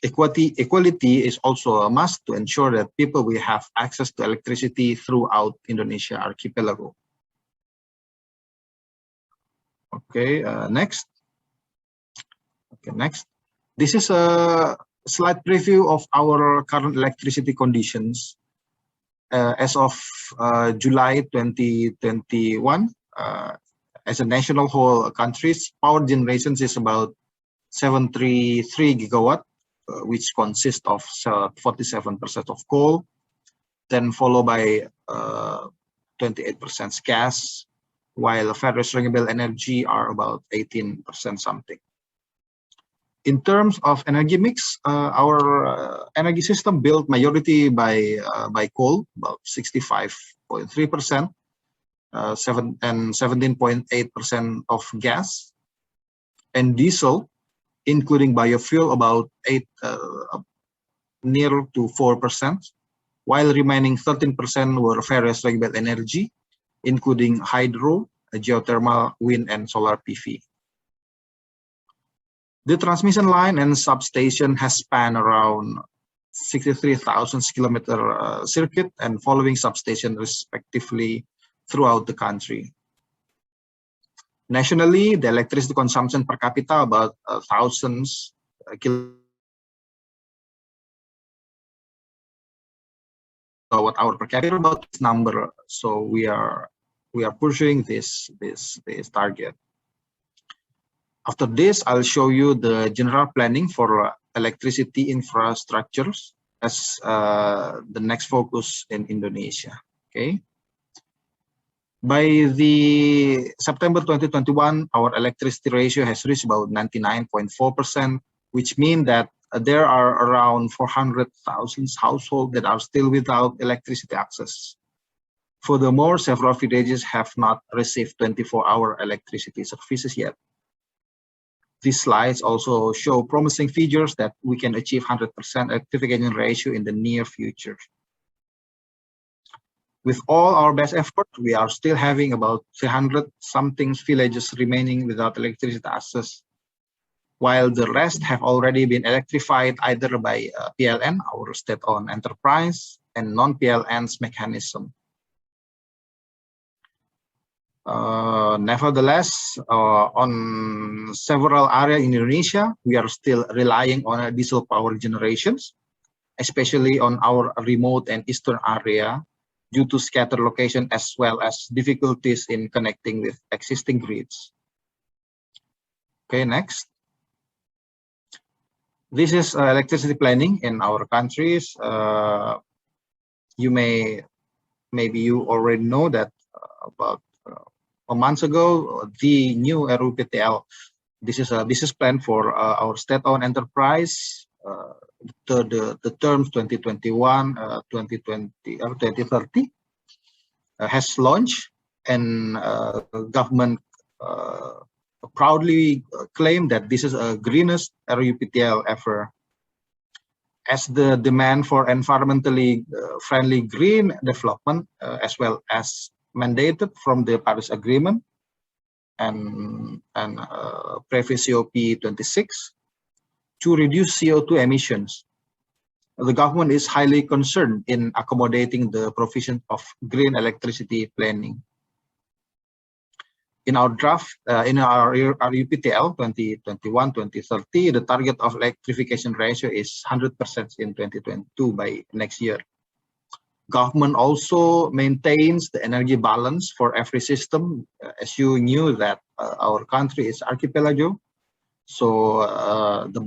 equality is also a must to ensure that people will have access to electricity throughout Indonesia archipelago. Okay, next. Okay, next. This is a slight preview of our current electricity conditions. As of July 2021, as a national whole countries, power generation is about 733 gigawatt, which consists of 47% of coal, then followed by 28% gas, while various renewable energy are about 18% something. In terms of energy mix, our energy system built majority by coal, about 65.3%, and 17.8% of gas, and diesel, including biofuel, about near to 4%, while remaining 13% were various renewable energy, including hydro, geothermal, wind, and solar PV. The transmission line and substation has spanned around 63,000 kilometer circuit and following substation respectively throughout the country. Nationally, the electricity consumption per capita about 1,000 kilowatt-hour per capita, about this number. So we are pursuing this target. After this, I'll show you the general planning for electricity infrastructures as the next focus in Indonesia. Okay. By the September 2021, our electricity ratio has reached about 99.4%, which means that there are around 400,000 households that are still without electricity access. Furthermore, several villages have not received 24-hour electricity services yet. These slides also show promising figures that we can achieve 100% electrification ratio in the near future. With all our best effort, we are still having about 300 something villages remaining without electricity access, while the rest have already been electrified either by PLN, our state-owned enterprise, and non-PLN's mechanism. Nevertheless, on several areas in Indonesia, we are still relying on diesel power generations, especially on our remote and eastern area, due to scattered location as well as difficulties in connecting with existing grids. Okay, next. This is electricity planning in our countries. Maybe you already know that about a month ago, the new RUPTL, this is a business plan for our state-owned enterprise, the terms 2021, 2030 has launched, and government proudly claim that this is a greenest RUPTL ever. As the demand for environmentally friendly green development, as well as mandated from the Paris Agreement and previous COP26 to reduce CO2 emissions, the government is highly concerned in accommodating the provision of green electricity planning. In our draft, in our RUPTL 2021-2030, the target of electrification ratio is 100% in 2022 by next year. Government also maintains the energy balance for every system. As you knew that our country is archipelago, so the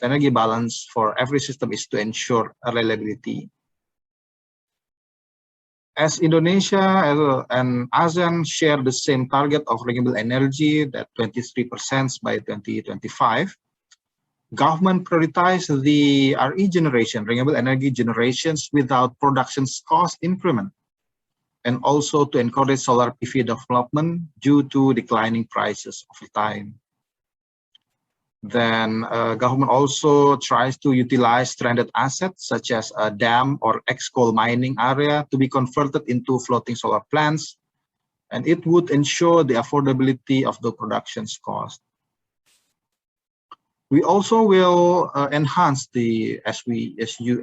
energy balance for every system is to ensure reliability. As Indonesia and ASEAN share the same target of renewable energy, that 23% by 2025, government prioritize the RE generation, renewable energy generations without production cost increment, and also to encourage solar PV development due to declining prices over time. Then government also tries to utilize stranded assets such as a dam or ex-coal mining area to be converted into floating solar plants, and it would ensure the affordability of the production's cost. We also will enhance the, as you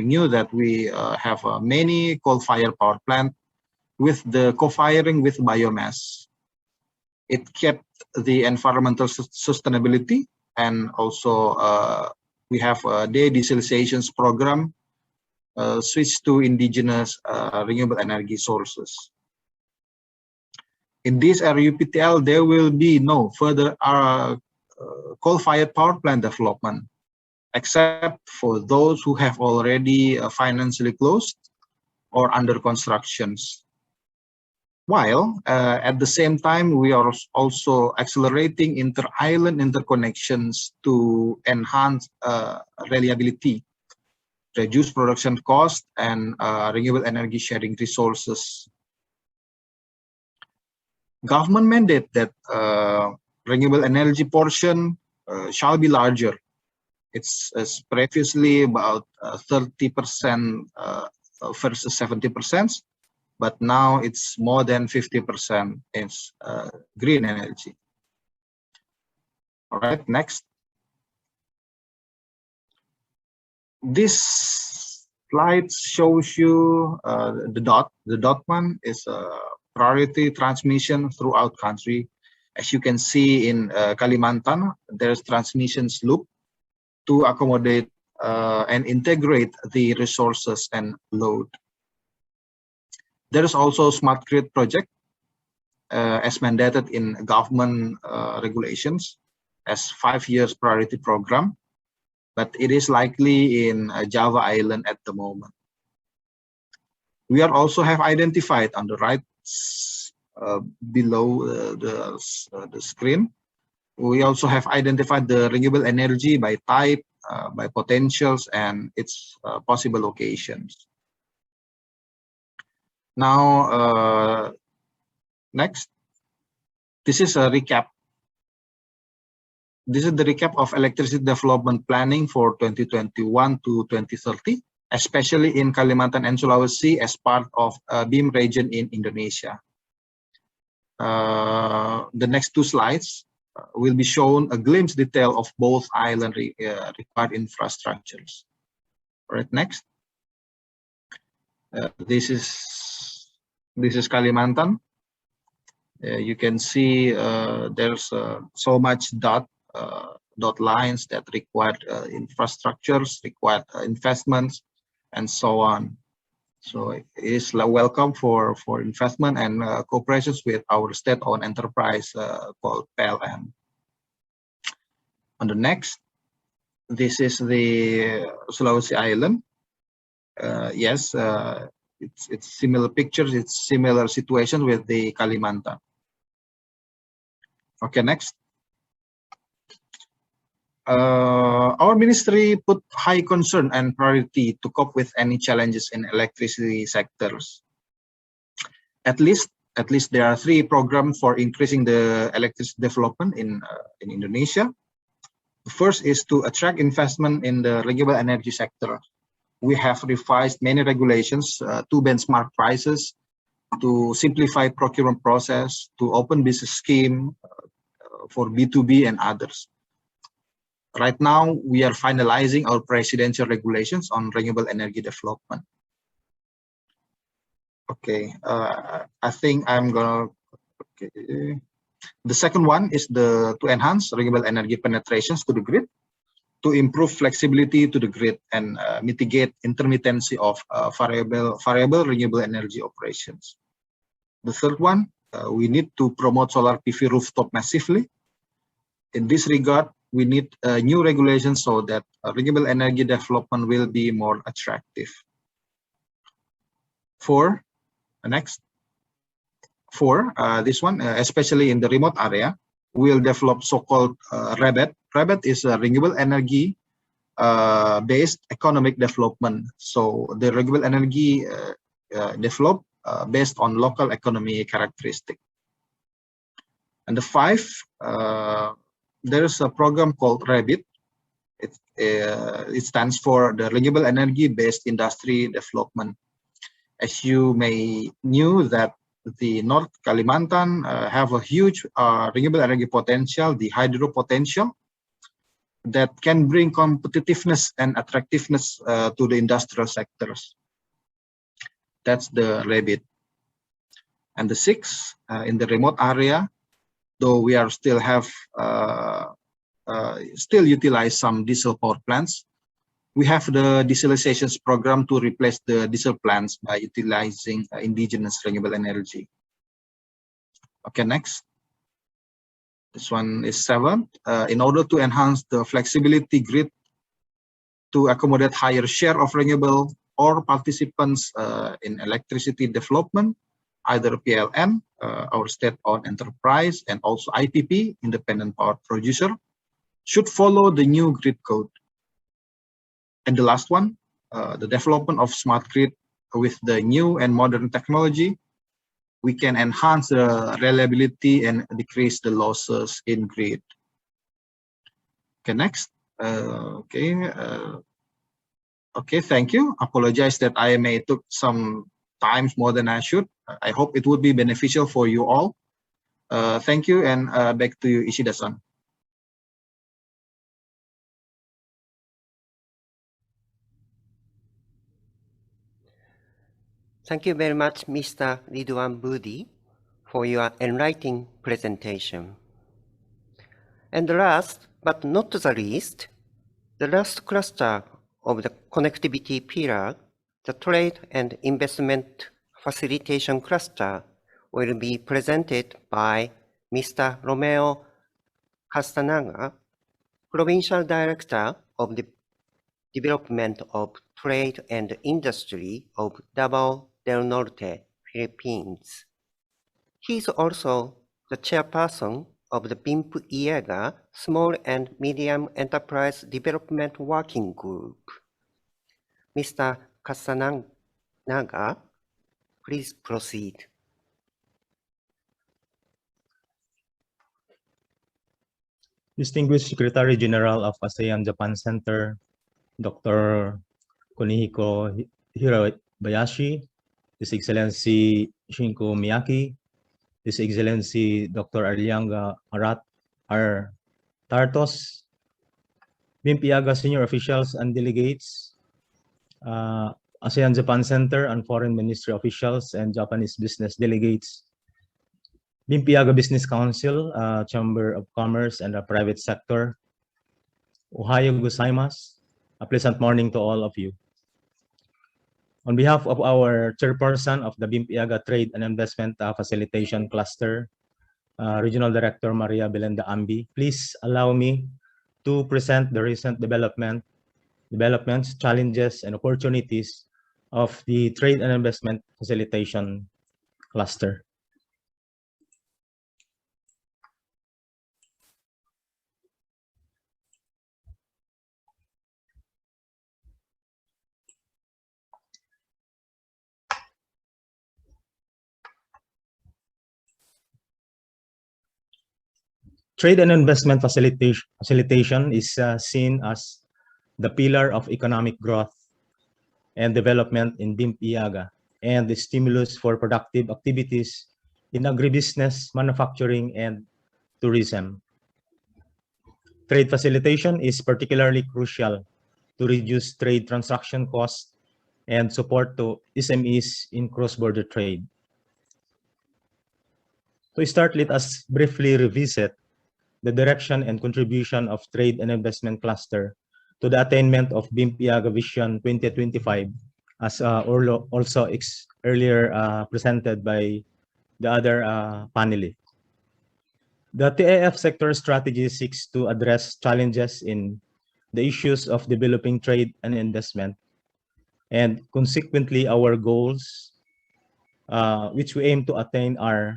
knew that we have many coal-fired power plant with the co-firing with biomass. It kept the environmental sustainability, and also we have a de-dieselizations program switch to indigenous renewable energy sources. In this RUPTL, there will be no further coal-fired power plant development, except for those who have already financially closed or under constructions. While at the same time, we are also accelerating inter-island interconnections to enhance reliability, reduce production cost, and renewable energy sharing resources. Government mandate that renewable energy portion shall be larger. It's previously about 30% versus 70%. But now it's more than 50% is green energy. All right, next. This slide shows you the dot. The dot one is priority transmission throughout country. As you can see in Kalimantan, there's transmissions loop to accommodate and integrate the resources and load. There is also smart grid project as mandated in government regulations as 5 years priority program, but it is likely in Java Island at the moment. We are also have identified on the right below the screen. We also have identified the renewable energy by type, by potentials, and its possible locations. Now, next, this is a recap This is the recap of electricity development planning for 2021 to 2030, especially in Kalimantan and Sulawesi as part of BIM region in Indonesia. The next two slides will be shown a glimpse detail of both island required infrastructures. All right, next. This is Kalimantan. You can see there's so much dot lines that require infrastructures, require investments, and so on. So it is welcome for investment and cooperations with our state-owned enterprise called PLN. On the next, this is the Sulawesi Island. Yes, it's similar pictures, it's similar situation with the Kalimantan. Okay, next. Our ministry put high concern and priority to cope with any challenges in electricity sectors. At least there are 3 programs for increasing the electricity development in Indonesia. The first is to attract investment in the renewable energy sector. We have revised many regulations to benchmark prices, to simplify procurement process, to open business scheme for B2B and others. Right now, we are finalizing our presidential regulations on renewable energy development. Okay, I think I'm gonna. Okay. The second one is to enhance renewable energy penetrations to the grid, to improve flexibility to the grid and mitigate intermittency of variable renewable energy operations. The third one, we need to promote solar PV rooftop massively. In this regard, we need new regulations so that renewable energy development will be more attractive. 4, next. 4, this one, especially in the remote area, we will develop so-called REBET. REBET is a renewable energy based economic development. So the renewable energy developed based on local economy characteristic. And the 5, there's a program called REBIT. It stands for the Renewable Energy Based Industry Development. As you may know that the North Kalimantan have a huge renewable energy potential, the hydro potential, that can bring competitiveness and attractiveness to the industrial sectors. That's the REBIT. And the 6, in the remote area, though we are still utilize some diesel power plants, we have the dieselization program to replace the diesel plants by utilizing indigenous renewable energy. Okay, next. This one is 7. In order to enhance the flexibility grid to accommodate higher share of renewable or participants in electricity development, either PLN, our state-owned enterprise, and also IPP, independent power producer, should follow the new grid code. And the last one, the development of smart grid with the new and modern technology, we can enhance the reliability and decrease the losses in grid. Okay, next. Okay, thank you. Apologize that I may took some times more than I should. I hope it would be beneficial for you all. Thank you, and back to you, Ishida-san. Thank you very much, Mr. Ridwan Budi, for your enlightening presentation. And last but not the least, the last cluster of the connectivity pillar, the trade and investment facilitation cluster, will be presented by Mr. Romeo Castanaga, Provincial Director of the Development of Trade and Industry of Davao del Norte, Philippines. He is also the chairperson of the Bimp-Eaga Small and Medium Enterprise Development Working Group. Mr. Castanaga, please proceed. Distinguished Secretary General of ASEAN-Japan Center, Dr. Kunihiko Hirabayashi, His Excellency Shinko Miyaki, His Excellency Dr. Arlianga R. Tartos, Bimp-Eaga senior officials and delegates, ASEAN-Japan Center and Foreign Ministry officials and Japanese business delegates, Bimp-Eaga Business Council, Chamber of Commerce and the private sector, Ohayo gozaimasu. A pleasant morning to all of you. On behalf of our chairperson of the Bimp-Eaga Trade and Investment Facilitation Cluster, Regional Director Maria Belenda Ambi, please allow me to present the recent developments, challenges, and opportunities of the Trade and Investment Facilitation Cluster. Trade and investment facilitation is seen as the pillar of economic growth and development in Bimp-Eaga and the stimulus for productive activities in agribusiness, manufacturing, and tourism. Trade facilitation is particularly crucial to reduce trade transaction costs and support to SMEs in cross-border trade. To start, let us briefly revisit the direction and contribution of Trade and Investment Cluster to the attainment of Bimp-Eaga Vision 2025, as also earlier presented by the other panelists. The TAF sector strategy seeks to address challenges in the issues of developing trade and investment, and consequently our goals, which we aim to attain are,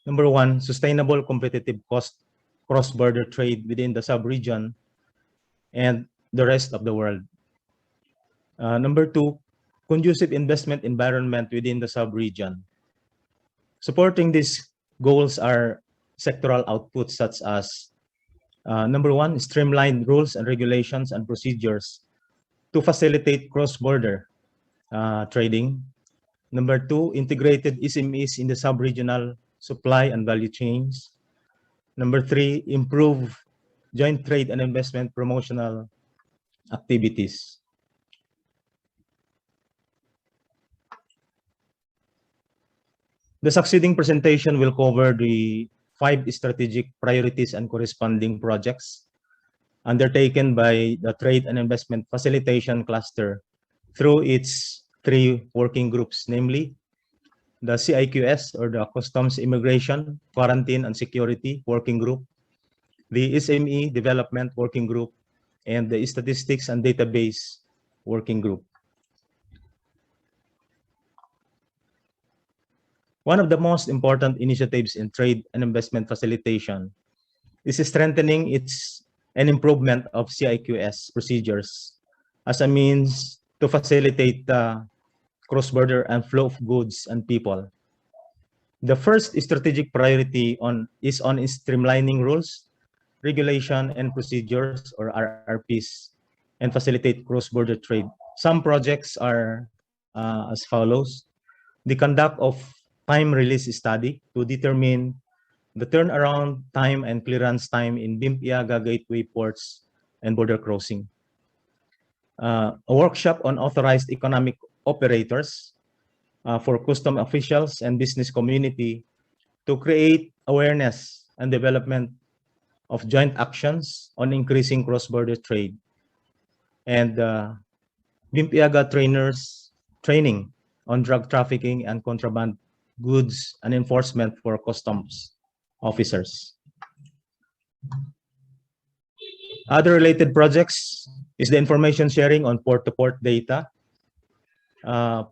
number one, sustainable competitive cost cross-border trade within the sub-region and the rest of the world. Number two, conducive investment environment within the sub-region. Supporting these goals are sectoral outputs such as, number one, streamlined rules and regulations and procedures to facilitate cross-border trading. Number two, integrated SMEs in the sub-regional supply and value chains. Number three, improve joint trade and investment promotional activities. The succeeding presentation will cover the 5 strategic priorities and corresponding projects undertaken by the Trade and Investment Facilitation Cluster through its 3 working groups, namely the CIQS, or the Customs, Immigration, Quarantine, and Security Working Group, the SME Development Working Group, and the Statistics and Database Working Group. One of the most important initiatives in trade and investment facilitation is strengthening and improvement of CIQS procedures as a means to facilitate the cross-border and flow of goods and people. The first strategic priority is on streamlining rules, regulation, and procedures, or RRPs, and facilitate cross-border trade. Some projects are as follows: the conduct of time release study to determine the turnaround time and clearance time in Bimp-Eaga gateway ports and border crossing. A workshop on authorized economic operators for custom officials and business community to create awareness and development of joint actions on increasing cross-border trade. And Bimp-Eaga training on drug trafficking and contraband goods and enforcement for customs officers. Other related projects is the information sharing on port-to-port data,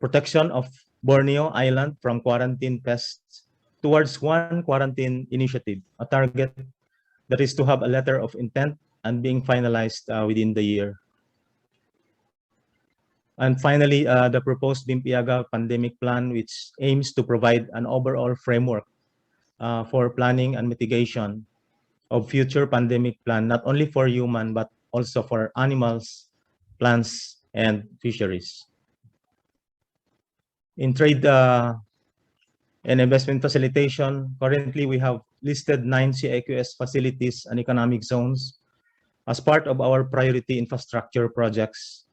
protection of Borneo Island from quarantine pests towards one quarantine initiative, a target that is to have a letter of intent and being finalized within the year. And finally, the proposed Bimp-Eaga pandemic plan, which aims to provide an overall framework for planning and mitigation of future pandemic plan, not only for human, but also for animals, plants, and fisheries. In trade and investment facilitation, currently we have listed 9 CIQS facilities and economic zones as part of our priority infrastructure projects,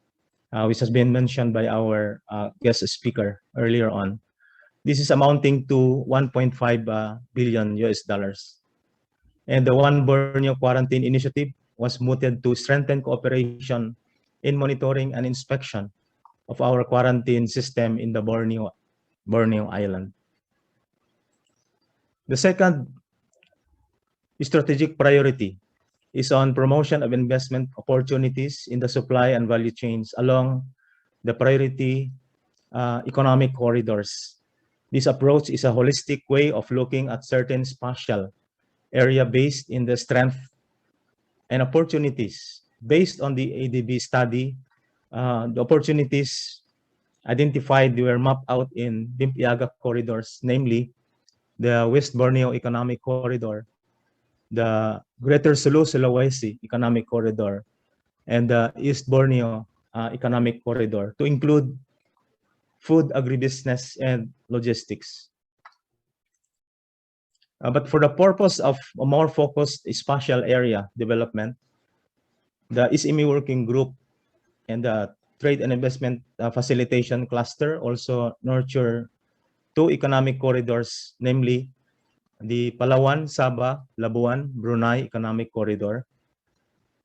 which has been mentioned by our guest speaker earlier on. This is amounting to $1.5 billion US dollars. And the One Borneo Quarantine Initiative was mooted to strengthen cooperation in monitoring and inspection of our quarantine system in the Borneo Island. The second strategic priority is on promotion of investment opportunities in the supply and value chains along the priority economic corridors. This approach is a holistic way of looking at certain spatial area based in the strength and opportunities. Based on the ADB study, the opportunities identified were mapped out in Bimp-Eaga corridors, namely the West Borneo Economic Corridor, the Greater Sulu-Sulawesi Economic Corridor, and the East Borneo Economic Corridor, to include food, agribusiness, and logistics. But for the purpose of a more focused spatial area development, the SME Working Group and the Trade and Investment Facilitation Cluster also nurture 2 economic corridors, namely the Palawan, Sabah, Labuan, Brunei Economic Corridor,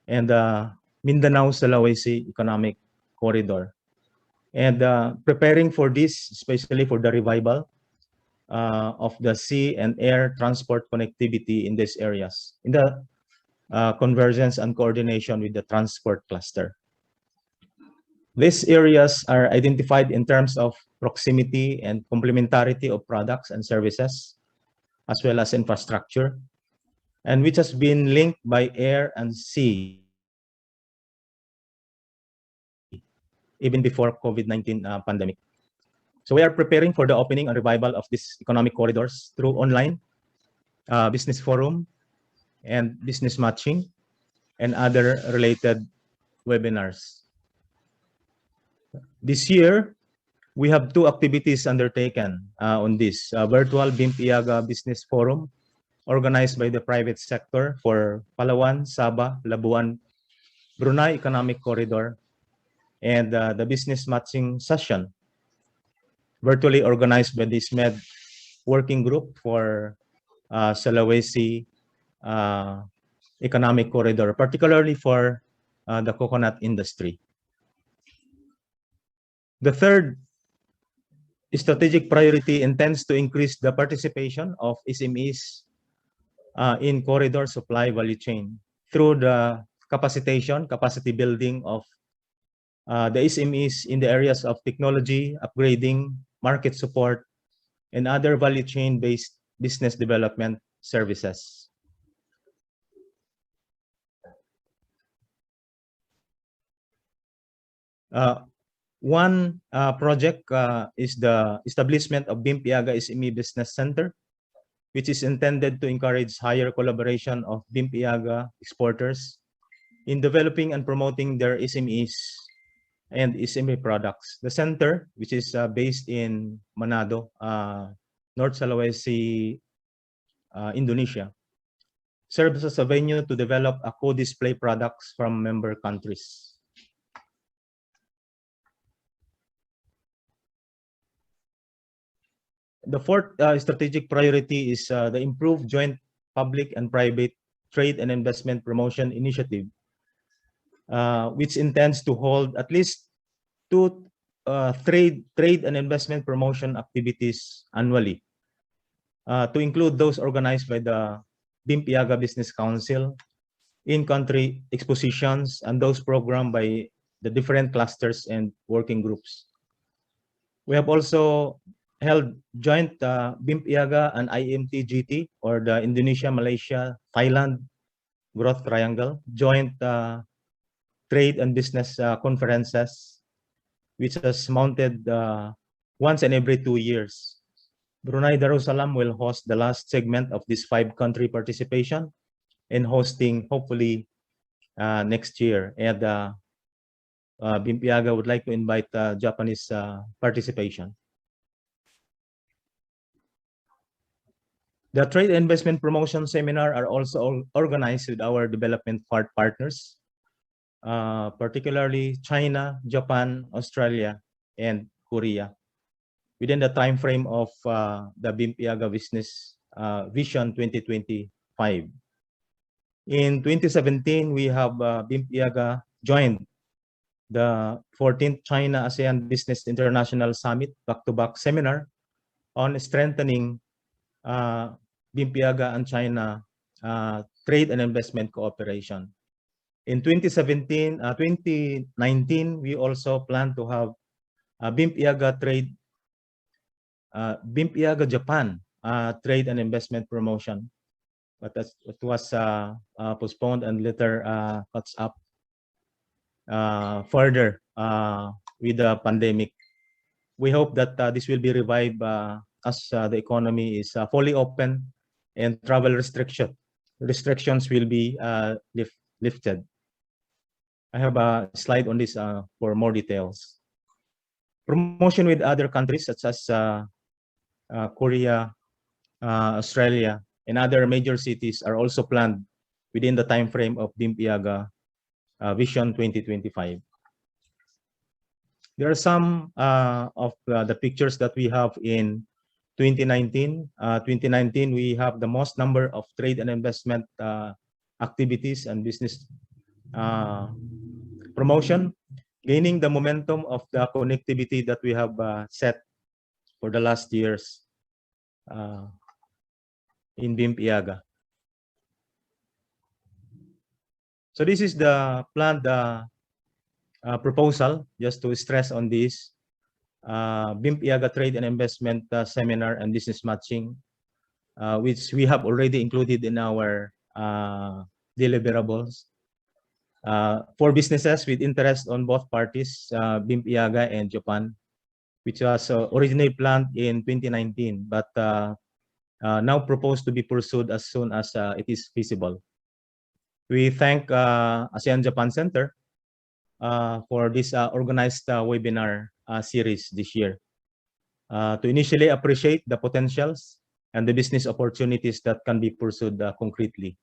and the Mindanao, Sulawesi Economic Corridor. And preparing for this, especially for the revival of the sea and air transport connectivity in these areas, in the convergence and coordination with the transport cluster. These areas are identified in terms of proximity and complementarity of products and services, as well as infrastructure, and which has been linked by air and sea even before COVID-19 pandemic. So we are preparing for the opening and revival of these economic corridors through online business forum and business matching and other related webinars. This year, we have 2 activities undertaken on this. Virtual Bimp-Eaga Business Forum, organized by the private sector for Palawan, Sabah, Labuan, Brunei Economic Corridor, and the business matching session, virtually organized by the SMED Working Group for Sulawesi Economic Corridor, particularly for the coconut industry. The third strategic priority intends to increase the participation of SMEs in corridor supply value chain through the capacity building of the SMEs in the areas of technology, upgrading, market support, and other value chain-based business development services. One project is the establishment of Bimp-Eaga SME Business Center, which is intended to encourage higher collaboration of Bimp-Eaga exporters in developing and promoting their SMEs and SME products. The center, which is based in Manado, North Sulawesi, Indonesia, serves as a venue to develop a co-display products from member countries. The fourth strategic priority is the improved joint public and private trade and investment promotion initiative, which intends to hold at least 2 trade and investment promotion activities annually, to include those organized by the Bimp-Eaga Business Council, in-country expositions, and those programmed by the different clusters and working groups. We have also held joint Bimp-Eaga and IMT-GT, or the Indonesia, Malaysia, Thailand Growth Triangle, joint trade and business conferences, which is mounted once in every 2 years. Brunei Darussalam will host the last segment of this 5-country participation, and hosting hopefully next year. And Bimp-Eaga would like to invite Japanese participation. The Trade and Investment Promotion Seminar are also organized with our development partners, particularly China, Japan, Australia, and Korea, within the time frame of the Bimp-Eaga Business Vision 2025. In 2017, we have Bimp-Eaga joined the 14th China ASEAN Business International Summit back-to-back seminar on strengthening Bimp-Eaga and China trade and investment cooperation. In 2019, we also plan to have Bimp-Eaga Japan trade and investment promotion, but it was postponed and later cuts up further with the pandemic. We hope that this will be revived as the economy is fully open and travel restrictions will be lifted. I have a slide on this for more details. Promotion with other countries such as Korea, Australia, and other major cities are also planned within the time frame of Bimp-Eaga Vision 2025. There are some of the pictures that we have in 2019. 2019, we have the most number of trade and investment activities and business promotion, gaining the momentum of the connectivity that we have set for the last years in Bimp-Eaga. So this is the planned proposal, just to stress on this. Bimp-Eaga Trade and Investment Seminar and Business Matching, which we have already included in our deliverables. For businesses with interest on both parties, Bimp-Eaga and Japan, which was originally planned in 2019, but now proposed to be pursued as soon as it is feasible. We thank ASEAN-Japan Center for this organized webinar series this year to initially appreciate the potentials and the business opportunities that can be pursued concretely.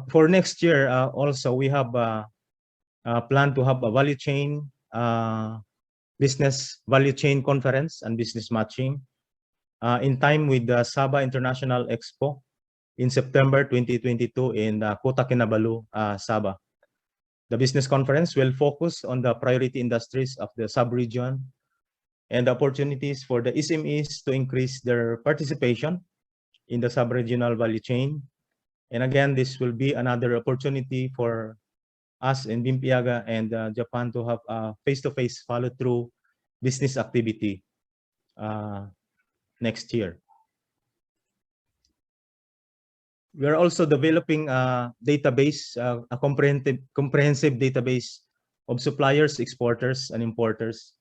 For next year, also we have planned to have a value chain business value chain conference and business matching in time with the Sabah International Expo in September 2022 in Kota Kinabalu, Sabah. The business conference will focus on the priority industries of the sub-region and opportunities for the SMEs to increase their participation in the sub-regional value chain. And again, this will be another opportunity for us in Bimp-Eaga and Japan to have face-to-face follow-through business activity next year. We are also developing a database, a comprehensive database of suppliers, exporters, and importers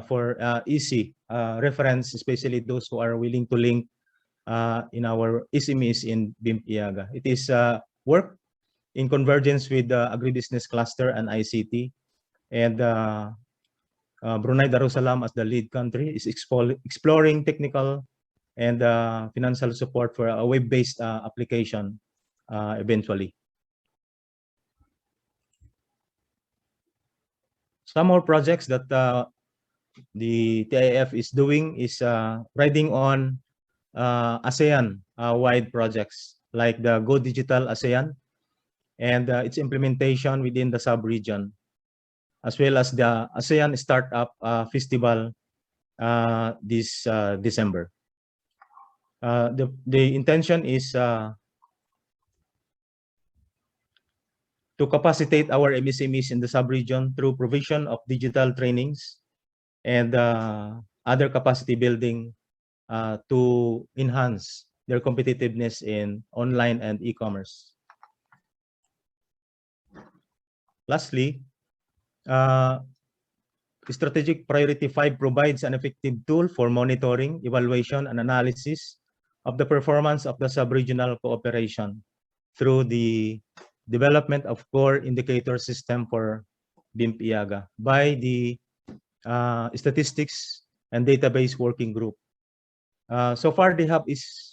for easy reference, especially those who are willing to link in our SMEs in Bimp-Eaga. It is work in convergence with the agribusiness cluster and ICT, and Brunei Darussalam as the lead country is exploring technical and financial support for a web-based application eventually. Some more projects that the TIF is doing is riding on ASEAN-wide projects like the Go Digital ASEAN and its implementation within the sub-region, as well as the ASEAN Startup Festival this December. The intention is to capacitate our MSMEs in the sub-region through provision of digital trainings and other capacity building to enhance their competitiveness in online and e-commerce. Lastly, Strategic Priority 5 provides an effective tool for monitoring, evaluation, and analysis of the performance of the sub-regional cooperation through the development of core indicator system for Bimp-Eaga by the Statistics and Database Working Group. So far, the hub is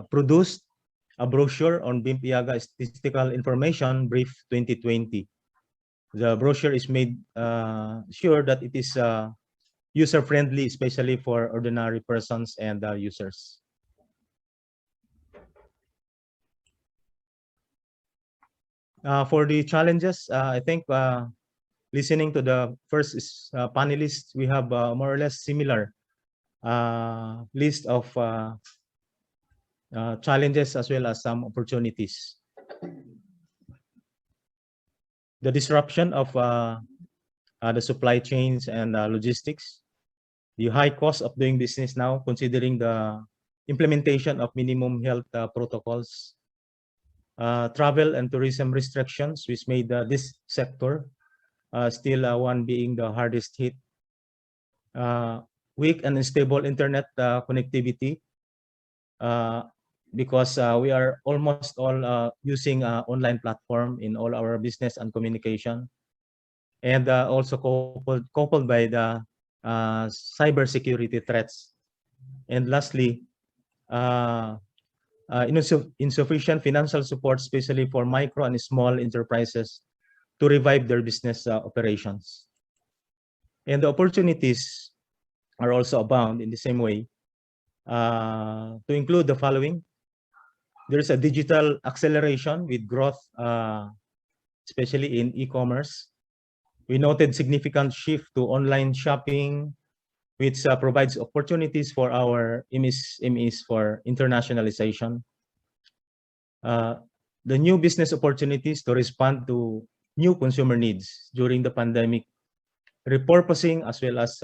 produced a brochure on Bimp-Eaga Statistical Information Brief 2020. The brochure is made sure that it is user-friendly, especially for ordinary persons and users. For the challenges, I think listening to the first panelists, we have more or less similar list of challenges as well as some opportunities. The disruption of the supply chains and logistics, the high cost of doing business now, considering the implementation of minimum health protocols, travel and tourism restrictions, which made this sector still one being the hardest hit. Weak and unstable internet connectivity, because we are almost all using online platform in all our business and communication, and also coupled by the cyber security threats. And lastly, insufficient financial support, especially for micro and small enterprises to revive their business operations. And the opportunities are also abound in the same way. To include the following: there's a digital acceleration with growth, especially in e-commerce. We noted significant shift to online shopping, which provides opportunities for our MSMEs for internationalization. The new business opportunities to respond to new consumer needs during the pandemic, repurposing as well as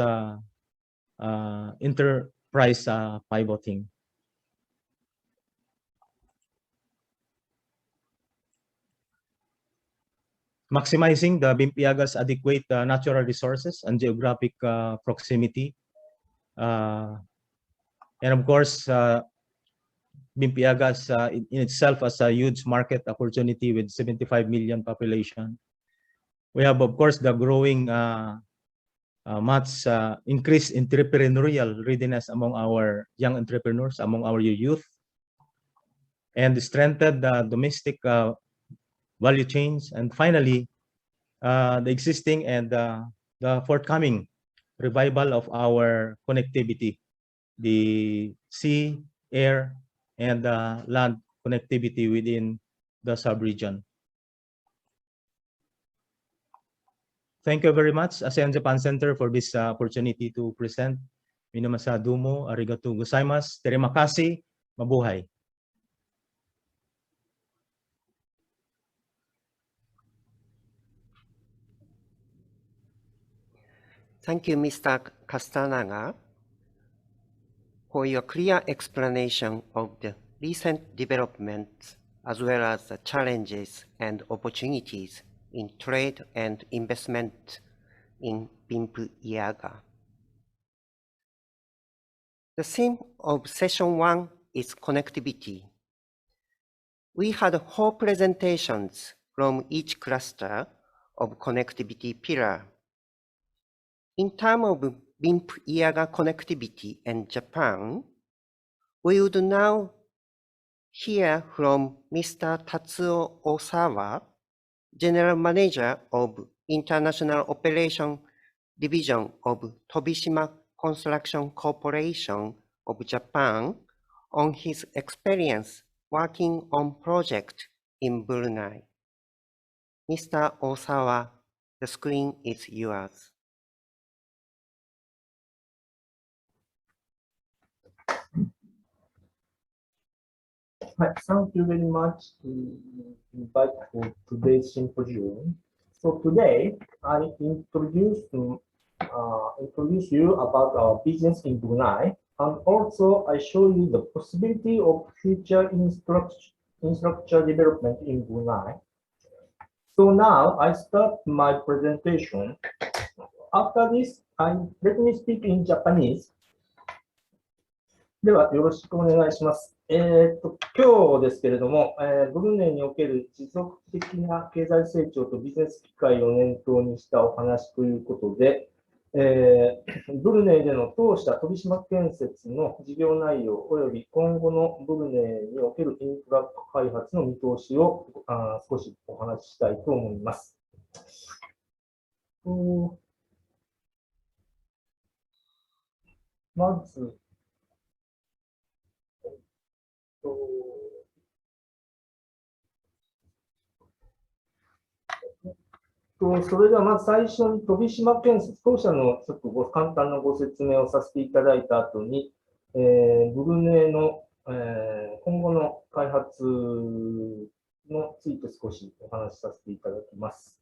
enterprise pivoting. Maximizing the Bimp-Eaga's adequate natural resources and geographic proximity. And of course, Bimp-Eaga in itself as a huge market opportunity with 75 million population. We have, of course, the growing much increased entrepreneurial readiness among our young entrepreneurs, among our youth, and strengthened domestic value chains, and finally, the existing and the forthcoming revival of our connectivity, the sea, air, and land connectivity within the sub-region. Thank you very much, ASEAN-Japan Center, for this opportunity to present. Minamasa dumo, arigatou gozaimasu, terima kasih, mabuhay. Thank you, Mr. Kastanaga, for your clear explanation of the recent developments as well as the challenges and opportunities in trade and investment in Bimp-Eaga. The theme of session 1 is connectivity. We had 4 presentations from each cluster of connectivity pillar. In terms of Bimp-Eaga connectivity in Japan, we would now hear from Mr. Tatsuo Osawa, General Manager of International Operation Division of Tobishima Construction Corporation of Japan, on his experience working on projects in Brunei. Mr. Osawa, the screen is yours. Thank you very much to invite for today's symposium. So today I introduce you about our business in Brunei, and also I show you the possibility of future infrastructure development in Brunei. So now I start my presentation. after this, let me speak in Japanese. では、よろしくお願いします。今日ですけれども、ブルネイにおける持続的な経済成長とビジネス機会を念頭にしたお話ということで、ブルネイでの当社飛島建設の事業内容および今後のブルネイにおけるインフラ開発の見通しを少しお話ししたいと思います。まず、それではまず最初に飛島建設、当社のちょっと簡単なご説明をさせていただいた後に、ブルネイの、今後の開発について少しお話しさせていただきます。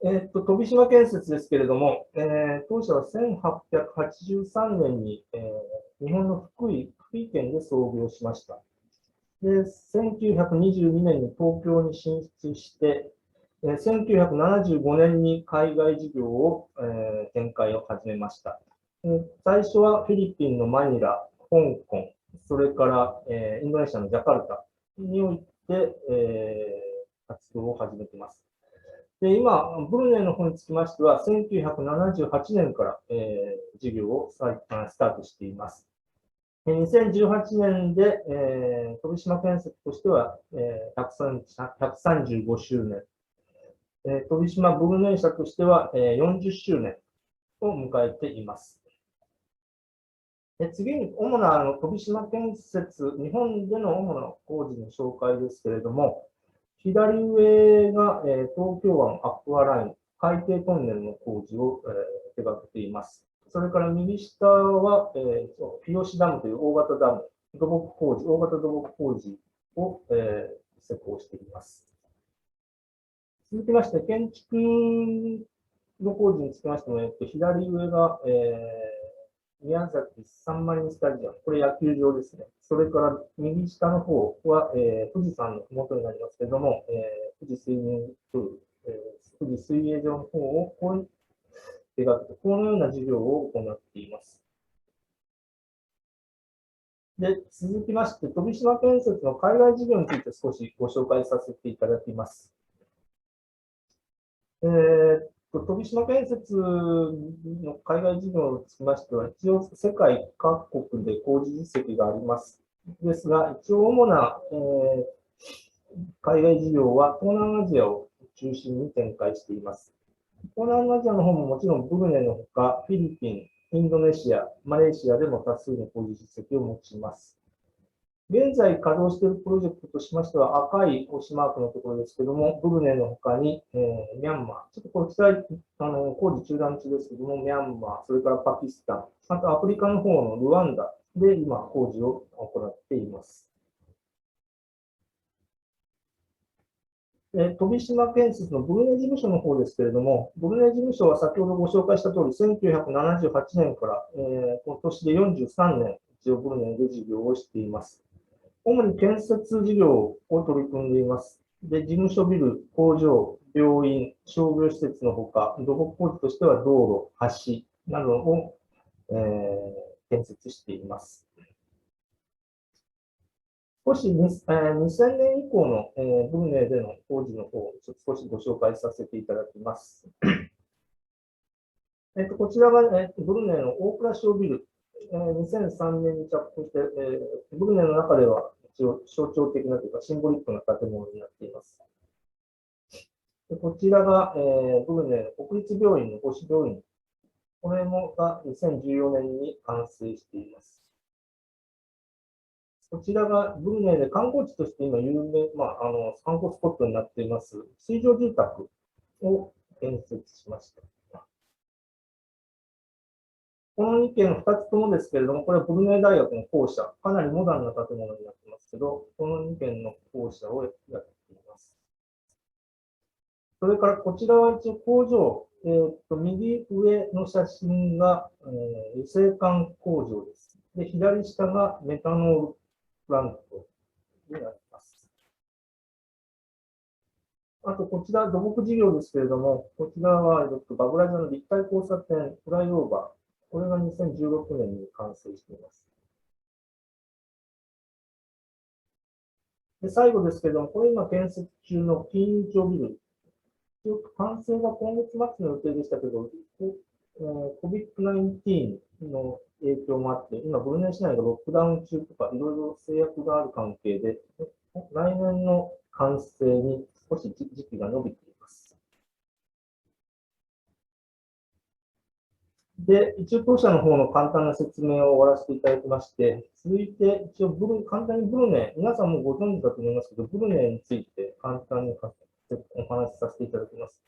飛島建設ですけれども、当社は1883年に、日本の福井県で創業しました。で、1922年に東京に進出して、1975年に海外事業を、展開を始めました。最初はフィリピンのマニラ、香港、それから、インドネシアのジャカルタにおいて、活動を始めています。で、今、ブルネイの方につきましては、1978年から、事業をスタートしています。2018年で、飛島建設としては、135周年、飛島ブルネイ社としては、40周年を迎えています。次に、主な飛島建設、日本での主な工事の紹介ですけれども、左上が、東京湾アクアライン、海底トンネルの工事を、手掛けています。それから右下は、日吉ダムという大型ダム、大型土木工事を、施工しています。続きまして、建築の工事につきましても、左上が、宮崎サンマリンスタジアム、これ野球場ですね。それから右下の方は、富士山の麓になりますけれども、富士水泳場の方を描くと、このような事業を行っています。で、続きまして、飛島建設の海外事業について少しご紹介させていただきます。飛島建設の海外事業につきましては、一応世界各国で工事実績があります。ですが、一応主な、海外事業は東南アジアを中心に展開しています。東南アジアの方ももちろんブルネイのほか、フィリピン、インドネシア、マレーシアでも多数の工事実績を持ちます。現在稼働しているプロジェクトとしましては、赤い星マークのところですけれども、ブルネイのほかに、ミャンマー、ちょっとこちら工事中断中ですけれども、ミャンマー、それからパキスタン、あとアフリカの方のルワンダで今工事を行っています。飛島建設のブルネイ事務所の方ですけれども、ブルネイ事務所は先ほどご紹介した通り、1978年から、今年で43年、一応ブルネイで事業をしています。主に建設事業を取り組んでいます。で、事務所ビル、工場、病院、商業施設のほか、土木工事としては道路、橋などを、建設しています。少し2000年以降の、ブルネイでの工事の方を少しご紹介させていただきます。こちらが、ブルネイの大蔵省ビル、2003年に着工して、ブルネイの中では一応象徴的なというかシンボリックな建物になっています。こちらが、ブルネイの国立病院の母子病院。これもが2014年に完成しています。こちらがブルネイで観光地として今有名、観光スポットになっています、水上住宅を建設しました。この2件2つともですけれども、これはブルネイ大学の校舎、かなりモダンな建物になってますけど、この2件の校舎をやっています。それからこちらは一応工場、右上の写真が、油性管工場です。で、左下がメタノールプラントになります。あと、こちら、土木事業ですけれども、こちらは、バブラジャの立体交差点フライオーバー。これが2016年に完成しています。で、最後ですけれども、これ今建設中の金融庁ビル。完成が今月末の予定でしたけど、COVID-19 の影響もあって、今、ブルネイ市内がロックダウン中とか、いろいろ制約がある関係で、来年の完成に少し時期が伸びています。で、一応当社の方の簡単な説明を終わらせていただきまして、続いて一応簡単にブルネ、皆さんもご存知だと思いますけど、ブルネについて簡単にお話しさせていただきます。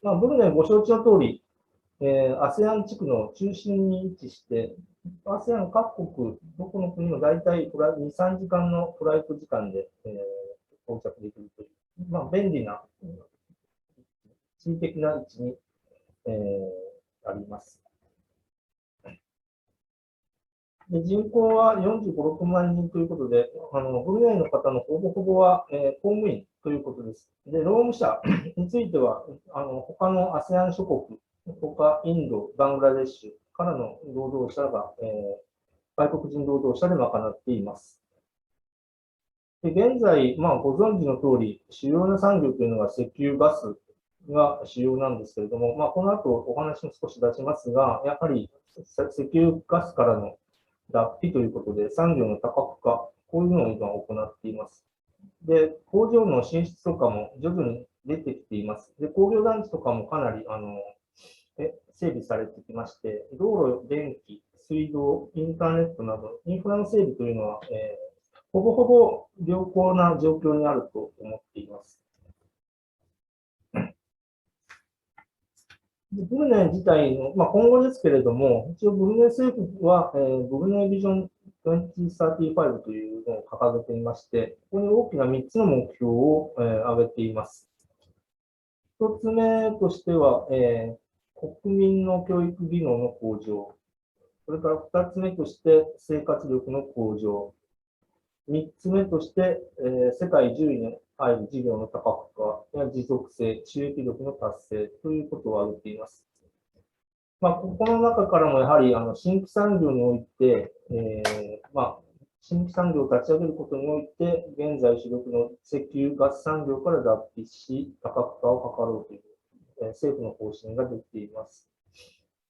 ブルネご承知の通り、ASEAN 地区の中心に位置して、ASEAN 各国、どこの国も大体2、3時間のフライト時間で、到着できるという、便利な地理的な位置に、あります。で人口は45、6万人ということで、ブルネイの方のほぼほぼは、公務員ということです。で、労務者については、他の ASEAN 諸国、他インド、バングラデシュからの労働者が、外国人労働者で賄っています。で現在、ご存知の通り、主要な産業というのは石油、ガスが主要なんですけれども、この後お話も少し出しますが、やはり石油、ガスからの脱皮ということで、産業の多角化、こういうのを今行っています。で、工場の進出とかも徐々に出てきています。で、工業団地とかもかなり整備されてきまして、道路、電気、水道、インターネットなど、インフラの整備というのは、ほぼほぼ良好な状況にあると思っています。ブルネイ自体の、今後ですけれども、一応ブルネイ政府は、ブルネイビジョン2035というのを掲げていまして、ここに大きな3つの目標を、挙げています。1つ目としては、国民の教育技能の向上。それから2つ目として生活力の向上。3つ目として、世界10位に入る事業の多角化や持続性、収益力の達成ということを挙げています。ここの中からもやはり新規産業において、新規産業を立ち上げることにおいて、現在主力の石油・ガス産業から脱皮し、多角化を図ろうという、政府の方針が出ています。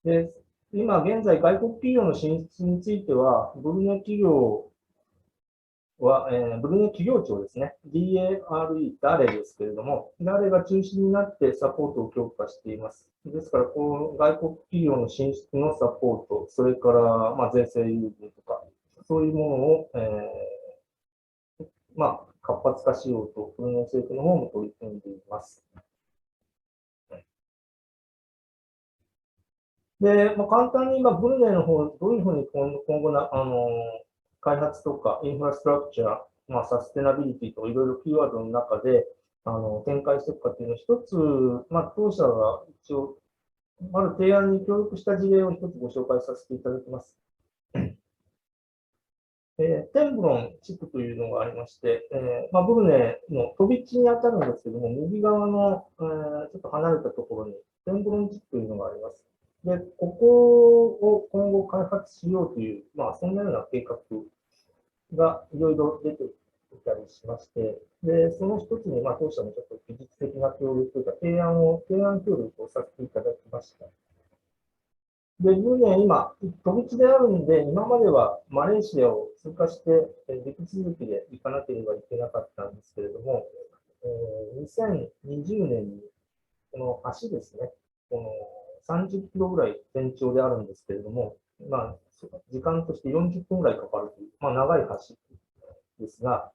で今現在、外国企業の進出については、ブルネイ企業は、ブルネイ企業庁ですね、DARE、誰ですけれども、誰が中心になってサポートを強化しています。ですから、この外国企業の進出のサポート、それから、税制優遇とか、そういうものを、活発化しようと、ブルネイ政府の方も取り組んでいます。で、簡単にブルネイの方、どういうふうに今後開発とかインフラストラクチャー、サステナビリティといろいろキーワードの中で展開していくかというのを一つ、当社が一応、ある提案に協力した事例を一つご紹介させていただきます。テンブロン地区というのがありまして、ブルネイの飛び地に当たるんですけども、右側の、ちょっと離れたところにテンブロン地区というのがあります。で、ここを今後開発しようという、そんなような計画がいろいろ出てきたりしまして、で、その一つに、当社もちょっと技術的な協力というか、提案協力をさせていただきました。で、ブルネイ今、飛び地であるんで、今まではマレーシアを通過して、陸続きで行かなければいけなかったんですけれども、2020年に、この橋ですね、この30キロぐらい全長であるんですけれども、時間として40分ぐらいかかるという、長い橋ですが、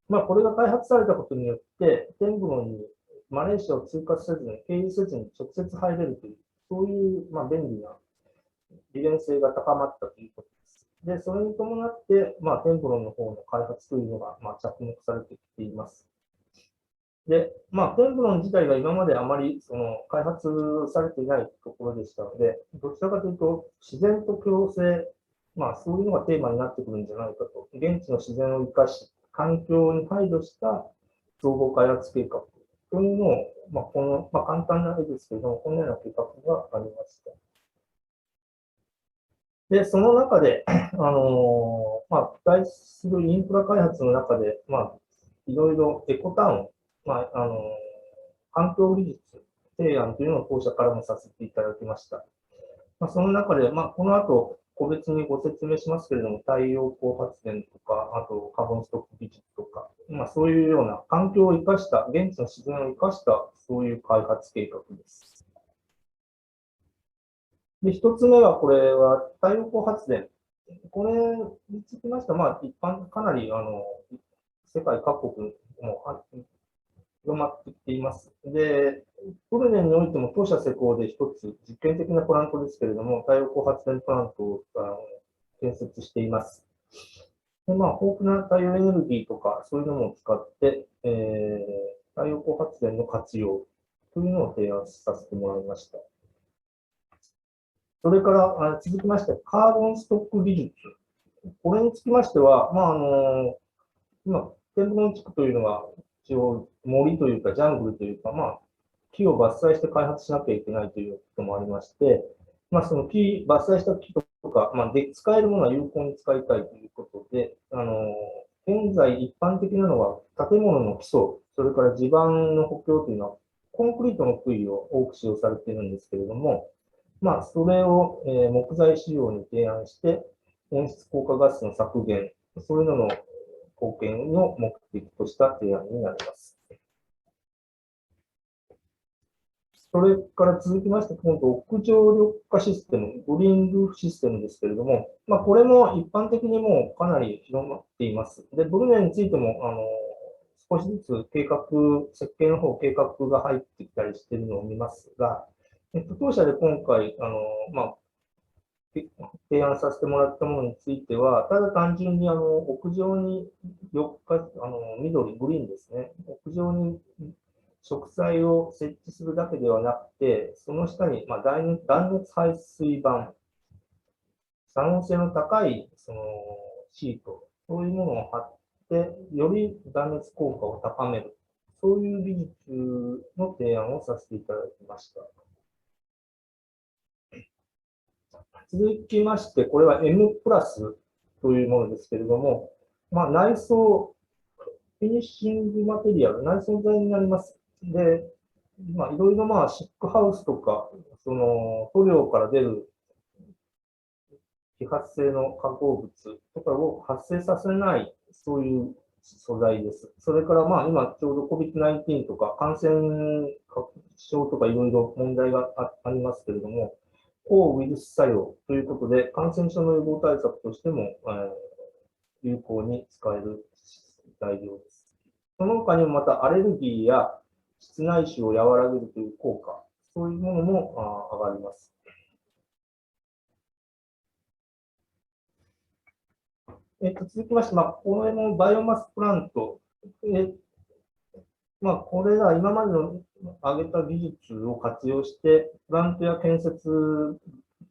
これが開発されたことによって、テンブロンにマレーシアを通過せずに、経由せずに直接入れるという、そういう便利な利便性が高まったということです。で、それに伴って、テンブロンの方の開発というのが、着目されてきています。で、テンブロン自体が今まであまり開発されていないところでしたので、どちらかというと、自然と共生、そういうのがテーマになってくるんじゃないかと、現地の自然を生かし、環境に配慮した総合開発計画というのを、この、簡単な絵ですけれども、このような計画がありました。で、その中で、期待するインフラ開発の中で、いろいろエコタウン、環境技術提案というのを当社からもさせていただきました。その中で、この後、個別にご説明しますけれども、太陽光発電とか、あとカーボンストック技術とか、そういうような環境を生かした、現地の自然を生かした、そういう開発計画です。で、一つ目は、これは太陽光発電。これにつきましては、一般、かなり、世界各国も広まってきています。で、ブルネンにおいても当社施工で一つ実験的なプラントですけれども、太陽光発電プラントを建設しています。で、豊富な太陽エネルギーとか、そういうのも使って、太陽光発電の活用というのを提案させてもらいました。それから続きまして、カーボンストック技術。これにつきましては、今、天文地区というのは、一応森というかジャングルというか、木を伐採して開発しなきゃいけないということもありまして、その伐採した木とか、で使えるものは有効に使いたいということで、現在一般的なのは建物の基礎、それから地盤の補強というのは、コンクリートの杭を多く使用されているんですけれども、それを木材使用に提案して、温室効果ガスの削減、そういうのの貢献を目的とした提案になります。それから続きまして、今度、屋上緑化システム、グリーンルーフシステムですけれども、これも一般的にもうかなり広まっています。で、ブルネについても、少しずつ設計の方、計画が入ってきたりしているのを見ますが、当社で今回、提案させてもらったものについては、ただ単純に屋上に緑、グリーンですね、屋上に植栽を設置するだけではなくて、その下に断熱排水板、遮音性の高いシート、そういうものを貼って、より断熱効果を高める、そういう技術の提案をさせていただきました。続きまして、これは M プラスというものですけれども、内装、フィニッシングマテリアル、内装材になります。で、いろいろシックハウスとか、塗料から出る揮発性の化合物とかを発生させない、そういう素材です。それから今ちょうど COVID-19 とか感染症とかいろいろ問題がありますけれども、抗ウイルス作用ということで、感染症の予防対策としても、有効に使える材料です。その他にもまたアレルギーや室内臭を和らげるという効果、そういうものも上がります。続きまして、これもバイオマスプラント。これら今までの挙げた技術を活用して、プラントや建設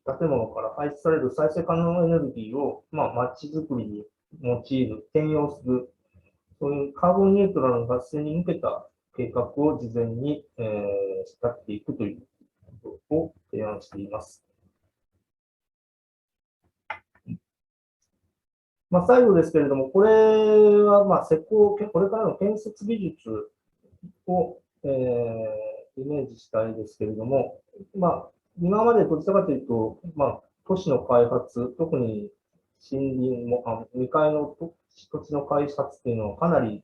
建物から排出される再生可能エネルギーを、街づくりに用いる、転用する、そういうカーボンニュートラルの達成に向けた計画を事前に、仕立てていくということを提案しています。最後ですけれども、これは施工、これからの建設技術を、イメージしたいですけれども、今までどちらかというと、都市の開発、特に森林も、未開の土地の開発というのはかなり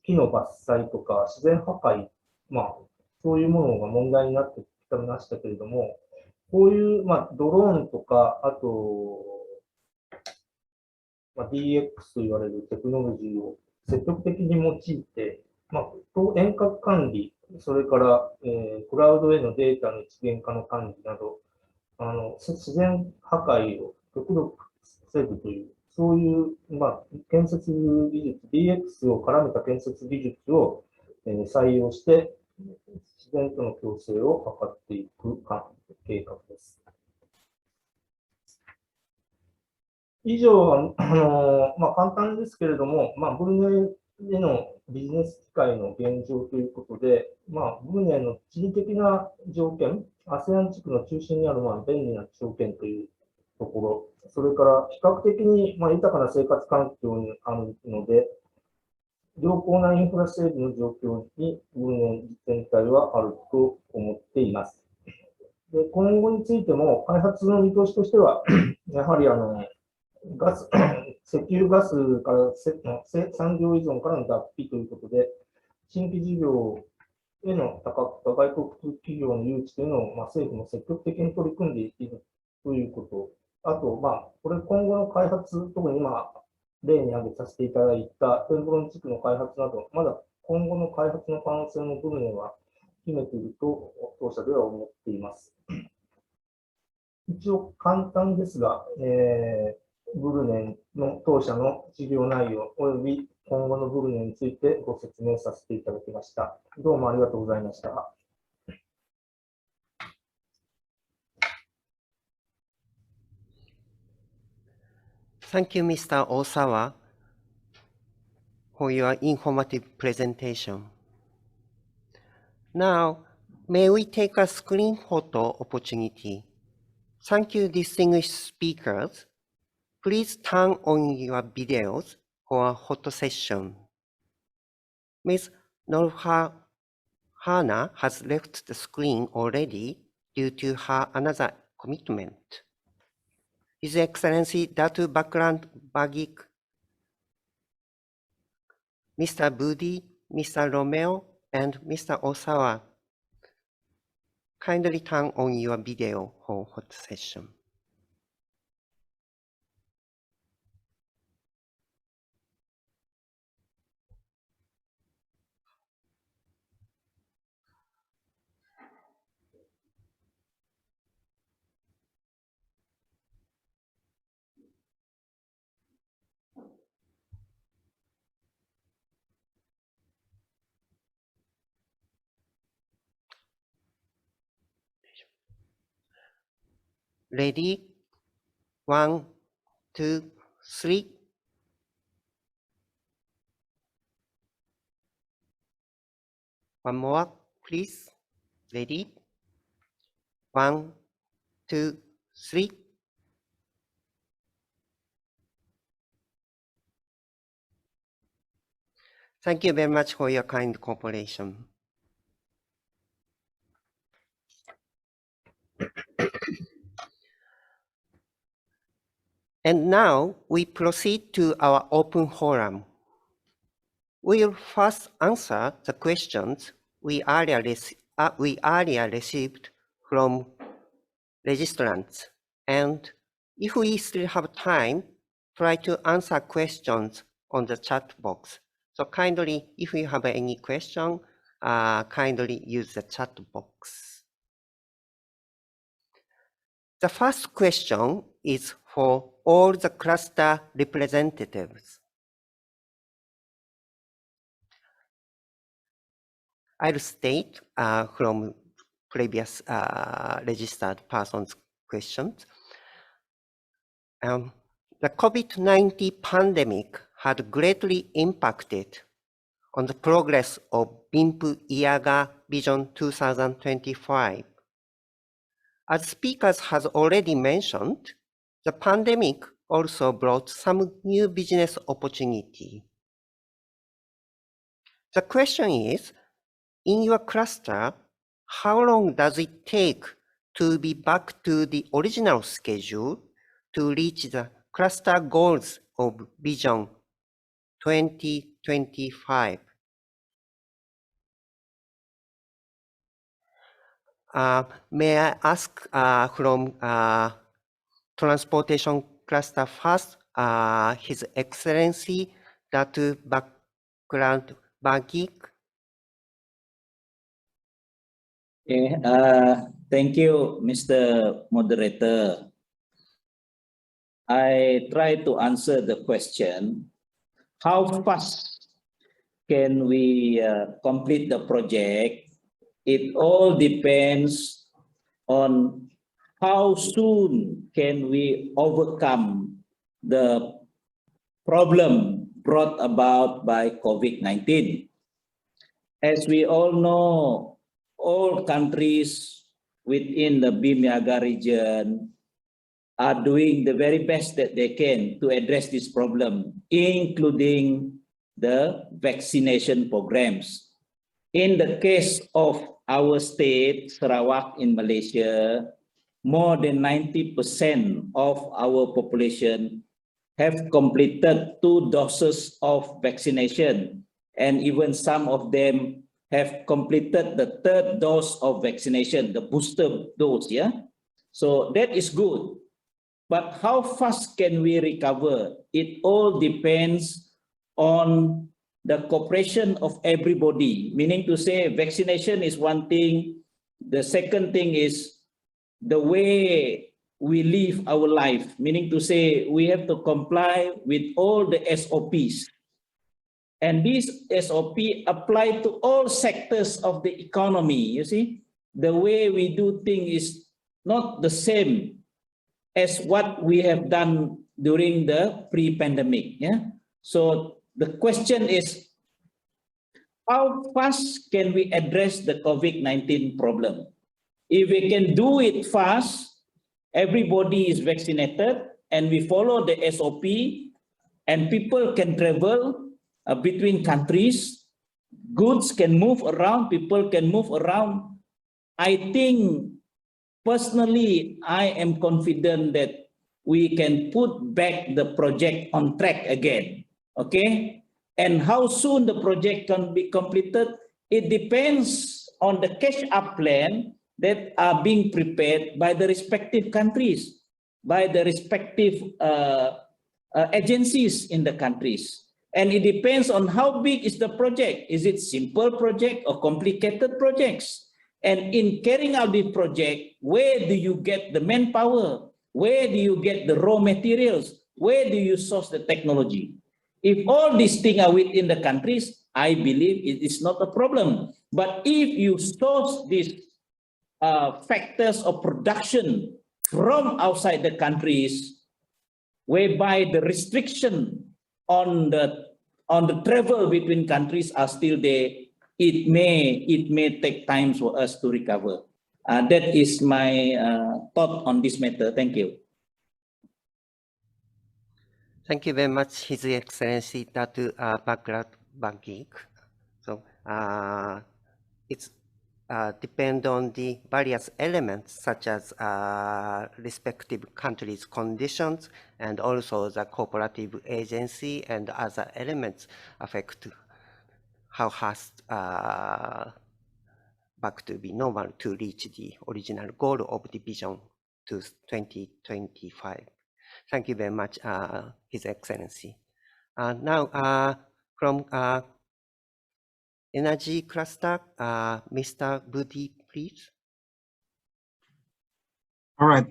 木の伐採とか自然破壊、そういうものが問題になってきてましたけれども、こういう、ドローンとか、あと、DX と言われるテクノロジーを積極的に用いて、遠隔管理、それから、クラウドへのデータの一元化の管理など、自然破壊を極力防ぐという、そういう、建設技術、DX を絡めた建設技術を、採用して、自然との共生を図っていく計画です。以上は、簡単ですけれども、ブルネでのビジネス機会の現状ということで、ブルネイの地理的な条件、ASEAN 地区の中心にある便利な条件というところ、それから比較的に豊かな生活環境にあるので、良好なインフラ整備の状況にブルネイ全体はあると思っています。で、今後についても開発の見通しとしては、やはり石油ガスから産業依存からの脱皮ということで、新規事業への外国企業の誘致というのを政府も積極的に取り組んでいるということ。あと、これ今後の開発、特に今、例に挙げさせていただいたテンブロン地区の開発など、まだ今後の開発の可能性の部分は秘めていると当社では思っています。一応簡単ですが、ブルネイの当社の事業内容及び今後のブルネイについてご説明させていただきました。どうもありがとうございました。Thank you, Mr. Osawa, for your informative presentation. Now, may we take a screen photo opportunity? Thank you, distinguished speakers. Please turn on your videos for a photo session. Ms. Norha Hana has left the screen already due to her another commitment. His Excellency Datu Bakran Bagik, Mr. Budi, Mr. Romeo, and Mr. Osawa, kindly turn on your video for photo session. Ready? 1, 2, 3. One more, please. Ready? 1, 2, 3. Thank you very much for your kind cooperation. And now we proceed to our open forum. We'll first answer the questions we earlier received from registrants. And if we still have time, try to answer questions on the chat box. So kindly, if you have any question, kindly use the chat box. The first question is for all the cluster representatives. I'll state from previous registered persons' questions. The COVID-19 pandemic had greatly impacted on the progress of Bimp-Eaga Vision 2025. As speakers has already mentioned, the pandemic also brought some new business opportunity. The question is, in your cluster, how long does it take to be back to the original schedule to reach the cluster goals of Vision 2025? May I ask from Transportation Cluster first, His Excellency Datu Bakran Bagik. Thank you, Mr. Moderator. I try to answer the question, how fast can we complete the project? It all depends on how soon can we overcome the problem brought about by COVID-19. As we all know, all countries within the Bimp-Eaga region are doing the very best that they can to address this problem, including the vaccination programs. In the case of our state, Sarawak in Malaysia, more than 90% of our population have completed 2 doses of vaccination, and even some of them have completed the 3rd dose of vaccination, the booster dose, yeah? So that is good. But how fast can we recover? It all depends on the cooperation of everybody, meaning to say vaccination is one thing. The second thing is the way we live our life, meaning to say we have to comply with all the SOPs. And these SOP apply to all sectors of the economy, you see. The way we do things is not the same as what we have done during the pre-pandemic, yeah? So the question is, how fast can we address the COVID-19 problem? If we can do it fast, everybody is vaccinated, and we follow the SOP, and people can travel between countries, goods can move around, people can move around. I think, personally, I am confident that we can put back the project on track again, okay? And how soon the project can be completed, it depends on the catch-up plan that are being prepared by the respective countries, by the respective agencies in the countries. And it depends on how big is the project. Is it simple project or complicated projects? And in carrying out the project, where do you get the manpower? Where do you get the raw materials? Where do you source the technology? If all these things are within the countries, I believe it is not a problem. But if you source these factors of production from outside the countries, whereby the restriction on the travel between countries are still there, it may take time for us to recover. That is my thought on this matter. Thank you. Thank you very much, His Excellency Datu Bangik. So it's depend on the various elements such as respective countries' conditions and also the cooperative agency and other elements affect how fast back to be normal to reach the original goal of the vision to 2025. Thank you very much, His Excellency. Now, from Energy Cluster, Mr. Budi, please. All right.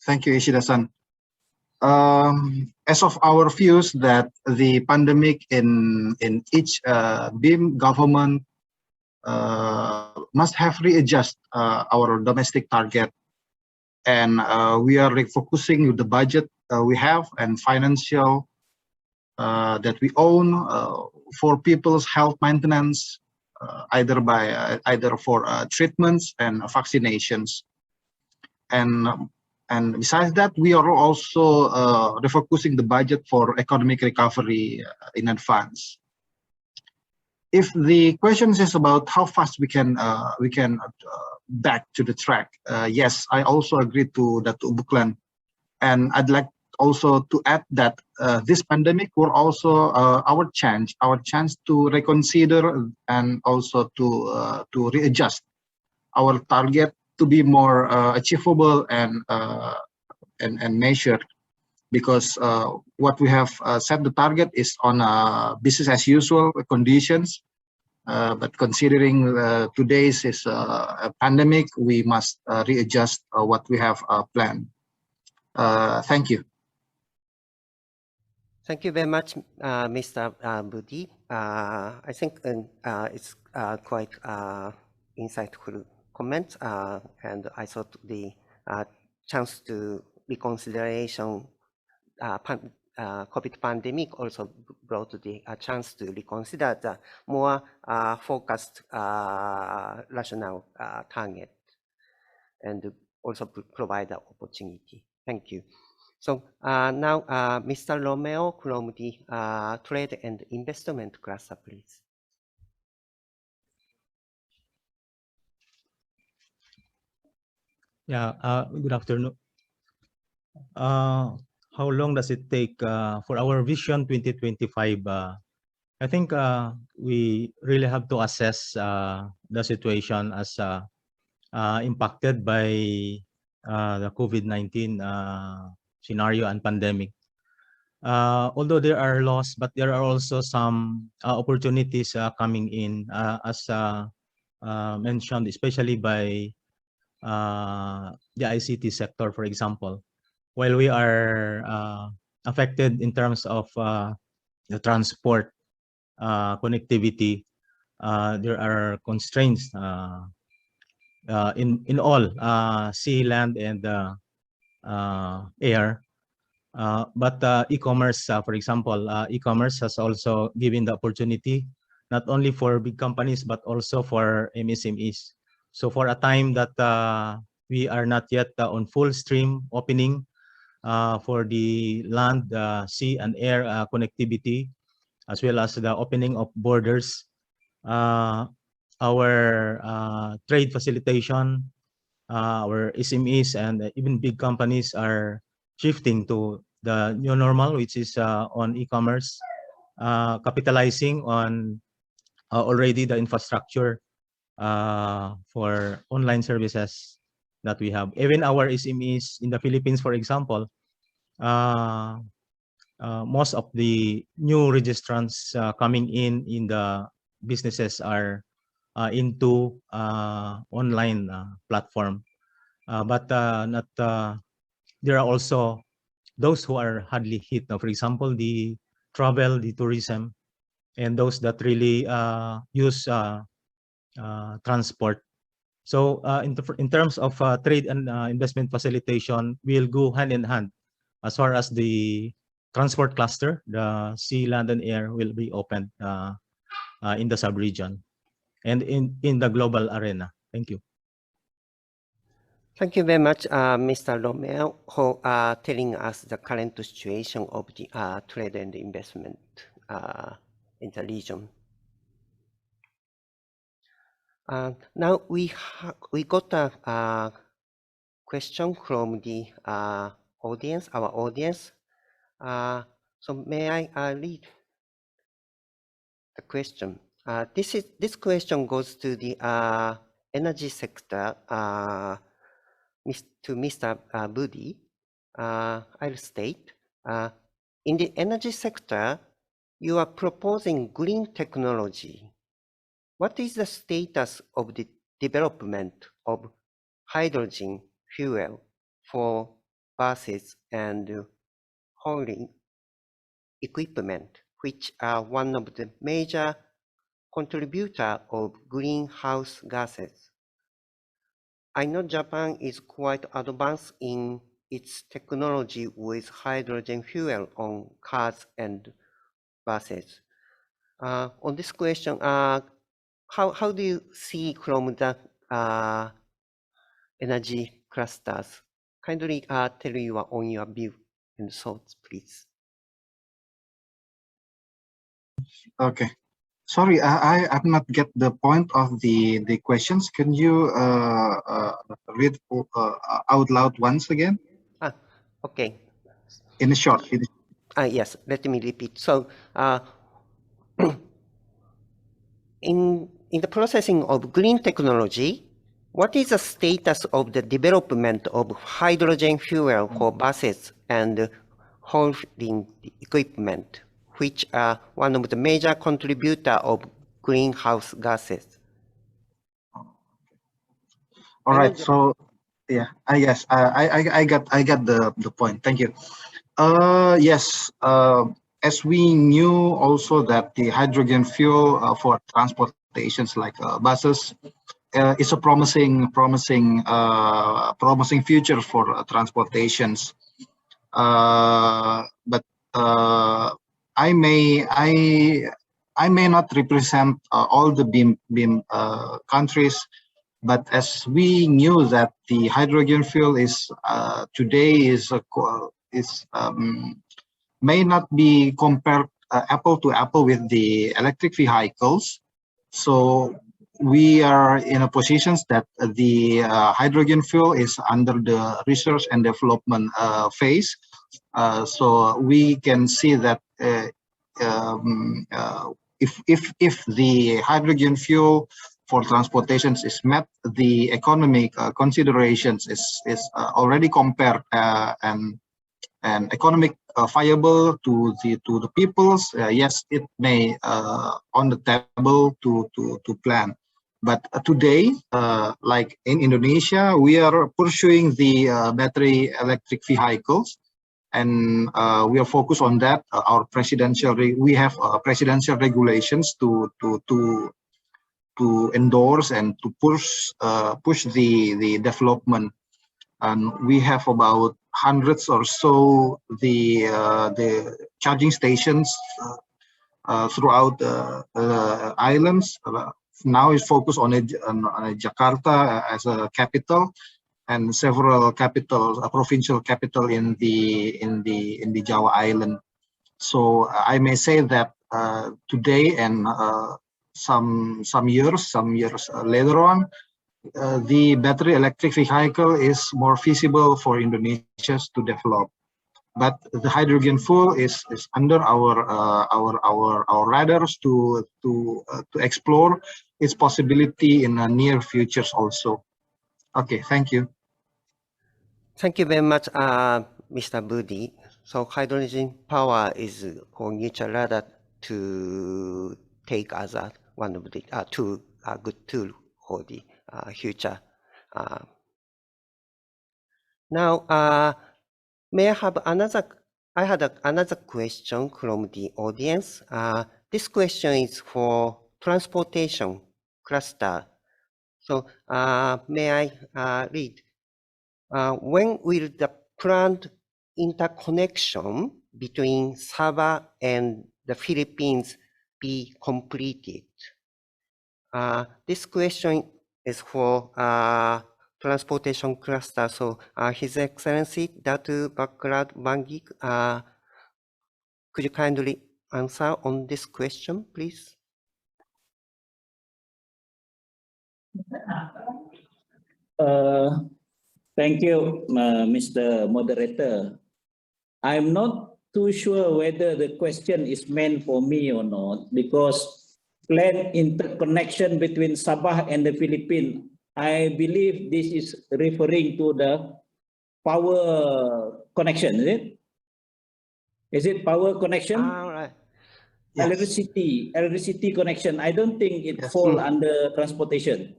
Thank you, Ishida-san. As of our views that the pandemic in each BIM government must have readjust our domestic target, and we are refocusing with the budget we have and financial that we own for people's health maintenance, either for treatments and vaccinations, and besides that, we are also refocusing the budget for economic recovery in advance. If the question is about how fast we can back to the track, yes, I also agree to that, Buklan, and I'd like also to add that this pandemic will also our chance to reconsider and also to readjust our target to be more achievable and measured, because what we have set the target is on business as usual conditions, but considering today's is a pandemic, we must readjust what we have planned. Thank you. Thank you very much, Mr. Budi. I think it's quite insightful comments, and I thought the chance to reconsideration COVID pandemic also brought the chance to reconsider the more focused rational target and also provide the opportunity. Thank you. So now Mr. Romeo from the Trade and Investment cluster, please. Yeah, good afternoon. How long does it take for our Vision 2025? I think we really have to assess the situation as impacted by the COVID-19 scenario and pandemic. Although there are loss, but there are also some opportunities coming in, as mentioned, especially by the ICT sector, for example. While we are affected in terms of the transport connectivity, there are constraints in all sea, land, and air. But e-commerce, for example, e-commerce has also given the opportunity not only for big companies but also for MSMEs. So for a time that we are not yet on full stream opening for the land, sea, and air connectivity, as well as the opening of borders, our trade facilitation, our SMEs, and even big companies are shifting to the new normal, which is on e-commerce, capitalizing on already the infrastructure for online services that we have. Even our SMEs in the Philippines, for example, most of the new registrants coming in the businesses are into online platform, but not there are also those who are hardly hit. For example, the travel, the tourism, and those that really use transport. So in terms of trade and investment facilitation, we'll go hand in hand. As far as the transport cluster, the sea, land, and air will be opened in the sub-region and in the global arena. Thank you. Thank you very much, Mr. Romeo, for telling us the current situation of the trade and investment in the region. Now we got a question from the audience, our audience. So may I read the question? This question goes to the energy sector, to Mr. Budi. I'll state, in the energy sector, you are proposing green technology. What is the status of the development of hydrogen fuel for buses and hauling equipment, which are one of the major contributors of greenhouse gases? I know Japan is quite advanced in its technology with hydrogen fuel on cars and buses. On this question, how do you see from the energy clusters? Kindly tell you on your view and thoughts, please. Okay. Sorry, I have not get the point of the questions. Can you read out loud once again? Okay. In a short. Yes, let me repeat. So, in the processing of green technology, what is the status of the development of hydrogen fuel for buses and hauling equipment, which are one of the major contributors of greenhouse gases? All right. So, yeah, yes, I got the point. Thank you. Yes. As we knew also that the hydrogen fuel for transportations like buses is a promising future for transportations. But I may not represent all the BIM countries, but as we knew that the hydrogen fuel is today may not be compared apple to apple with the electric vehicles. So we are in a position that the hydrogen fuel is under the research and development phase. So we can see that if the hydrogen fuel for transportations is met, the economic considerations is already compared and economic viable to the peoples. Yes, it may on the table to plan. But today, like in Indonesia, we are pursuing the battery electric vehicles, and we are focused on that. We have presidential regulations to endorse and to push the development. And we have about hundreds or so the charging stations throughout the islands. Now is focused on Jakarta as a capital, and several capitals, provincial capital in the Java Island. So I may say that today and some years later on, the battery electric vehicle is more feasible for Indonesia to develop. But the hydrogen fuel is under our radars to explore its possibility in the near futures also. Okay, thank you. Thank you very much, Mr. Budi. So hydrogen power is for neutral radar to take as one of the good tool for the future. Now, may I have another? I had another question from the audience. This question is for transportation cluster. So may I read? When will the planned interconnection between Sabah and the Philippines be completed? This question is for transportation cluster. So His Excellency Datu Bakrad Bangik, could you kindly answer on this question, please? Thank you, Mr. Moderator. I'm not too sure whether the question is meant for me or not, because planned interconnection between Sabah and the Philippines, I believe this is referring to the power connection, is it? Is it power connection? Right. Yes. Electricity connection. I don't think it falls under transportation.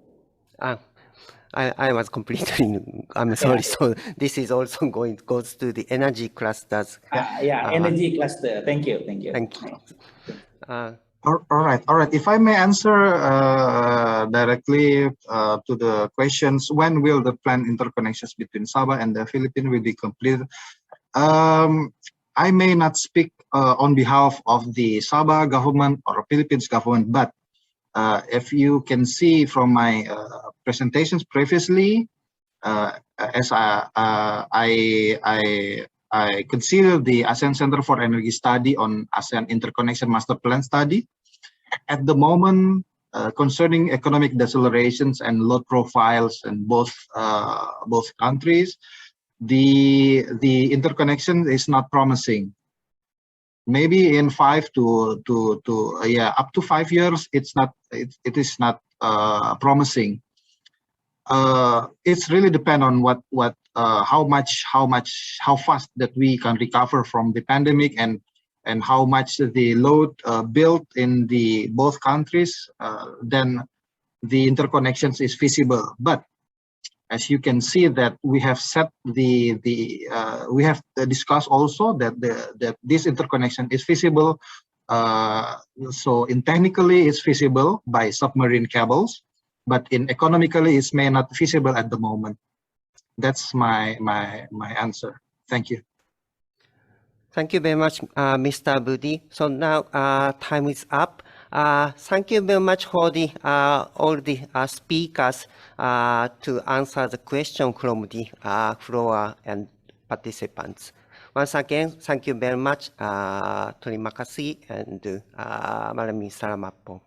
I was completely, I'm sorry. So this is also goes to the energy clusters. Energy cluster. Thank you. Thank you. Thank you. All right. If I may answer directly to the questions, when will the planned interconnections between Sabah and the Philippines will be completed? I may not speak on behalf of the Sabah government or Philippines government, but if you can see from my presentations previously, as I consider the ASEAN Center for Energy Study on ASEAN Interconnection Master Plan study. At the moment, concerning economic decelerations and load profiles in both countries, the interconnection is not promising. Maybe in up to 5 years, it is not promising. It's really depend on how fast that we can recover from the pandemic and how much the load built in the both countries, then the interconnections is feasible. But as you can see that we have set we have discussed also that this interconnection is feasible. So technically it's feasible by submarine cables, but economically it's may not feasible at the moment. That's my answer. Thank you. Thank you very much, Mr. Budi. So now time is up. Thank you very much for all the speakers to answer the question from the floor and participants. Once again, thank you very much, Terima kasih, and Maraming salamat po.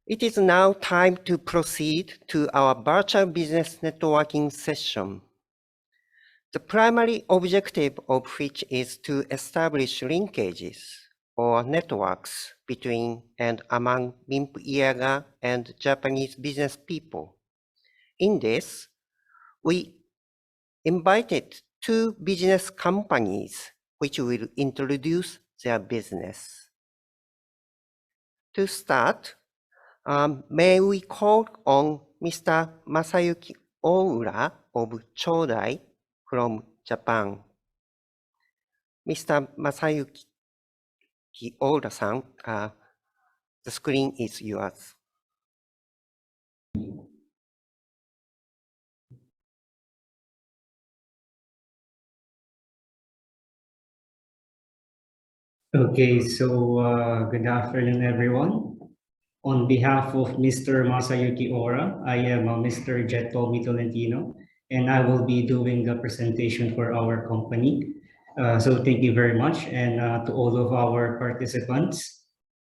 It is now time to proceed to our virtual business networking session. The primary objective of which is to establish linkages or networks between and among Bimp-Eaga and Japanese business people. In this, we invited 2 business companies which will introduce their business. To start, may we call on Mr. Masayuki Oura of Chodai from Japan. Mr. Masayuki Oura-san, the screen is yours. Okay, so good afternoon, everyone. On behalf of Mr. Masayuki Oura, I am Mr. Jettomi Tolentino, and I will be doing the presentation for our company. So thank you very much, and to all of our participants.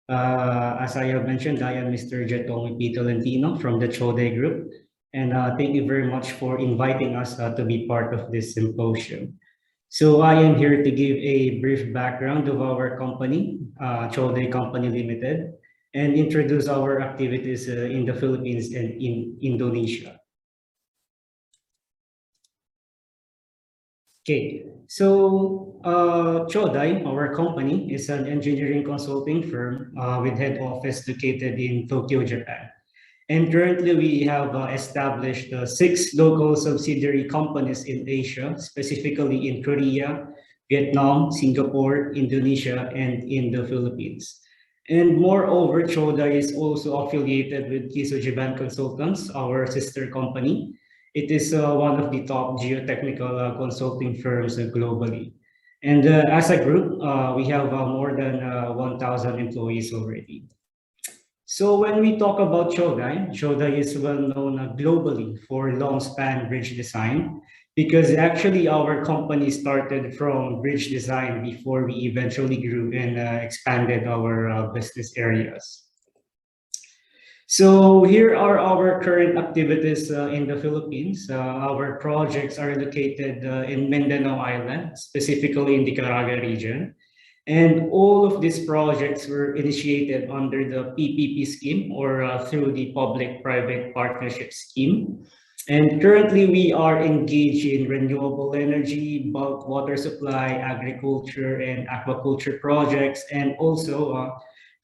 As I have mentioned, I am Mr. Jettomi P. Tolentino from the Chodai Group, and thank you very much for inviting us to be part of this symposium. So I am here to give a brief background of our company, Chodai Company Limited, and introduce our activities in the Philippines and in Indonesia. Okay, so Chodai, our company, is an engineering consulting firm with head office located in Tokyo, Japan. And currently we have established 6 local subsidiary companies in Asia, specifically in Korea, Vietnam, Singapore, Indonesia, and in the Philippines. And moreover, Chodai is also affiliated with Kiso Japan Consultants, our sister company. It is one of the top geotechnical consulting firms globally. And as a group, we have more than 1,000 employees already. So when we talk about Chodai, Chodai is well known globally for long span bridge design, because actually our company started from bridge design before we eventually grew and expanded our business areas. So here are our current activities in the Philippines. Our projects are located in Mindanao Island, specifically in the Caraga region. And all of these projects were initiated under the PPP scheme, or through the public-private partnership scheme. And currently we are engaged in renewable energy, bulk water supply, agriculture and aquaculture projects, and also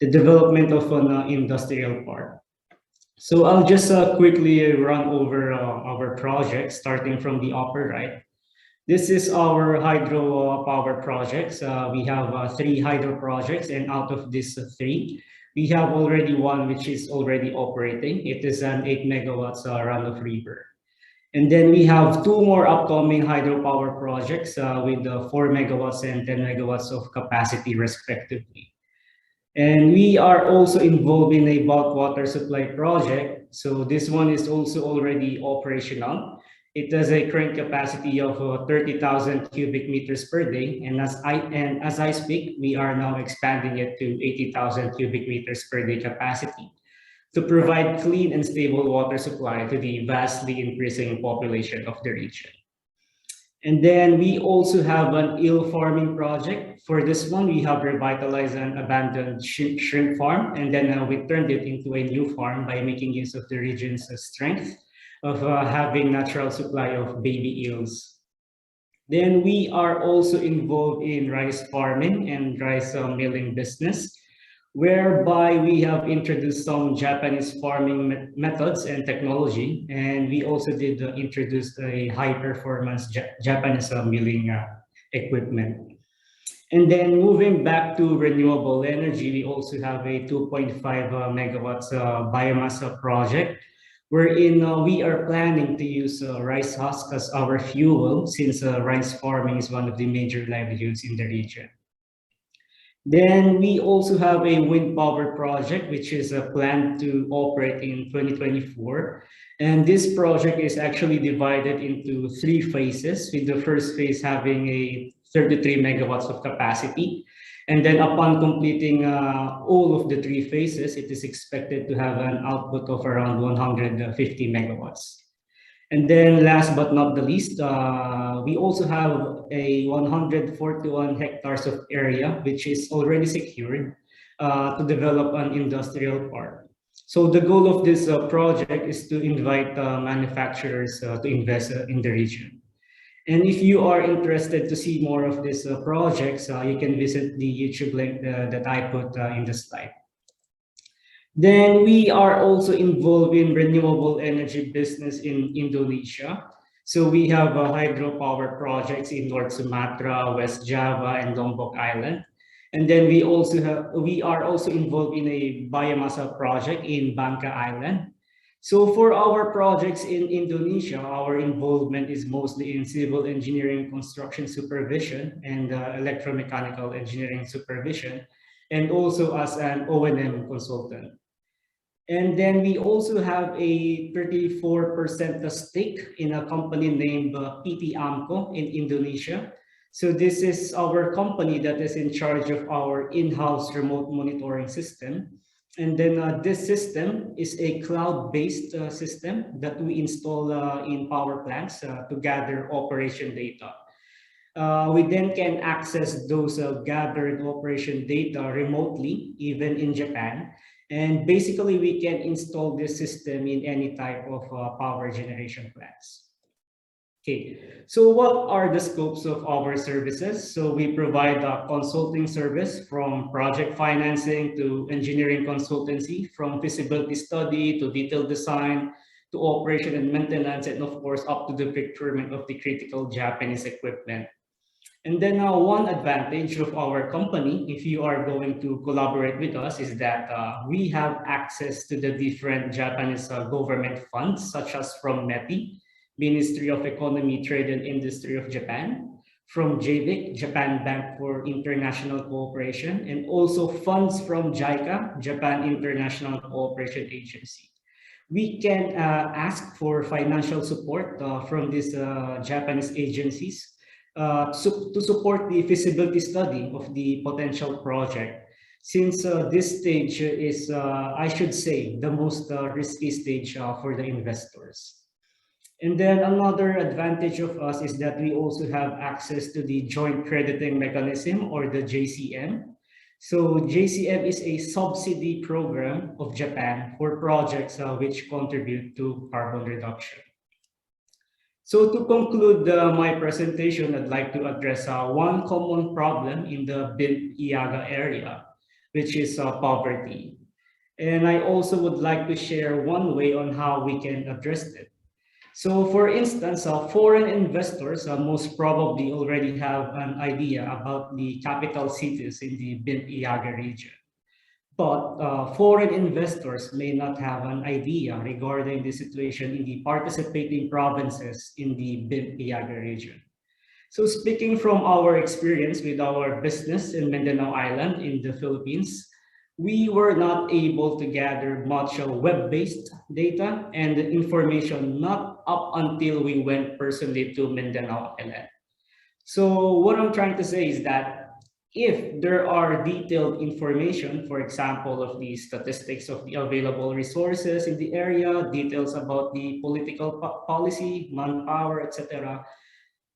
the development of an industrial park. So I'll just quickly run over our projects, starting from the upper right. This is our hydro power projects. We have 3 hydro projects, and out of these 3, we have already one which is already operating. It is an 8 megawatts run-of-river. And then we have 2 more upcoming hydropower projects with 4 megawatts and 10 megawatts of capacity respectively. And we are also involved in a bulk water supply project. So this one is also already operational. It has a current capacity of 30,000 cubic meters per day. And as I speak, we are now expanding it to 80,000 cubic meters per day capacity to provide clean and stable water supply to the vastly increasing population of the region. And then we also have an eel farming project. For this one, we have revitalized an abandoned shrimp farm, and then we turned it into a new farm by making use of the region's strength of having natural supply of baby eels. Then we are also involved in rice farming and rice milling business, whereby we have introduced some Japanese farming methods and technology, and we also did introduce a high-performance Japanese milling equipment. And then moving back to renewable energy, we also have a 2.5 megawatts biomass project, wherein we are planning to use rice husk as our fuel, since rice farming is one of the major livelihoods in the region. Then we also have a wind power project, which is planned to operate in 2024. And this project is actually divided into 3 phases, with the first phase having a 33 megawatts of capacity. And then upon completing all of the 3 phases, it is expected to have an output of around 150 megawatts. And then last but not the least, we also have a 141 hectares of area, which is already secured to develop an industrial park. So the goal of this project is to invite manufacturers to invest in the region. And if you are interested to see more of these projects, you can visit the YouTube link that I put in the slide. Then we are also involved in renewable energy business in Indonesia. So we have hydropower projects in North Sumatra, West Java, and Lombok Island. And then we are also involved in a biomassa project in Bangka Island. So for our projects in Indonesia, our involvement is mostly in civil engineering construction supervision and electromechanical engineering supervision, and also as an O&M consultant. And then we also have a 34% stake in a company named PT Amco in Indonesia. So this is our company that is in charge of our in-house remote monitoring system. And then this system is a cloud-based system that we install in power plants to gather operation data. We then can access those gathered operation data remotely, even in Japan. And basically, we can install this system in any type of power generation plants. Okay, so what are the scopes of our services? So we provide a consulting service, from project financing to engineering consultancy, from feasibility study to detailed design to operation and maintenance, and of course, up to the procurement of the critical Japanese equipment. And then one advantage of our company, if you are going to collaborate with us, is that we have access to the different Japanese government funds, such as from METI, Ministry of Economy, Trade and Industry of Japan, from JBIC, Japan Bank for International Cooperation, and also funds from JICA, Japan International Cooperation Agency. We can ask for financial support from these Japanese agencies to support the feasibility study of the potential project, since this stage is, I should say, the most risky stage for the investors. And then another advantage of us is that we also have access to the Joint Crediting Mechanism, or the JCM. So JCM is a subsidy program of Japan for projects which contribute to carbon reduction. So to conclude my presentation, I'd like to address one common problem in the Bimp-Eaga area, which is poverty. And I also would like to share one way on how we can address it. So for instance, foreign investors most probably already have an idea about the capital cities in the Bimp-Eaga region. But foreign investors may not have an idea regarding the situation in the participating provinces in the Bimp-Eaga region. So speaking from our experience with our business in Mindanao Island in the Philippines, we were not able to gather much web-based data and information, not up until we went personally to Mindanao Island. So what I'm trying to say is that if there are detailed information, for example, of the statistics of the available resources in the area, details about the political policy, manpower, etc.,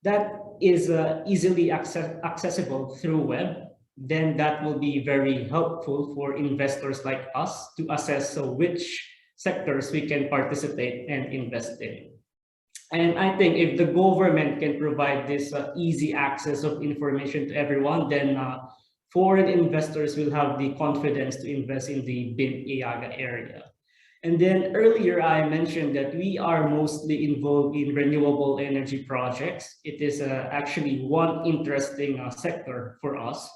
that is easily accessible through web, then that will be very helpful for investors like us to assess which sectors we can participate and invest in. And I think if the government can provide this easy access of information to everyone, then foreign investors will have the confidence to invest in the Bimp-Eaga area. And then earlier I mentioned that we are mostly involved in renewable energy projects. It is actually one interesting sector for us,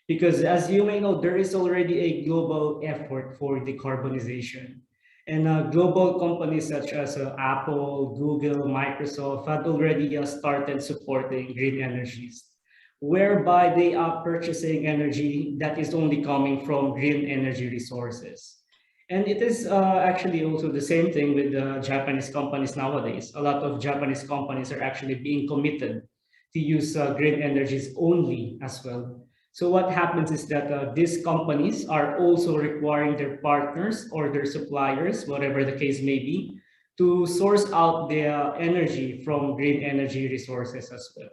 because as you may know, there is already a global effort for decarbonization. And global companies such as Apple, Google, Microsoft had already started supporting green energies, whereby they are purchasing energy that is only coming from green energy resources. And it is actually also the same thing with Japanese companies nowadays. A lot of Japanese companies are actually being committed to use green energies only as well. So what happens is that these companies are also requiring their partners or their suppliers, whatever the case may be, to source out their energy from green energy resources as well.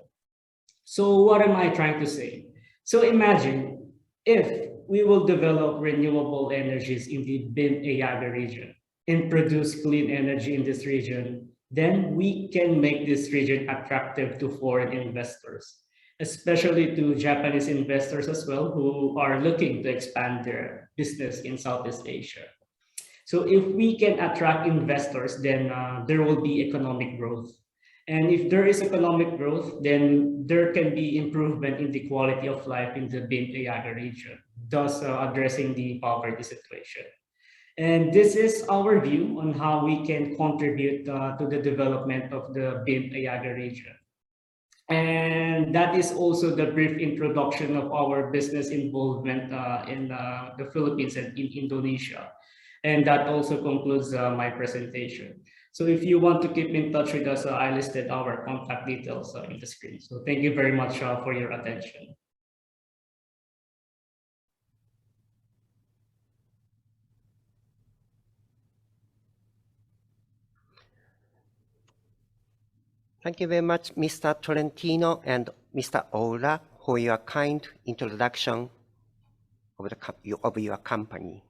So what am I trying to say? So imagine if we will develop renewable energies in the Bimp-Eaga region and produce clean energy in this region, then we can make this region attractive to foreign investors, especially to Japanese investors as well, who are looking to expand their business in Southeast Asia. So if we can attract investors, then there will be economic growth. And if there is economic growth, then there can be improvement in the quality of life in the Bimp-Eaga region, thus addressing the poverty situation. And this is our view on how we can contribute to the development of the Bimp-Eaga region. And that is also the brief introduction of our business involvement in the Philippines and in Indonesia. And that also concludes my presentation. So if you want to keep in touch with us, I listed our contact details in the screen. So thank you very much for your attention. Thank you very much, Mr. Tolentino and Mr. Oura, for your kind introduction of your company.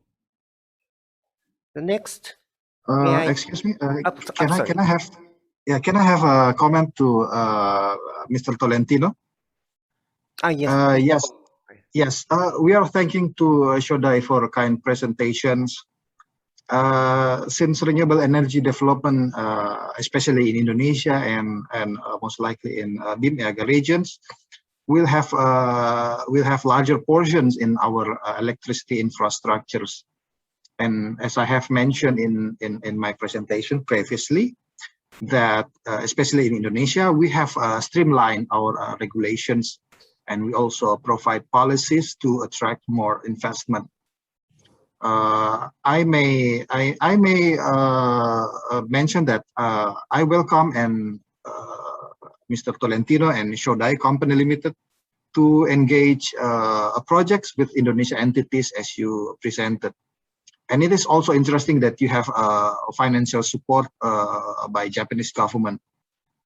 The next, excuse me, can I have a comment to Mr. Tolentino? Yes. Yes. We are thanking to Shodai for kind presentations. Since renewable energy development, especially in Indonesia and most likely in Bimp-Eaga regions, will have larger portions in our electricity infrastructures. And as I have mentioned in my presentation previously, that especially in Indonesia, we have streamlined our regulations, and we also provide policies to attract more investment. I may mention that I welcome Mr. Tolentino and Shodai Company Limited to engage projects with Indonesia entities as you presented. And it is also interesting that you have financial support by Japanese government.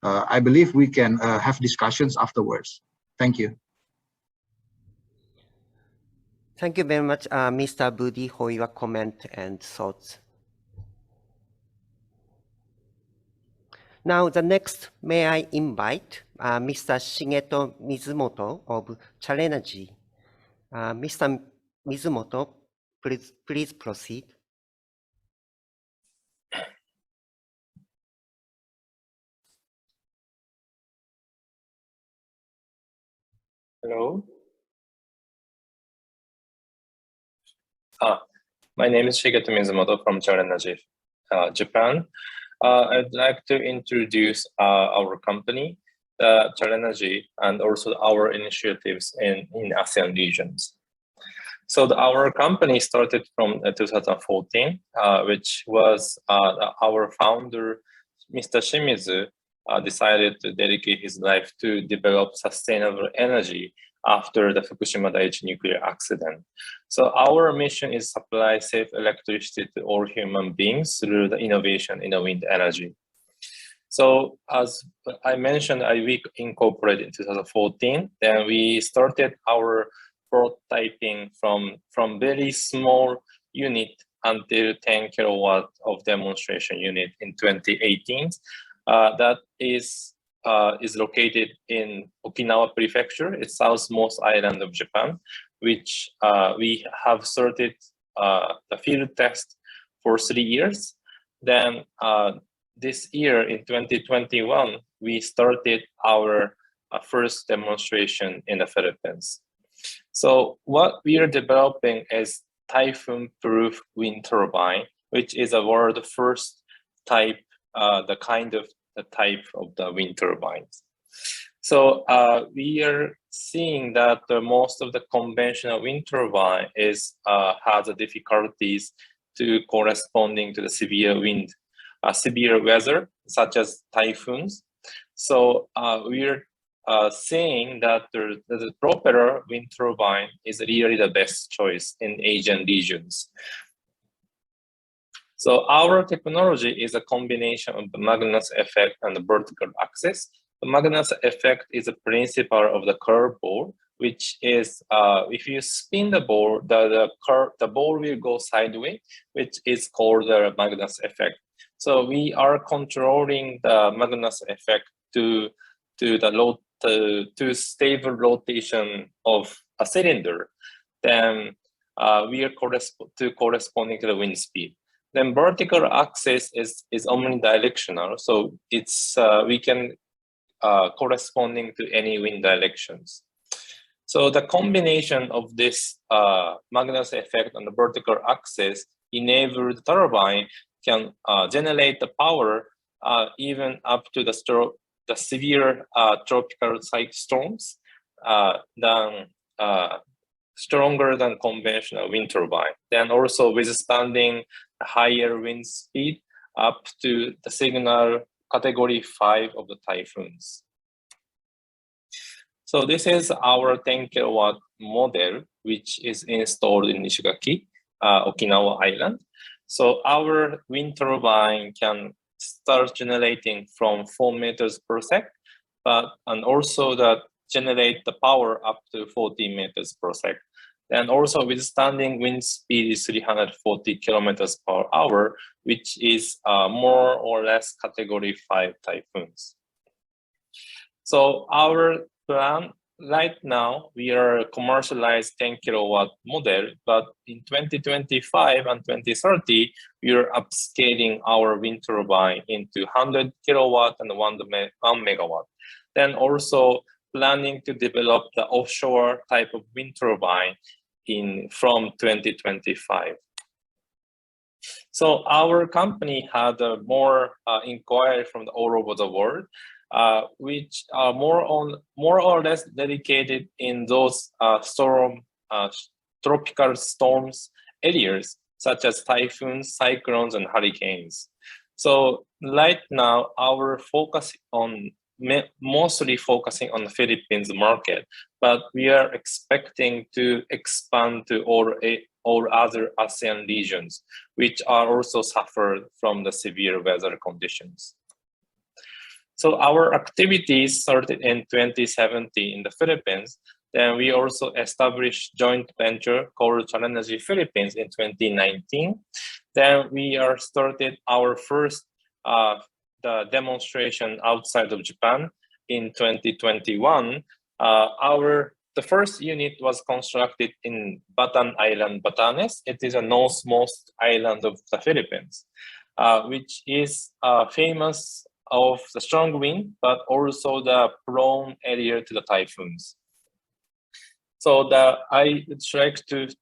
I believe we can have discussions afterwards. Thank you. Thank you very much, Mr. Budi, for your comment and thoughts. Now, the next, may I invite Mr. Shigeto Mizumoto of Challenergy. Mr. Mizumoto, please proceed. Hello. My name is Shigeto Mizumoto from Challenergy, Japan. I'd like to introduce our company, Challenergy, and also our initiatives in ASEAN regions. So our company started from 2014, which was our founder, Mr. Shimizu, decided to dedicate his life to develop sustainable energy after the Fukushima Daiichi nuclear accident. So our mission is supply safe electricity to all human beings through the innovation in the wind energy. So as I mentioned, we incorporated in 2014, then we started our prototyping from very small unit until 10 kilowatt of demonstration unit in 2018. That is located in Okinawa Prefecture. It's southmost island of Japan, which we have started the field test for 3 years. Then this year in 2021, we started our first demonstration in the Philippines. So what we are developing is Typhoon-proof wind turbine which is a world first type, the type of the wind turbines. So we are seeing that most of the conventional wind turbine has difficulties to corresponding to the severe weather, such as typhoons. So we're saying that the propeller wind turbine is really the best choice in Asian regions. So our technology is a combination of the Magnus effect and the vertical axis. The Magnus effect is a principle of the curve ball, which is if you spin the ball, the ball will go sideways, which is called the Magnus effect. So we are controlling the Magnus effect to stable rotation of a cylinder. Then we are corresponding to the wind speed. Then vertical axis is omnidirectional, so it's we can corresponding to any wind directions. So the combination of this Magnus effect on the vertical axis enable the turbine can generate the power even up to the severe tropical storms stronger than conventional wind turbine. Then also withstanding higher wind speed up to the signal category 5 of the typhoons. So this is our 10 kilowatt model, which is installed in Nishigaki, Okinawa Island. So our wind turbine can start generating from 4 meters per sec, and also that generate the power up to 40 meters per sec. And also withstanding wind speed is 340 kilometers per hour, which is more or less category 5 typhoons. So our plan right now, we are commercialized 10 kilowatt model, but in 2025 and 2030, we are upscaling our wind turbine into 100 kilowatt and 1 megawatt. Then also planning to develop the offshore type of wind turbine from 2025. So our company had more inquiry from all over the world, which are more or less dedicated in those tropical storms areas, such as typhoons, cyclones, and hurricanes. So right now, our focus on mostly focusing on the Philippines market, but we are expecting to expand to all other ASEAN regions, which are also suffered from the severe weather conditions. So our activities started in 2017 in the Philippines. Then we also established joint venture called Chalenergy Philippines in 2019. Then we started our first the demonstration outside of Japan in 2021. The first unit was constructed in Batan Island, Batanes. It is a northmost island of the Philippines, which is famous of the strong wind, but also the prone area to the typhoons. So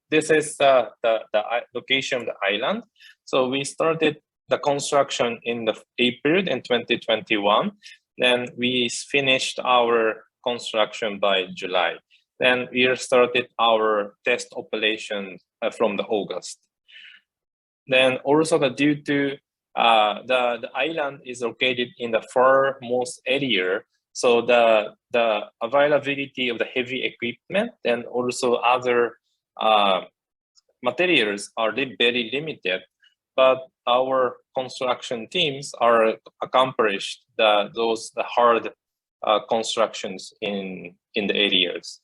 this is the location of the island. So we started the construction in the April in 2021. Then we finished our construction by July. Then we started our test operation from the August. Then also due to the island is located in the farmost area, so the availability of the heavy equipment and also other materials are very limited. But our construction teams are accomplished the hard constructions in the areas.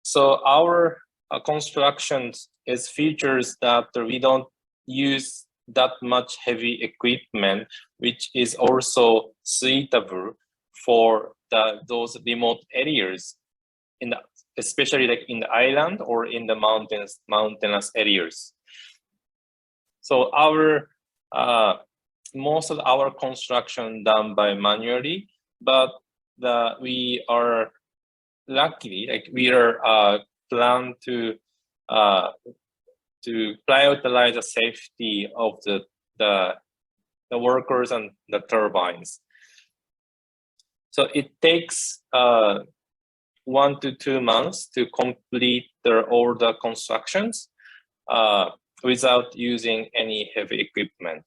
So our constructions is features that we don't use that much heavy equipment, which is also suitable for those remote areas, especially like in the island or in the mountainous areas. So our most of our construction done by manually, but we are lucky, like we are planned to to prioritize the safety of the workers and the turbines. So it takes 1 to 2 months to complete all the constructions without using any heavy equipment.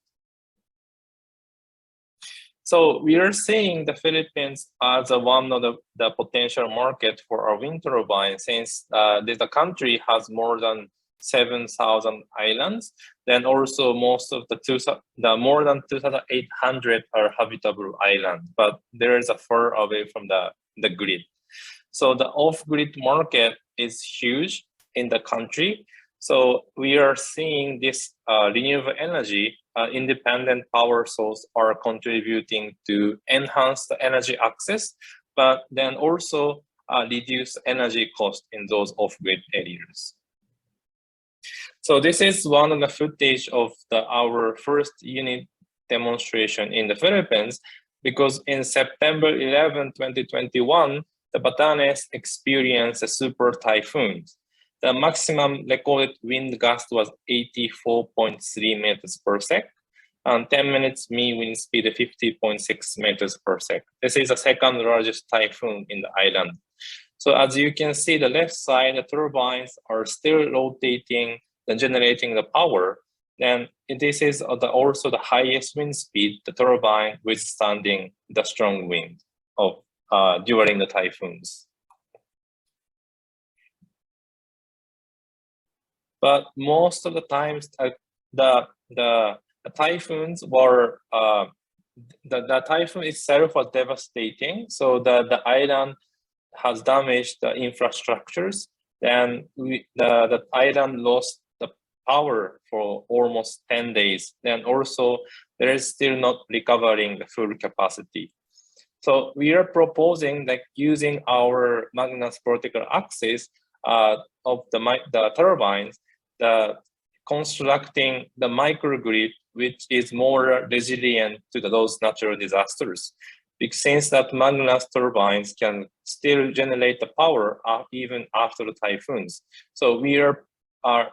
So we are seeing the Philippines as one of the potential market for our wind turbines, since the country has more than 7,000 islands. Then also most of the more than 2,800 are habitable islands, but there is a far away from the grid. So the off-grid market is huge in the country. So we are seeing this renewable energy, independent power source are contributing to enhance the energy access, but then also reduce energy cost in those off-grid areas. So this is one of the footage of our first unit demonstration in the Philippines, because in September 11, 2021, the Batanes experienced a super typhoon. The maximum recorded wind gust was 84.3 meters per second, and 10 minutes mean wind speed 50.6 meters per second. This is the second largest typhoon in the island. So as you can see, the left side, the turbines are still rotating and generating the power. Then this is also the highest wind speed, the turbine withstanding the strong wind of during the typhoons. But most of the times, the typhoons were the typhoon itself was devastating. So the island has damaged the infrastructures. Then the island lost the power for almost 10 days. Then also there is still not recovering the full capacity. So we are proposing that using our Magnus vertical axis of the turbines, constructing the microgrid, which is more resilient to those natural disasters. Since that Magnus turbines can still generate the power even after the typhoons. So we are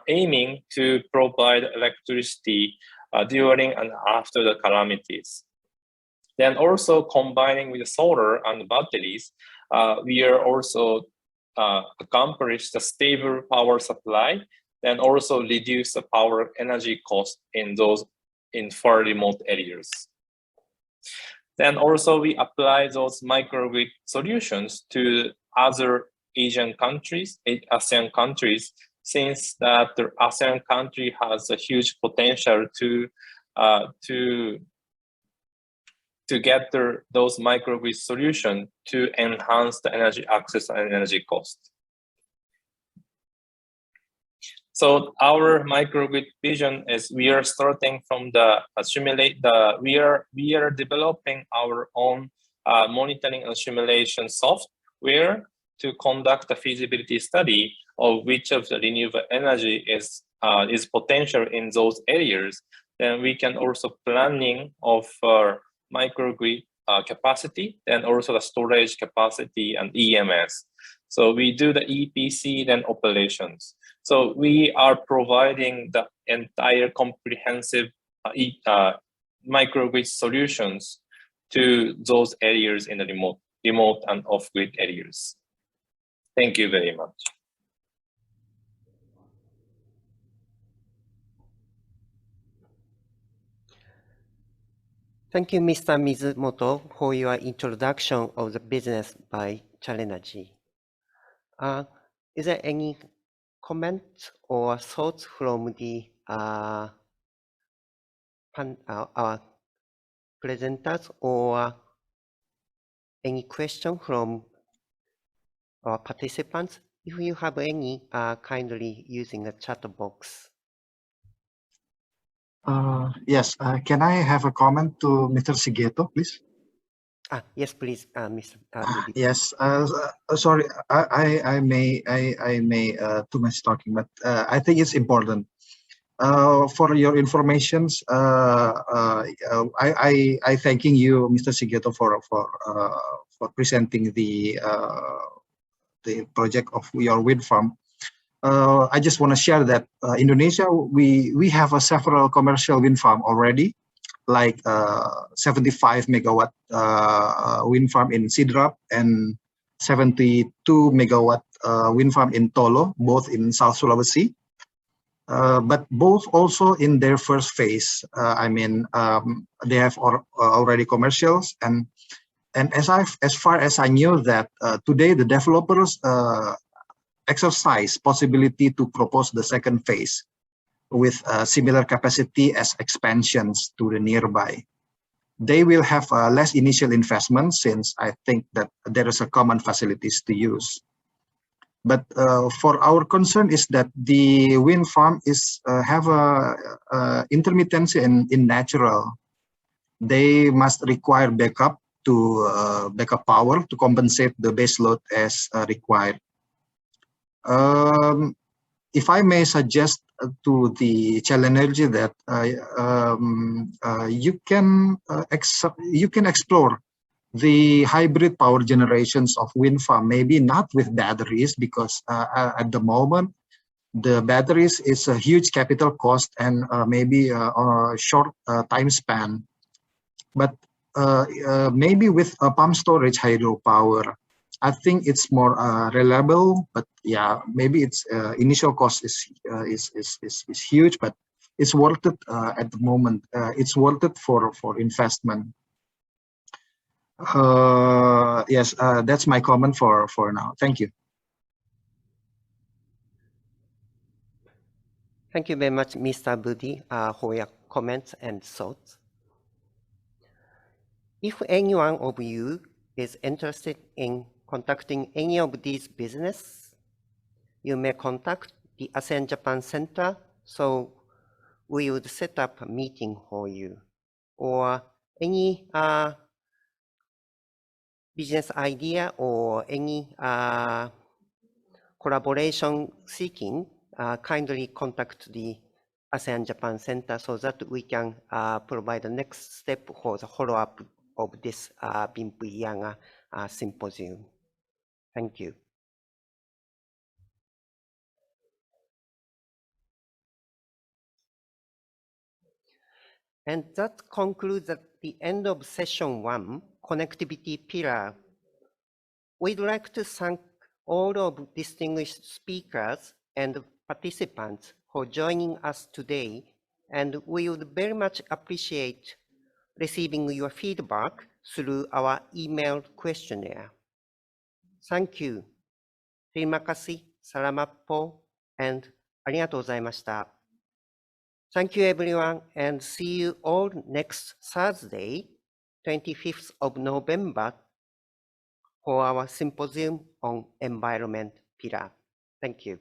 aiming to provide electricity during and after the calamities. Then also combining with the solar and batteries, we are also accomplish the stable power supply, and also reduce the power energy cost in far remote areas. Then also we apply those microgrid solutions to other Asian countries, ASEAN countries, since that the ASEAN country has a huge potential to get those microgrid solutions to enhance the energy access and energy cost. So our microgrid vision is we are starting from we are developing our own monitoring and simulation software to conduct a feasibility study of which of the renewable energy is potential in those areas. Then we can also planning of microgrid capacity, and also the storage capacity and EMS. So we do the EPC, then operations. So we are providing the entire comprehensive microgrid solutions to those areas in the remote and off-grid areas. Thank you very much. Thank you, Mr. Mizumoto, for your introduction of the business by Charenergy. Is there any comments or thoughts from our presenters, or any question from our participants? If you have any, kindly using the chat box. Yes, can I have a comment to Mr. Shigeto, please? Yes, please, Mr. Yes, sorry, I may too much talking, but I think it's important. For your informations, I thanking you, Mr. Shigeto, for presenting the project of your wind farm. I just want to share that Indonesia, we have several commercial wind farm already, like 75 megawatt wind farm in Sidrap and 72 megawatt wind farm in Tolo, both in South Sulawesi. But both also in their first phase. I mean, they have already commercials, and as far as I knew that today the developers exercise possibility to propose the second phase with similar capacity as expansions to the nearby. They will have less initial investment since I think that there is a common facilities to use. But for our concern is that the wind farm is have a intermittency in natural. They must require backup to backup power to compensate the base load as required. If I may suggest to the Challenergy that you can explore the hybrid power generations of wind farm, maybe not with batteries, because at the moment the batteries is a huge capital cost and maybe a short time span. But maybe with a pump storage hydropower, I think it's more reliable. But yeah, maybe its initial cost is huge, but it's worth it at the moment. It's worth it for investment. Yes, that's my comment for now. Thank you. Thank you very much, Mr. Budi, for your comments and thoughts. If any one of you is interested in conducting any of these business, you may contact the ASEAN-Japan Center, so we would set up a meeting for you. Or any business idea or any collaboration seeking, kindly contact the ASEAN-Japan Center so that we can provide the next step for the follow-up of this Bimp-Eaga Symposium. Thank you. And that concludes at the end of session 1, Connectivity Pillar. We'd like to thank all of distinguished speakers and participants for joining us today, and we would very much appreciate receiving your feedback through our email questionnaire. Thank you. Terima kasih, salamat po, and ありがとうございました。Thank you everyone, and see you all next Thursday, 25th of November, for our symposium on environment pillar. Thank you.